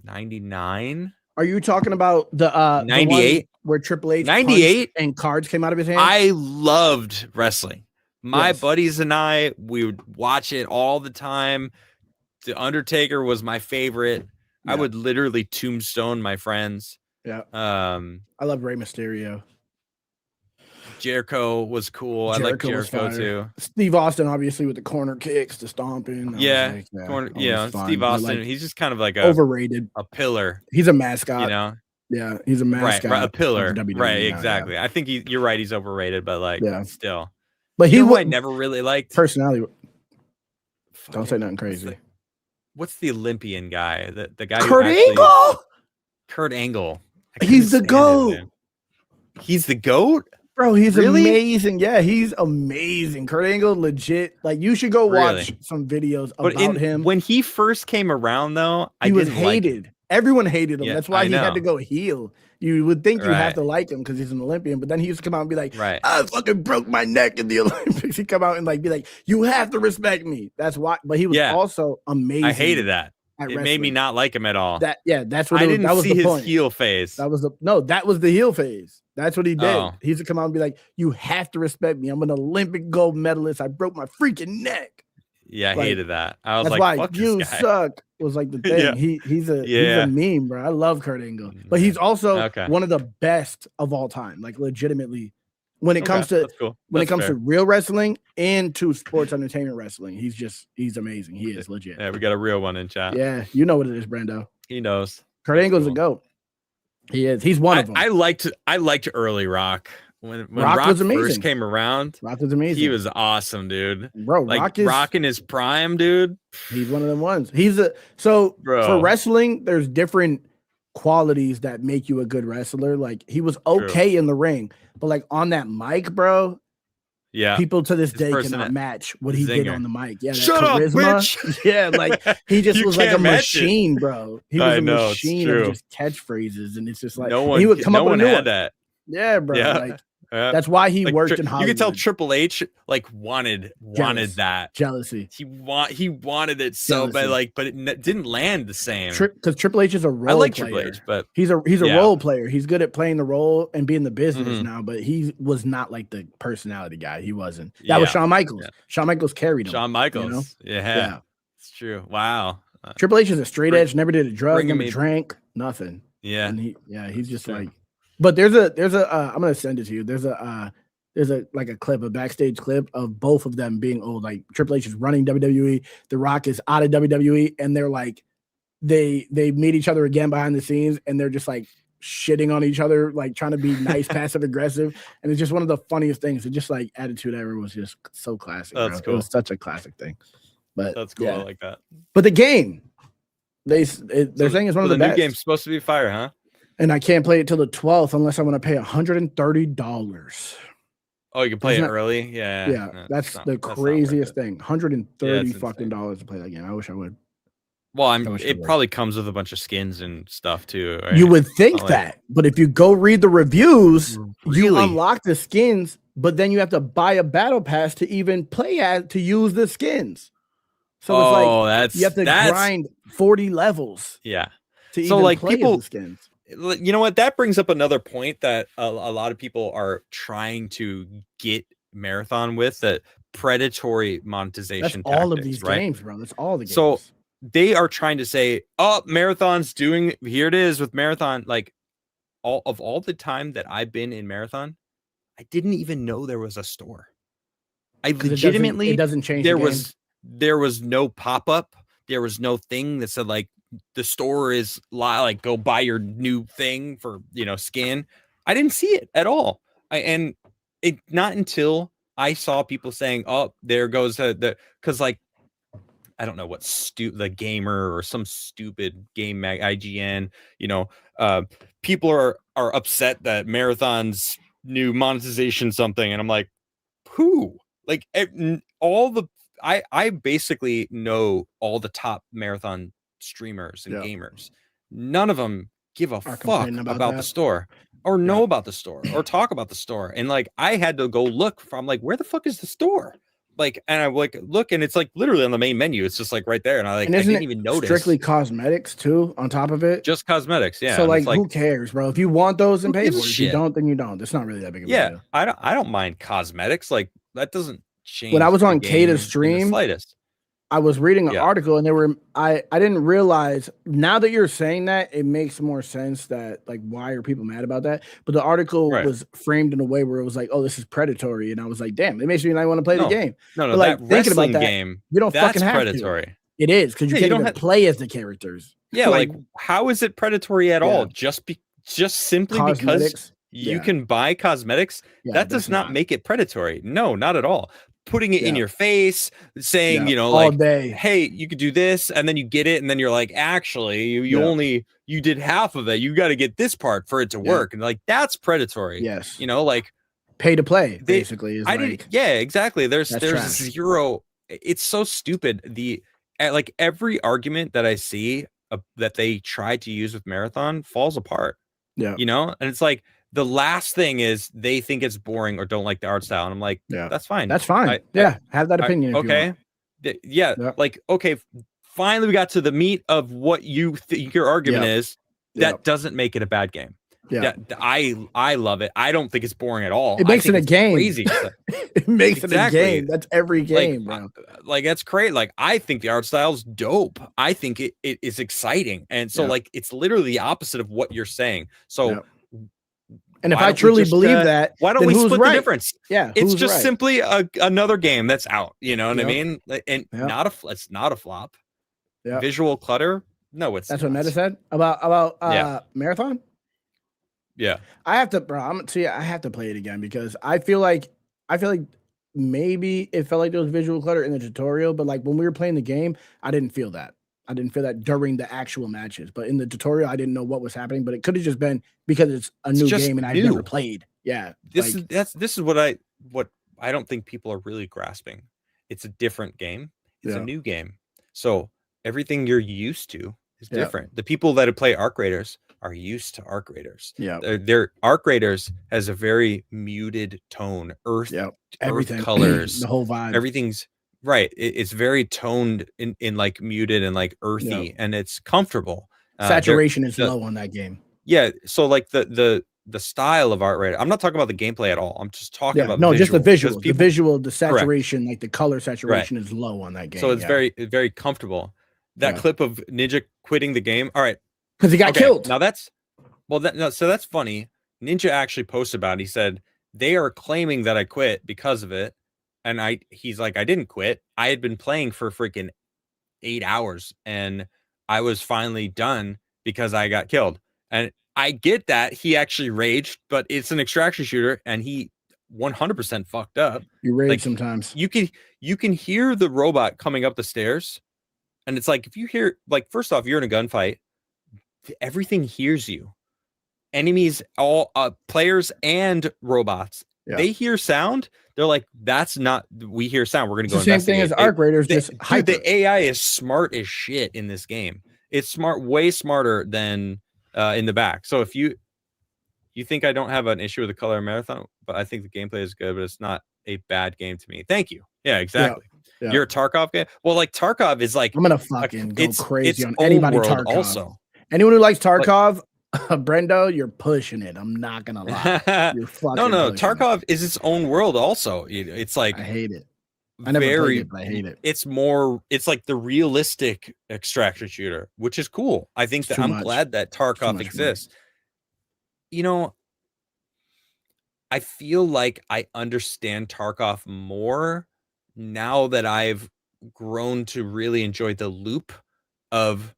99. Are you talking about the 98 where Triple H 98 and cards came out of his hand? I loved wrestling. My buddies and I, we would watch it all the time. The Undertaker was my favorite. I would literally tombstone my friends. Yeah. I love Rey Mysterio. Jericho was cool. I like Jericho too. Steve Austin, obviously, with the corner kicks, the stomping. Steve Austin. He's just kind of like overrated, a pillar. He's a mascot. You know. Yeah, he's a mascot. Right, a pillar. Right, exactly. I think you're right. He's overrated, but like still. But I never really liked personality. Don't say nothing crazy. What's the Olympian guy? The guy. Kurt Angle. Kurt Angle. He's the GOAT. He's the GOAT. Bro, he's amazing. Yeah, he's amazing. Kurt Angle, legit. Like, you should go watch some videos about him. When he first came around, though, he was hated. Everyone hated him. That's why he had to go heel. You would think you have to like him because he's an Olympian, but then he used to come out and be like, I fucking broke my neck in the Olympics. He'd come out and like be like, you have to respect me. That's why. But he was also amazing. I hated that. It made me not like him at all. That's what I didn't see his heel phase. That was the heel phase. That's what he did. Oh. He used to come out and be like, you have to respect me. I'm an Olympic gold medalist. I broke my freaking neck. Yeah, I hated that. I was that's like, why fuck you this guy. suck was like the thing. He's a meme, bro. I love Kurt Angle. But he's also one of the best of all time. Like, legitimately. When it comes to to real wrestling and to sports entertainment wrestling, he's amazing. He is legit. Yeah, we got a real one in chat. Yeah, you know what it is, Brando. He knows. Kurt Angle's a GOAT. He is. He's one of them. I liked early Rock. when Rock Rock was first amazing. came around, Rock was amazing. he was awesome, dude. Bro, Like Rock is Rock in his prime, dude. he's one of them ones. So for Bro, wrestling, there's different qualities that make you a good wrestler. Like he was true. okay in the ring, but like on that mic, bro, Yeah. people to this His day person cannot that match what he did zinger. on the mic. Yeah, that Shut up, charisma. bitch. Yeah, like he just You was like a can't match it. machine, bro. He was I a know, it's machine of true. just catchphrases, and it's just like No and he one would come up with a new had one. that. Yeah, bro. Yeah. Like Yeah. that's why he Like, worked in you Hollywood. could tell Triple H like wanted Jealous. that. Jealousy. He wanted it so bad, Jealousy. like, but it didn't land the same. Because Triple H is a role I like player. Triple H, but he's a yeah. role player. He's good at playing the role and being the business Mhm. now, but he was not like the personality guy. He wasn't. That was Yeah. Shawn Michaels. Yeah. Shawn Michaels carried him. Shawn Michaels. You know? Yeah. It's true. Wow. Triple H is a straight edge, never did a drug, bringing never me- drank, nothing. Yeah. And he's just true. like, but there's a I'm gonna send it to you. There's a like a clip, a backstage clip of both of them being old. Like Triple H is running WWE, The Rock is out of WWE, and they're like, they meet each other again behind the scenes, and they're just like shitting on each other, like trying to be nice, passive aggressive, and it's just one of the funniest things. It just like Attitude Era was just so classic. That's bro. cool. It was such a classic thing. But That's cool. yeah. I like that. But the game, they're saying it's one of the new best. game's supposed to be fire, huh? And I can't play it till the 12th unless I want to pay $130. Oh, you can play Isn't it that- early? Yeah. Yeah, No, that's not- the not worth craziest it. thing. $130 it's fucking insane. dollars to play that game. I wish I would. Well, wish it it worked. probably comes with a bunch of skins and stuff too. Right? You would think Not like- that, but if you go read the reviews, you Really? unlock the skins, but then you have to buy a battle pass to even play at to use the skins. So it's like that's you have to grind 40 levels yeah. to So, even like, play people- as the skins. You know what? That brings up another point that a lot of people are trying to get Marathon with, that predatory That's monetization. all of tactics, these right? games, bro. That's all the games. So they are trying to say, "Oh, Marathon's doing here it is with Marathon." Like all the time that I've been in Marathon, I didn't even know there was a store. I 'Cause legitimately it doesn't change. there the game. there was no pop-up, there was no thing that said like the store is like go buy your new thing for skin. I didn't see it at all. And it not until I saw people saying, "Oh, there goes the," because like I don't know what the Gamer or some stupid game mag IGN, people are upset that Marathon's new monetization something, and I'm like, who? Like all the I basically know all the top Marathon streamers and gamers. None of them give a fuck about the store or know about the store or talk about the store. And like I had to go look from like, where the fuck is the store? Like, and I like look, and it's like literally on the main menu. It's just like right there, and I didn't even notice. Strictly cosmetics too, on top of it. Just cosmetics, yeah. So like, who cares, bro? If you want those, then pay for it. If you shit? don't, then you don't. It's not really that big of a deal. I don't mind cosmetics. Like that doesn't change. When I was the on game Kata's in the stream, slightest. I was reading an article, and I didn't realize. Now that you're saying that, it makes more sense that like, why are people mad about that? But the article was framed in a way where it was like, oh, this is predatory, and I was like, damn, it makes me not want to play the game. No, but, like, that thinking about wrestling that, game, you don't that's fucking have predatory. To. It is because you can't even play as the characters. Yeah, like how is it predatory at all? Just simply cosmetics, because you can buy cosmetics, that does not make it predatory. No, not at all. Putting it in your face, saying, all like, day. Hey, you could do this, and then you get it, and then you're like, actually, you did half of it. You got to get this part for it to work. And like that's predatory. Yes. Like pay to play, basically. Is exactly. There's trash. zero. It's so stupid. Like every argument that I see that they try to use with Marathon falls apart. Yeah. And it's like the last thing is they think it's boring or don't like the art style. And I'm like, that's fine. That's fine. Have that opinion. Okay. Like, okay, finally we got to the meat of what you think your argument is. That doesn't make it a bad game. Yeah, I love it. I don't think it's boring at all. It makes it a game. Crazy. It makes it a game. That's every game, bro. Like that's great. Like I think the art style's dope. I think it is exciting, and so like it's literally the opposite of what you're saying. So, and if I truly believe that, why don't we split the difference? Yeah, it's just simply another game that's out. You know what I mean? And it's not a flop. Visual clutter. No, it's that's what Meta said about Marathon. Yeah. I have to, bro. I have to play it again because I feel like maybe it felt like there was visual clutter in the tutorial, but like when we were playing the game, I didn't feel that. I didn't feel that during the actual matches, but in the tutorial, I didn't know what was happening. But it could have just been because it's a It's new just game and I've new. never played. Yeah, This is what I don't think people are really grasping. It's a different game. It's a new game. So everything you're used to is different. The people that play Arc Raiders are used to Arc Raiders. Yeah. Their Arc Raiders has a very muted tone, earth colors, the whole vibe. Everything's right. It's very toned in like muted and like earthy, and it's comfortable. Saturation is low on that game. Yeah. So like the style of Art Raider. I'm not talking about the gameplay at all. I'm just talking about just the visual. People, the saturation, like the color saturation is low on that game. So it's very, very comfortable. That clip of Ninja quitting the game. All right. Because he got killed. Now so that's funny. Ninja actually posted about it. He said they are claiming that I quit because of it. And he's like, I didn't quit. I had been playing for freaking 8 hours and I was finally done because I got killed. And I get that he actually raged, but it's an extraction shooter and he 100% fucked up. You rage sometimes. You can hear the robot coming up the stairs. And it's like, if you hear, like, first off, you're in a gunfight, everything hears you. Enemies, all players and robots, they hear sound. They're like, that's not, we hear sound. We're going to go investigate. Same thing as Arc Raiders. The AI is smart as shit in this game. It's way smarter than in the back. So if you think I don't have an issue with the color of Marathon, but I think the gameplay is good, but it's not a bad game to me. Thank you. Yeah, exactly. Yeah. You're a Tarkov game. Well, like Tarkov is like, I'm gonna fucking go crazy on anybody Tarkov. Also, anyone who likes Tarkov, Brendo, you're pushing it. I'm not gonna lie. You're fucking no. Tarkov is its own world. Also, it's like I hate it. I never played it, but I hate it. It's like the realistic extraction shooter, which is cool. I think that I'm glad that Tarkov exists. You know, I feel like I understand Tarkov more now that I've grown to really enjoy the loop of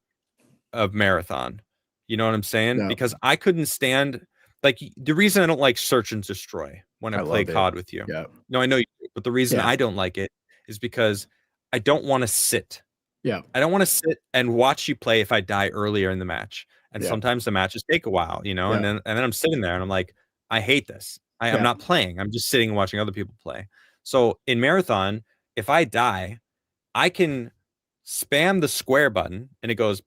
Marathon. You know what I'm saying? Yeah. Because I couldn't stand, like, the reason I don't like search and destroy when I play COD with you. Yeah. No, I know you do, but the reason I don't like it is because I don't want to sit. Yeah. I don't want to sit and watch you play if I die earlier in the match. And sometimes the matches take a while, you know, and then I'm sitting there and I'm like, I hate this. I'm not playing. I'm just sitting and watching other people play. So in Marathon, if I die, I can spam the square button and it goes,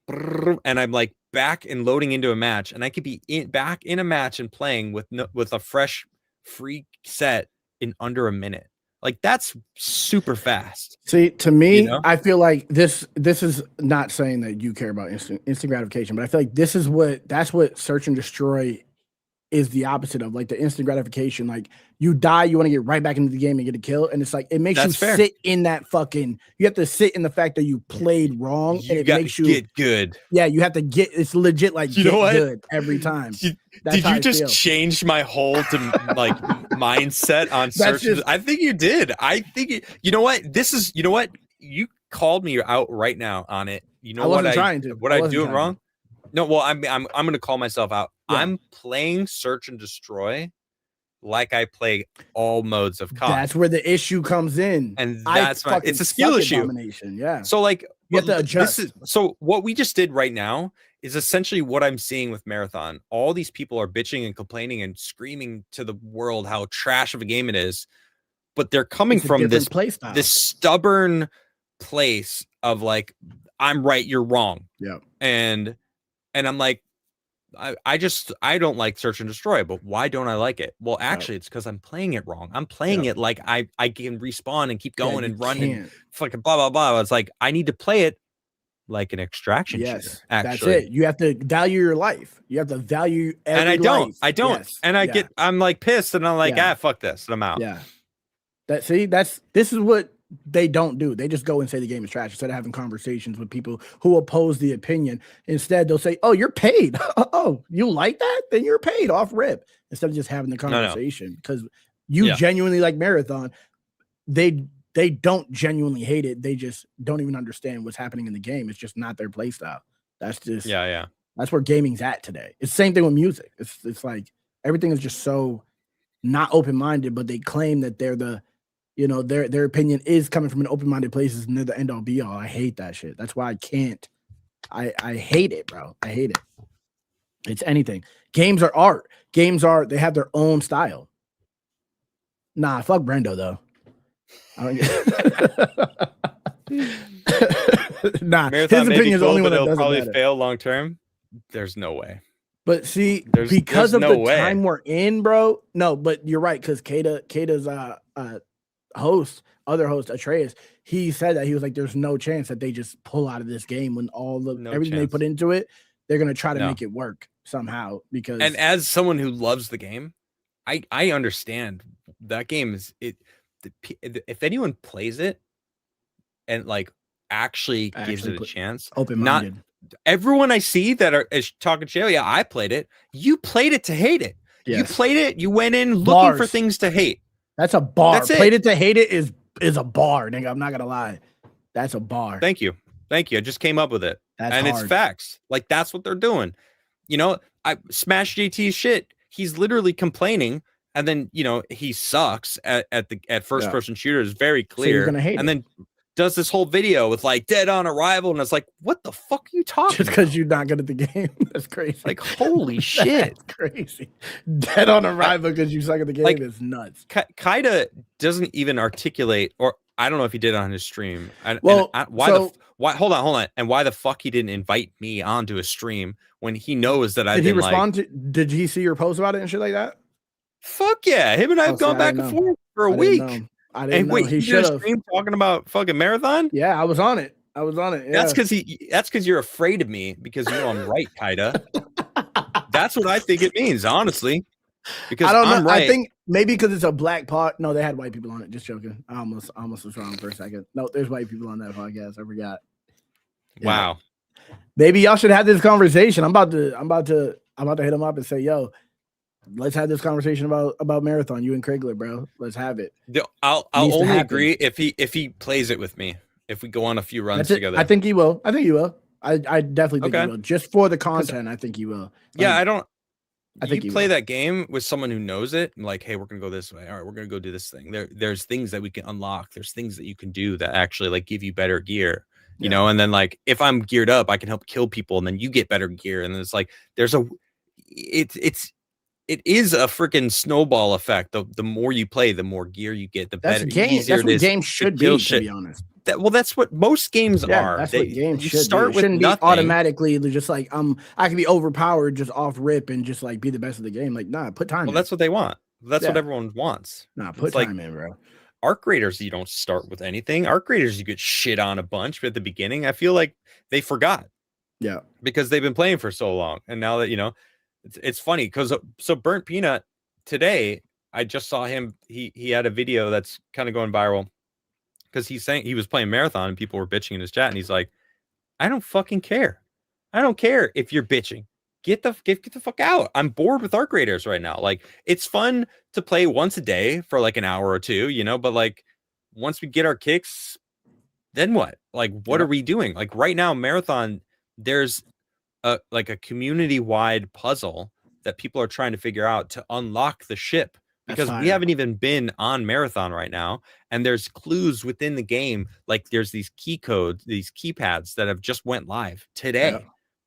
and I'm like back and loading into a match, and I could be back in a match and playing with a fresh free set in under a minute. Like, that's super fast. See, to me, you know? I feel like this is not saying that you care about instant gratification, but I feel like that's what search and destroy is the opposite of, like, the instant gratification. Like, you die, you want to get right back into the game and get a kill, and it's like it makes you sit in that fucking. You have to sit in the fact that you played wrong, and it makes you get good. Yeah, you have to get. It's legit, like, you know what? Good every time. Did you just change my whole like mindset on search? I think you did. I think you know what this is. You know what, you called me out right now on it. You know what I'm doing wrong. No, well, I'm going to call myself out. Yeah. I'm playing search and destroy like I play all modes of COD. That's where the issue comes in, and that's it's a skill issue. Yeah. So, like, you have to adjust. So what we just did right now is essentially what I'm seeing with Marathon. All these people are bitching and complaining and screaming to the world how trash of a game it is, but they're coming from this stubborn place of, like, I'm right, you're wrong. Yeah. And I'm like, I don't like search and destroy, but why don't I like it? Well, actually, it's because I'm playing it wrong. I'm playing it like I can respawn and keep going and run and fucking blah, blah, blah. It's like, I need to play it like an extraction shooter. Actually. That's it. You have to value your life. You have to value every And I don't. life. I don't. Yes. And I'm like pissed, and I'm like, fuck this. And I'm out. Yeah. This is what they don't do. They just go and say the game is trash instead of having conversations with people who oppose the opinion. Instead, they'll say, "Oh, you're paid. Oh, you like that? Then you're paid off rip." Instead of just having the conversation, because you genuinely like Marathon. They don't genuinely hate it. They just don't even understand what's happening in the game. It's just not their play style. That's just that's where gaming's at today. It's the same thing with music. It's like Everything is just so not open-minded, but they claim that they're the, their opinion is coming from an open-minded place and they're the end all be all. I hate that shit. That's why I can't. I hate it, bro. I hate it. It's anything. Games are art. They have their own style. Nah, fuck Brendo though. I don't get nah, Marathon his opinion is the only one that doesn't probably fail long term. There's no way. But see, because of the time we're in, bro. No, but you're right, because Kata's other host, Atreus, he said that he was like, there's no chance that they just pull out of this game when everything they put into it, they're gonna try to make it work somehow. Because as someone who loves the game, I understand that game is if anyone plays it and like actually gives it a chance, open-minded. Not everyone I see that is talking shit. Yeah, I played it. You played it to hate it. Yes. You played it. You went in looking for things to hate. That's a bar. That's played it to hate it is a bar, nigga. I'm not gonna lie. That's a bar. Thank you. I just came up with it. That's hard. It's facts. Like that's what they're doing. I Smash JT's shit. He's literally complaining, and then he sucks at first person shooters. Very clear. So you're gonna hate and then does this whole video with like dead on arrival, and it's like, what the fuck are you talking just because you're not good at the game? That's crazy. Like, holy shit. That's crazy. Dead on arrival because you suck at the game is nuts. Kaida doesn't even articulate, or I don't know if he did it on his stream. Hold on. And why the fuck he didn't invite me onto a stream when he knows that Did he respond did he see your post about it and shit like that? Fuck yeah. Him and I have gone back and forth for a week. I didn't know. Wait, he should have stream talking about fucking Marathon. Yeah, I was on it. Yeah. That's because you're afraid of me because I'm right, Kaida. That's what I think it means, honestly. Because I don't know. I'm right. I think maybe because it's a black pod. No, they had white people on it. Just joking. I almost was wrong for a second. No, there's white people on that podcast. I forgot. Yeah. Wow. Maybe y'all should have this conversation. I'm about to hit him up and say, yo, let's have this conversation about Marathon. You and Craigler, bro. Let's have it. I'll only agree if he plays it with me. If we go on a few runs together. I think he will. I definitely think he will. Just for the content, I think he will. I think you play that game with someone who knows it, and like, hey, we're gonna go this way. All right, we're gonna go do this thing. There's things that we can unlock. There's things that you can do that actually like give you better gear. You know, and then like if I'm geared up, I can help kill people, and then you get better gear. And then it's like it is a freaking snowball effect. The more you play, the more gear you get, the better. That's what games should be, to be honest. That's what most games are. That's what games should start with. Shouldn't be automatically just like I can be overpowered just off rip and just like be the best of the game. Like, nah, put time in. That's what they want. That's what everyone wants. Nah, put time in, bro. Arc Raiders, you don't start with anything. Arc Raiders, you get shit on a bunch, but at the beginning, I feel like they forgot. Yeah. Because they've been playing for so long. And now that, it's funny because Burnt Peanut today, I just saw him. He had a video that's kind of going viral because he's saying he was playing Marathon and people were bitching in his chat. And he's like, I don't fucking care. I don't care if you're bitching. Get the fuck out. I'm bored with Arc Raiders right now. Like, it's fun to play once a day for like an hour or two, but like once we get our kicks, then what? Like, what are we doing? Like right now, Marathon, there's a community-wide puzzle that people are trying to figure out to unlock the ship, because we haven't even been on Marathon right now. And there's clues within the game. Like there's these key codes, these keypads that have just went live today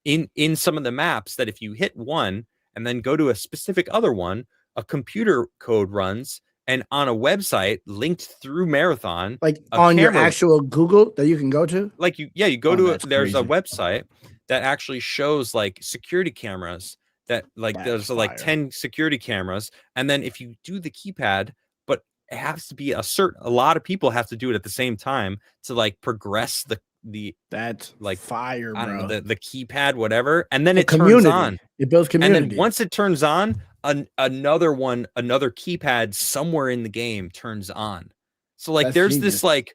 in some of the maps, that if you hit one and then go to a specific other one, a computer code runs, and on a website linked through Marathon, like on your actual Google that you can go to. Like you go to it. There's a website that actually shows like security cameras that like there's like 10 security cameras. And then if you do the keypad, but it has to be a lot of people have to do it at the same time to like progress that's like fire, bro. I don't know, the keypad, whatever. And then it turns on. It builds community. And then once it turns on, another keypad somewhere in the game turns on. So like there's these like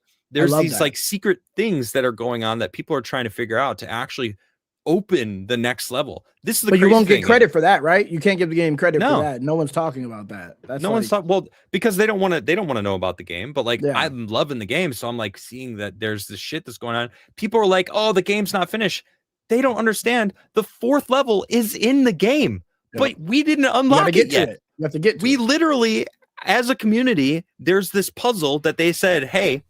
secret things that are going on that people are trying to figure out to actually open the next level. This is the but you won't get credit for that, right? You can't give the game credit for that. No one's talking about that. One's talking. Well, because they don't want to know about the game. But like I'm loving the game, so I'm like seeing that there's this shit that's going on. People are like, "Oh, the game's not finished." They don't understand. The fourth level is in the game. but we didn't You got to unlock get it to yet. it. You have to get to We it. literally, as a community, there's this puzzle that they said, hey,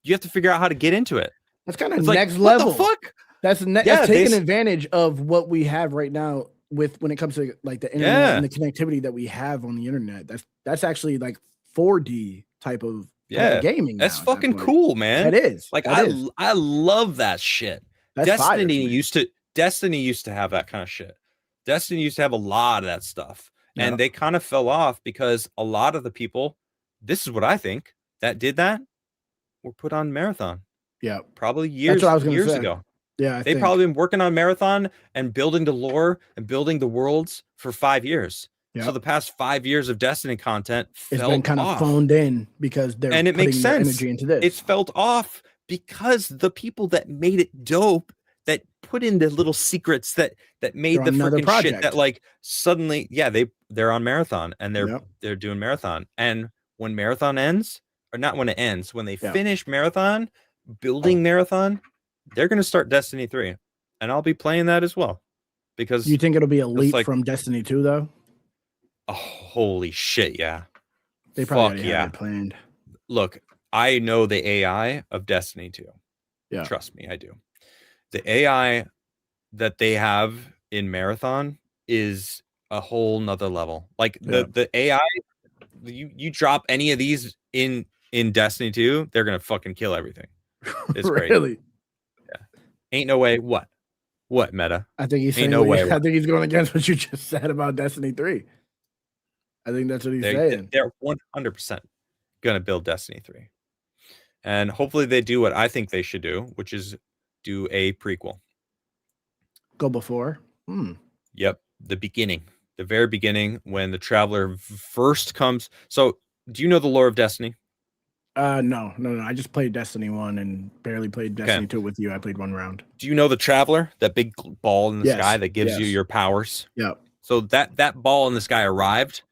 you have to figure out how to get into it. That's kind of It's next like, level. What the fuck? That's Yeah, taking advantage of what we have right now with when it comes to like the internet and the connectivity that we have on the internet. That's actually like 4D type of gaming. That's now, fucking cool, man. It is. Like I love that shit. That's Destiny fire, used to have that kind of shit. Destiny used to have a lot of that stuff. Yeah. And they kind of fell off because a lot of the people, this is what I think, that did that were put on Marathon. Yeah. Probably years ago. Yeah. They've probably been working on Marathon and building the lore and building the worlds for 5 years. Yep. So the past 5 years of Destiny content it's been kind of phoned in because they're and it putting makes sense. Their energy into this. It's felt off because the people that made it dope, that put in the little secrets that made the freaking shit that like suddenly, they're on Marathon and they're doing Marathon. And when Marathon ends, or not when it ends, when they finish Marathon, building Marathon, they're going to start Destiny 3. And I'll be playing that as well. Because you think it'll be a leap from Destiny 2 though? Oh, holy shit, yeah. They probably had it planned. Look, I know the AI of Destiny 2. Yeah. Trust me, I do. The AI that they have in Marathon is a whole nother level. Like the AI, you drop any of these in Destiny 2, they're gonna fucking kill everything. It's really? Yeah. Ain't no way. What meta? I think he's saying I think he's going against what you just said about Destiny 3. I think that's what he's saying. They're 100% gonna build Destiny 3. And hopefully they do what I think they should do, which is do a prequel. Go before? Yep. The very beginning, when the Traveler first comes. So do you know the lore of Destiny? No. I just played Destiny 1 and barely played Destiny 2 with you. I played one round. Do you know the Traveler? That big ball in the sky that gives you your powers? Yeah. So that ball in the sky arrived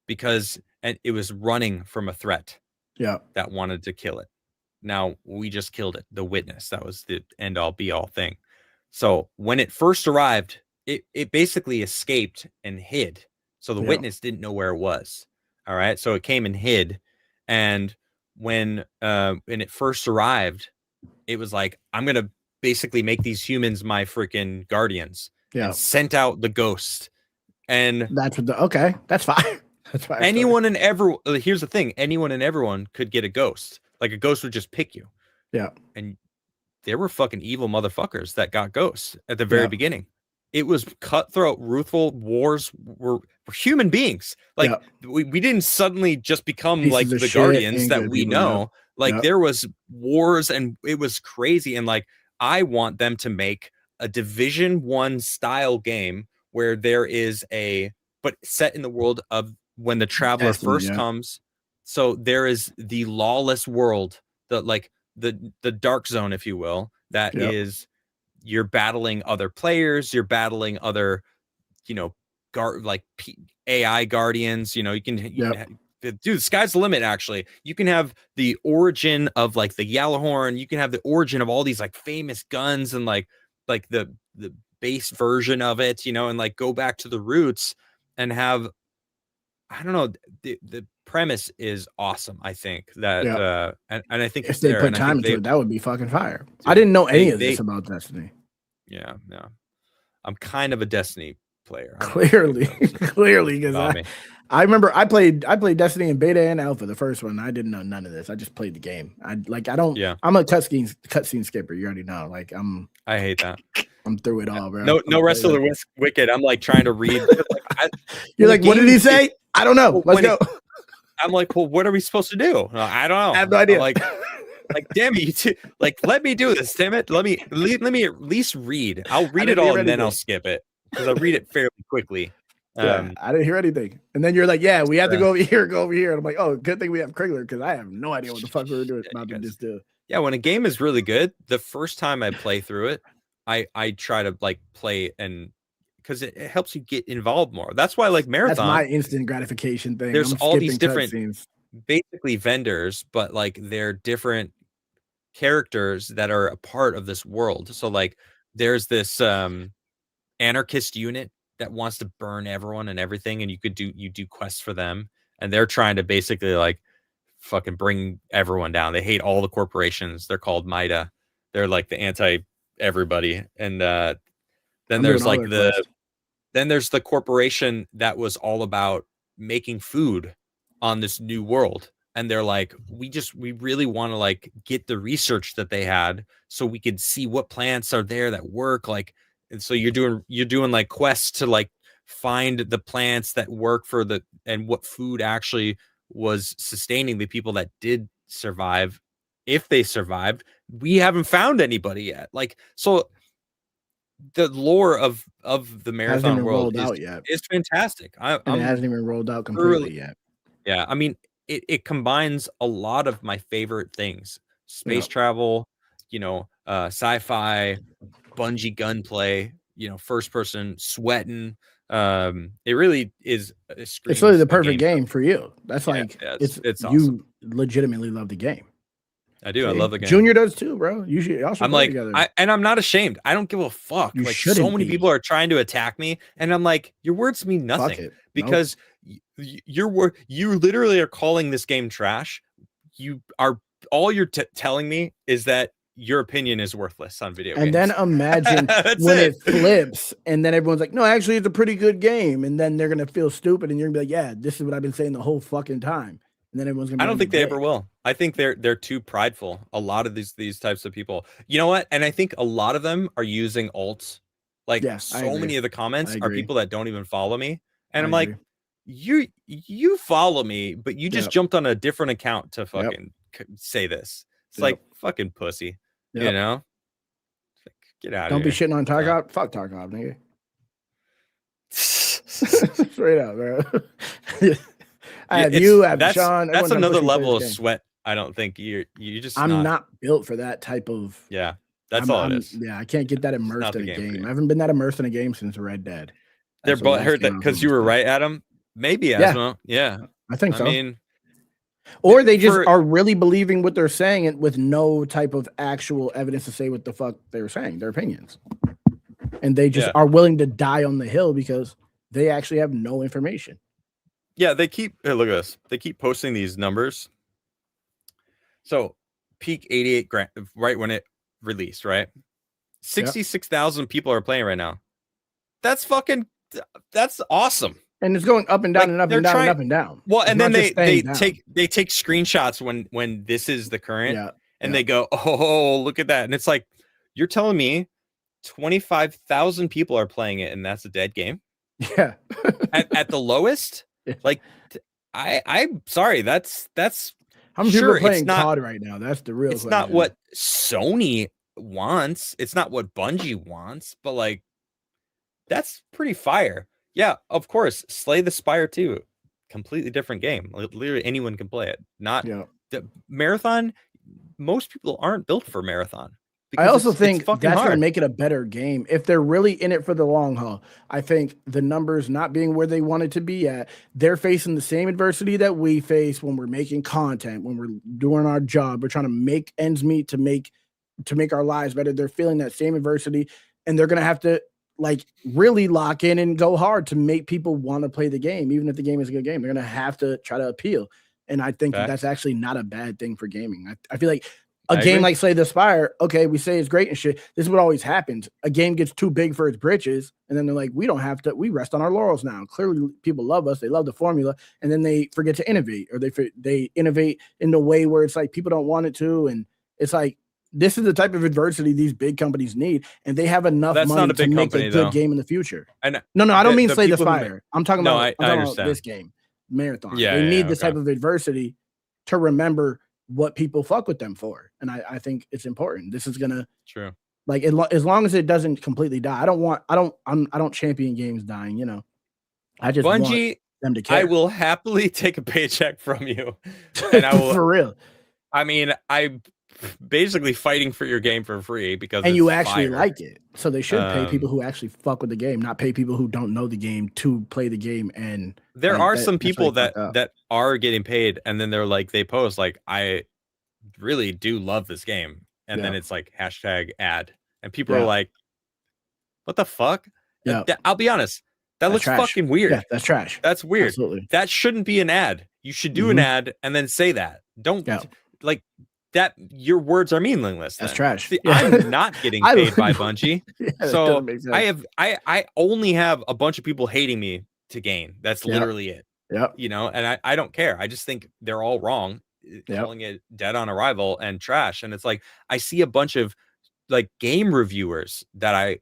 because it was running from a threat. Yeah. That wanted to kill it. Now we just killed it. The Witness. That was the end all be all thing. So when it first arrived, it basically escaped and hid. So the Witness didn't know where it was. All right. So it came and hid. And when it first arrived, it was like, I'm gonna basically make these humans my freaking guardians. Yeah. And sent out the ghost. And that's what that's fine. That's fine. Anyone and everyone. Here's the thing: anyone and everyone could get a ghost. Like a ghost would just pick you. Yeah. And there were fucking evil motherfuckers that got ghosts at the very beginning. It was cutthroat, ruthless wars. Were human beings. Like we didn't suddenly just become pieces like the guardians that we know. Like there was wars and it was crazy. And like I want them to make a Division 1 style game where there is but set in the world of when the Traveler first comes. So there is the lawless world, the dark zone, if you will, that is you're battling other players, you're battling other, AI guardians, you can dude, the sky's the limit. Actually, you can have the origin of like the Yellowhorn, you can have the origin of all these like famous guns and like the base version of it, and like go back to the roots and have, I don't know, the premise is awesome. I think that and I think if they put time into it, that would be fucking fire. Dude, I didn't know any of this about Destiny. Yeah. I'm kind of a Destiny player. Clearly, because I remember I played Destiny in beta and alpha, the first one. I didn't know none of this. I just played the game. I'm a cutscene skipper. You already know. Like I hate that. I'm through it all, bro. No rest of the wicked. I'm like trying to read. You're like, what did he say? I don't know. Let's go. I'm like, well, what are we supposed to do? I don't know. I have no idea. Like, damn it, let me do this. Damn it. Let me at least read. I'll read it all and then I'll skip it because I read it fairly quickly. I didn't hear anything. And then you're like, we have to go over here, And I'm like, oh, good thing we have Krigler because I have no idea what the fuck we were doing about to just do. Yeah, when a game is really good, the first time I play through it, I try to like play and because it helps you get involved more. That's why like Marathon. That's my instant gratification thing. There's all these different basically vendors, but like they're different characters that are a part of this world. So like there's this anarchist unit that wants to burn everyone and everything, and you do quests for them, and they're trying to basically like fucking bring everyone down. They hate all the corporations. They're called MIDA. They're like the anti everybody. And then I'm doing there's all like their quests. then there's the corporation that was all about making food on this new world. And they're like, we really want to like get the research that they had so we could see what plants are there that work. Like, and so you're doing like quests to like find the plants that work for the, and what food actually was sustaining the people that did survive. If they survived, we haven't found anybody yet. Like, so the lore of the Hasn't marathon even world rolled out yet, is fantastic. and it I'm hasn't even rolled out completely thoroughly, yet. yeah. I mean, it combines a lot of my favorite things: space Yeah. travel, sci-fi, bungee gunplay, first person sweating. It really is. It It's screams really the a perfect game. game for you. That's Yeah, like yeah, it's it's awesome. you legitimately love the game. I do. I See? love the game. Junior does too, bro. You should also I'm play like, together. and I'm not ashamed. I don't give a fuck. You Like, so shouldn't many be. people are trying to attack me, and I'm like, your words mean Fuck nothing it. Nope. because you literally are calling this game trash. You are all you're telling me is that your opinion is worthless on video And games. then imagine when it flips, and then everyone's like, "No, actually, it's a pretty good game," and then they're gonna feel stupid, and you're gonna be like, "Yeah, this is what I've been saying the whole fucking time." And then everyone's gonna be I don't on think your they dick. ever will. I think they're too prideful. A lot of these types of people. You know what? And I think a lot of them are using alts. Like, Yeah, I so agree. many of the I comments are agree. people that don't even follow me. And I I'm agree. like, you follow me, but you just Yep. jumped on a different account to Yep. fucking say this. It's Yep. like fucking pussy. You Yep. know? It's like, get out Don't of be here. shitting on Tarkov. Fuck Tarkov, nigga. Straight up, bro. I have you, I have Sean. That's Everyone's trying to another push me to play level this of game. sweat. I don't think you just I'm not built for that type of. Yeah, that's all it is. Yeah, I can't get that It's immersed not in the a game for game. you. I haven't been that immersed in a game since Red Dead. They're That's the both last hurt game that I was because you were immersed in. right, Adam. Maybe Yeah. Asmo. Yeah, I think I so. mean, Or they just are really believing what they're saying and with no type of actual evidence to say what the fuck they're saying, their opinions. And they just are willing to die on the hill because they actually have no information. Yeah, they keep look at this. They keep posting these numbers. So peak 88 grand right when it released, right? 66,000 people are playing right now. That's awesome. And it's going up and down and up and down and up and down. Well, and then they take screenshots when this is the current, and they go, "Oh, look at that!" And it's like, you're telling me 25,000 people are playing it, and that's a dead game. Yeah, at the lowest. Like, I'm sorry, that's how many people are playing COD right now? That's the real. It's question. Not what Sony wants. It's not what Bungie wants. But like, that's pretty fire. Yeah, of course. Slay the Spire 2, completely different game. Literally anyone can play it. Not the Marathon. Most people aren't built for Marathon. I also think that's going to make it a better game if they're really in it for the long haul. I think the numbers not being where they wanted to be at, they're facing the same adversity that we face when we're making content, when we're doing our job. We're trying to make ends meet to make our lives better. They're feeling that same adversity, and they're going to have to like really lock in and go hard to make people want to play the game, even if the game is a good game. They're going to have to try to appeal, and I think that's actually not a bad thing for gaming. I feel like a game like Slay the Spire, okay, we say it's great and shit. This is what always happens. A game gets too big for its britches, and then they're like, we don't have to. We rest on our laurels now. Clearly, people love us. They love the formula, and then they forget to innovate, or they innovate in the way where it's like people don't want it to, and it's like this is the type of adversity these big companies need, and they have enough money to make a good game in the future. No, I don't mean Slay the Spire. I'm talking about this game, Marathon. Yeah, they need this type of adversity to remember what people fuck with them for, and I think it's important. This is gonna like as long as it doesn't completely die. I don't champion games dying. You know, I just Bungie want them to care. I will happily take a paycheck from you, and I will for real. I mean, I'm basically fighting for your game for free because you actually like it, so they should pay people who actually fuck with the game, not pay people who don't know the game to play the game. And there are some people that are getting paid, and then they're like, they post like, I really do love this game, and then it's like #ad, and people are like, what the fuck? I'll be honest, That looks trash. fucking weird. Yeah, that's trash. That's weird. Absolutely. That shouldn't be an ad. You should do an ad and then say that. Don't like that. Your words are meaningless. That's then. trash. See, I'm not getting paid by Bungie. So I only have a bunch of people hating me to gain. That's literally it. Yeah. You know, and I don't care. I just think they're all wrong, calling it dead on arrival and trash. And it's like, I see a bunch of like game reviewers that are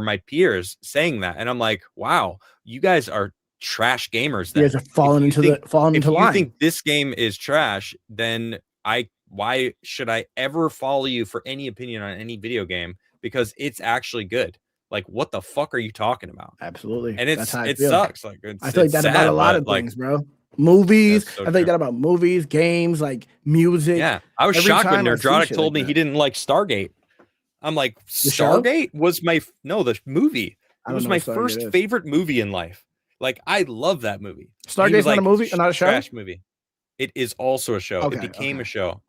my peers saying that. And I'm like, wow, you guys are trash gamers. Then. You guys are falling into line. If you think this game is trash, then why should I ever follow you for any opinion on any video game? Because it's actually good. Like, what the fuck are you talking about? Absolutely. And it sucks. Like, I feel like that about a lot of things, bro. Movies. I think that about movies, games, like music. Yeah. I was shocked when Nerdrotic told me he didn't like Stargate. I'm like, Stargate was the movie. It was my first favorite movie in life. Like, I love that movie. Stargate's not a movie, not a show? Trash movie. It is also a show. It became a show.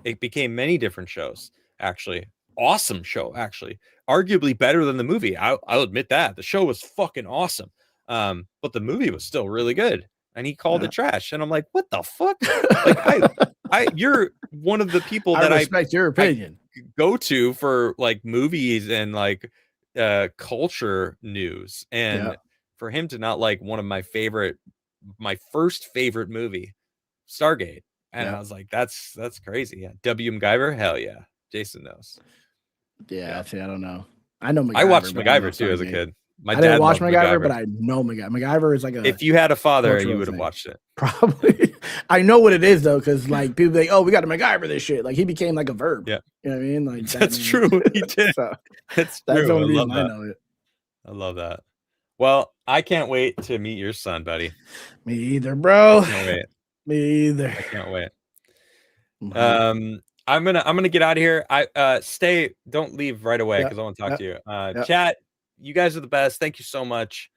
It became many different shows, actually. Awesome show, actually. Arguably better than the movie. I'll admit that. The show was fucking awesome. But the movie was still really good. And he called it trash. And I'm like, what the fuck? Like, you're one of the people that I respect your opinion. I go to for like movies and like culture news. And for him to not like one of my first favorite movie, Stargate. And I was like, that's crazy. Yeah. W. MacGyver? Hell yeah. Jason knows. Yeah, see, I don't know. I know MacGyver. I watched MacGyver too as a kid. I didn't watch MacGyver, but I know MacGyver. MacGyver is like if you had a father, you would have watched it. Probably. I know what it is though, because like people think, oh, we got to MacGyver this shit. Like he became like a verb. Yeah. You know what I mean? Like that's true. He did. So, that's the true. only reason I know it. I love that. Well, I can't wait to meet your son, buddy. Me either, bro. I can't wait. Me either. I can't wait. I'm gonna get out of here. Don't leave right away because I want to talk to you. Chat, you guys are the best. Thank you so much.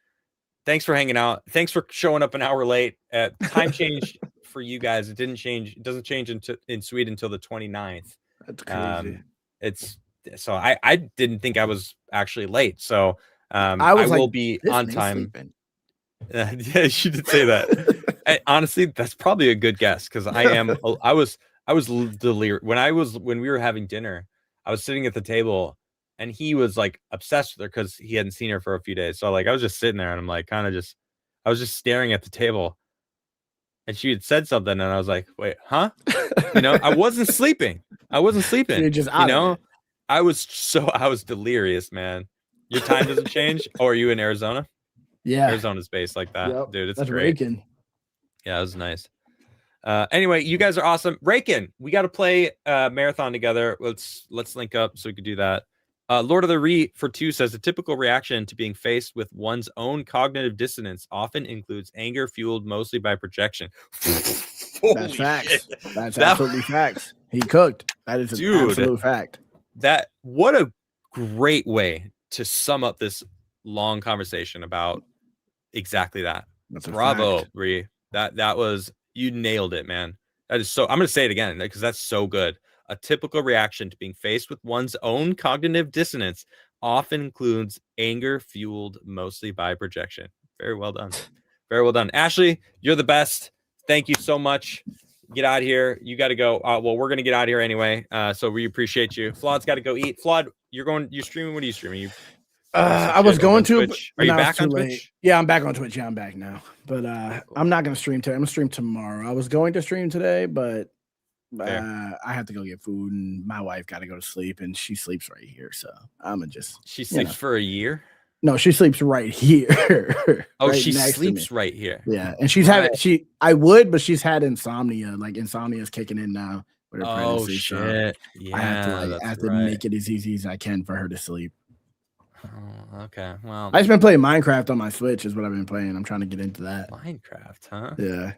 Thanks for hanging out. Thanks for showing up an hour late. Time change for you guys. It didn't change. It doesn't change in Sweden until the 29th. That's crazy. So I didn't think I was actually late. So I will be on time. Yeah, you did say that. Honestly, that's probably a good guess because I was delirious when we were having dinner. I was sitting at the table and he was like obsessed with her because he hadn't seen her for a few days. So like I was just sitting there and I'm like I was just staring at the table and she had said something and I was like, wait, huh? You know, I wasn't sleeping. You're just out, you know. I was delirious, man. Your time doesn't change. Oh, are you in Arizona? Yeah, Arizona's based like that, dude. It's that's great. Raking. Yeah, it was nice. Anyway, you guys are awesome. Raken, we got to play marathon together. Let's link up so we could do that. Lord of the Re for 2 says the typical reaction to being faced with one's own cognitive dissonance often includes anger fueled mostly by projection. That's facts. That's absolutely facts. He cooked. That is an absolute fact. What a great way to sum up this long conversation about exactly that. Bravo, Re. That was, you nailed it, man. That is so, I'm going to say it again because that's so good. A typical reaction to being faced with one's own cognitive dissonance often includes anger fueled mostly by projection. Very well done. Very well done. Ashley, you're the best. Thank you so much. Get out of here. You got to go. Well, we're going to get out of here anyway. So we appreciate you. Flawed's got to go eat. Flawed, you're streaming. What are you streaming? I was going to. Are you back on Twitch? Yeah, I'm back on Twitch. Yeah, I'm back now. But I'm not going to stream today. I'm going to stream tomorrow. I was going to stream today, but I have to go get food, and my wife got to go to sleep, and she sleeps right here. So I'm gonna just. She sleeps for a year? No, she sleeps right here. Oh, right, she sleeps right here. Yeah, and she's had I would, but she's had insomnia. Like insomnia is kicking in now with her pregnancy. Shit! So yeah, I have to make it as easy as I can for her to sleep. Oh, okay. Well, I just been playing Minecraft on my Switch. Is what I've been playing. I'm trying to get into that. Minecraft, huh? Yeah,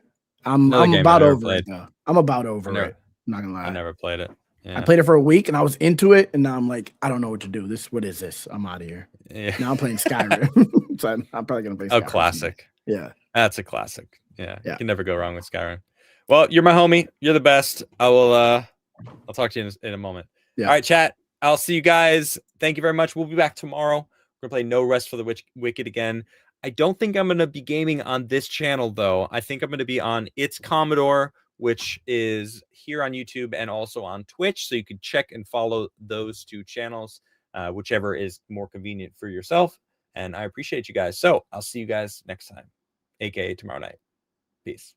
I'm about over it though. I'm about over it. I'm not gonna lie. I never played it. Yeah. I played it for a week and I was into it, and now I'm like, I don't know what to do. What is this? I'm out of here. Yeah. Now I'm playing Skyrim. So I'm probably gonna play Skyrim. A classic. Yeah. That's a classic. Yeah. You can never go wrong with Skyrim. Well, you're my homie. You're the best. I'll talk to you in a moment. Yeah. All right, chat. I'll see you guys. Thank you very much. We'll be back tomorrow. We're gonna play No Rest for the Wicked again. I don't think I'm gonna be gaming on this channel though. I think I'm gonna be on It's Commodore, which is here on YouTube and also on Twitch. So you can check and follow those two channels, whichever is more convenient for yourself. And I appreciate you guys. So I'll see you guys next time, aka tomorrow night. Peace.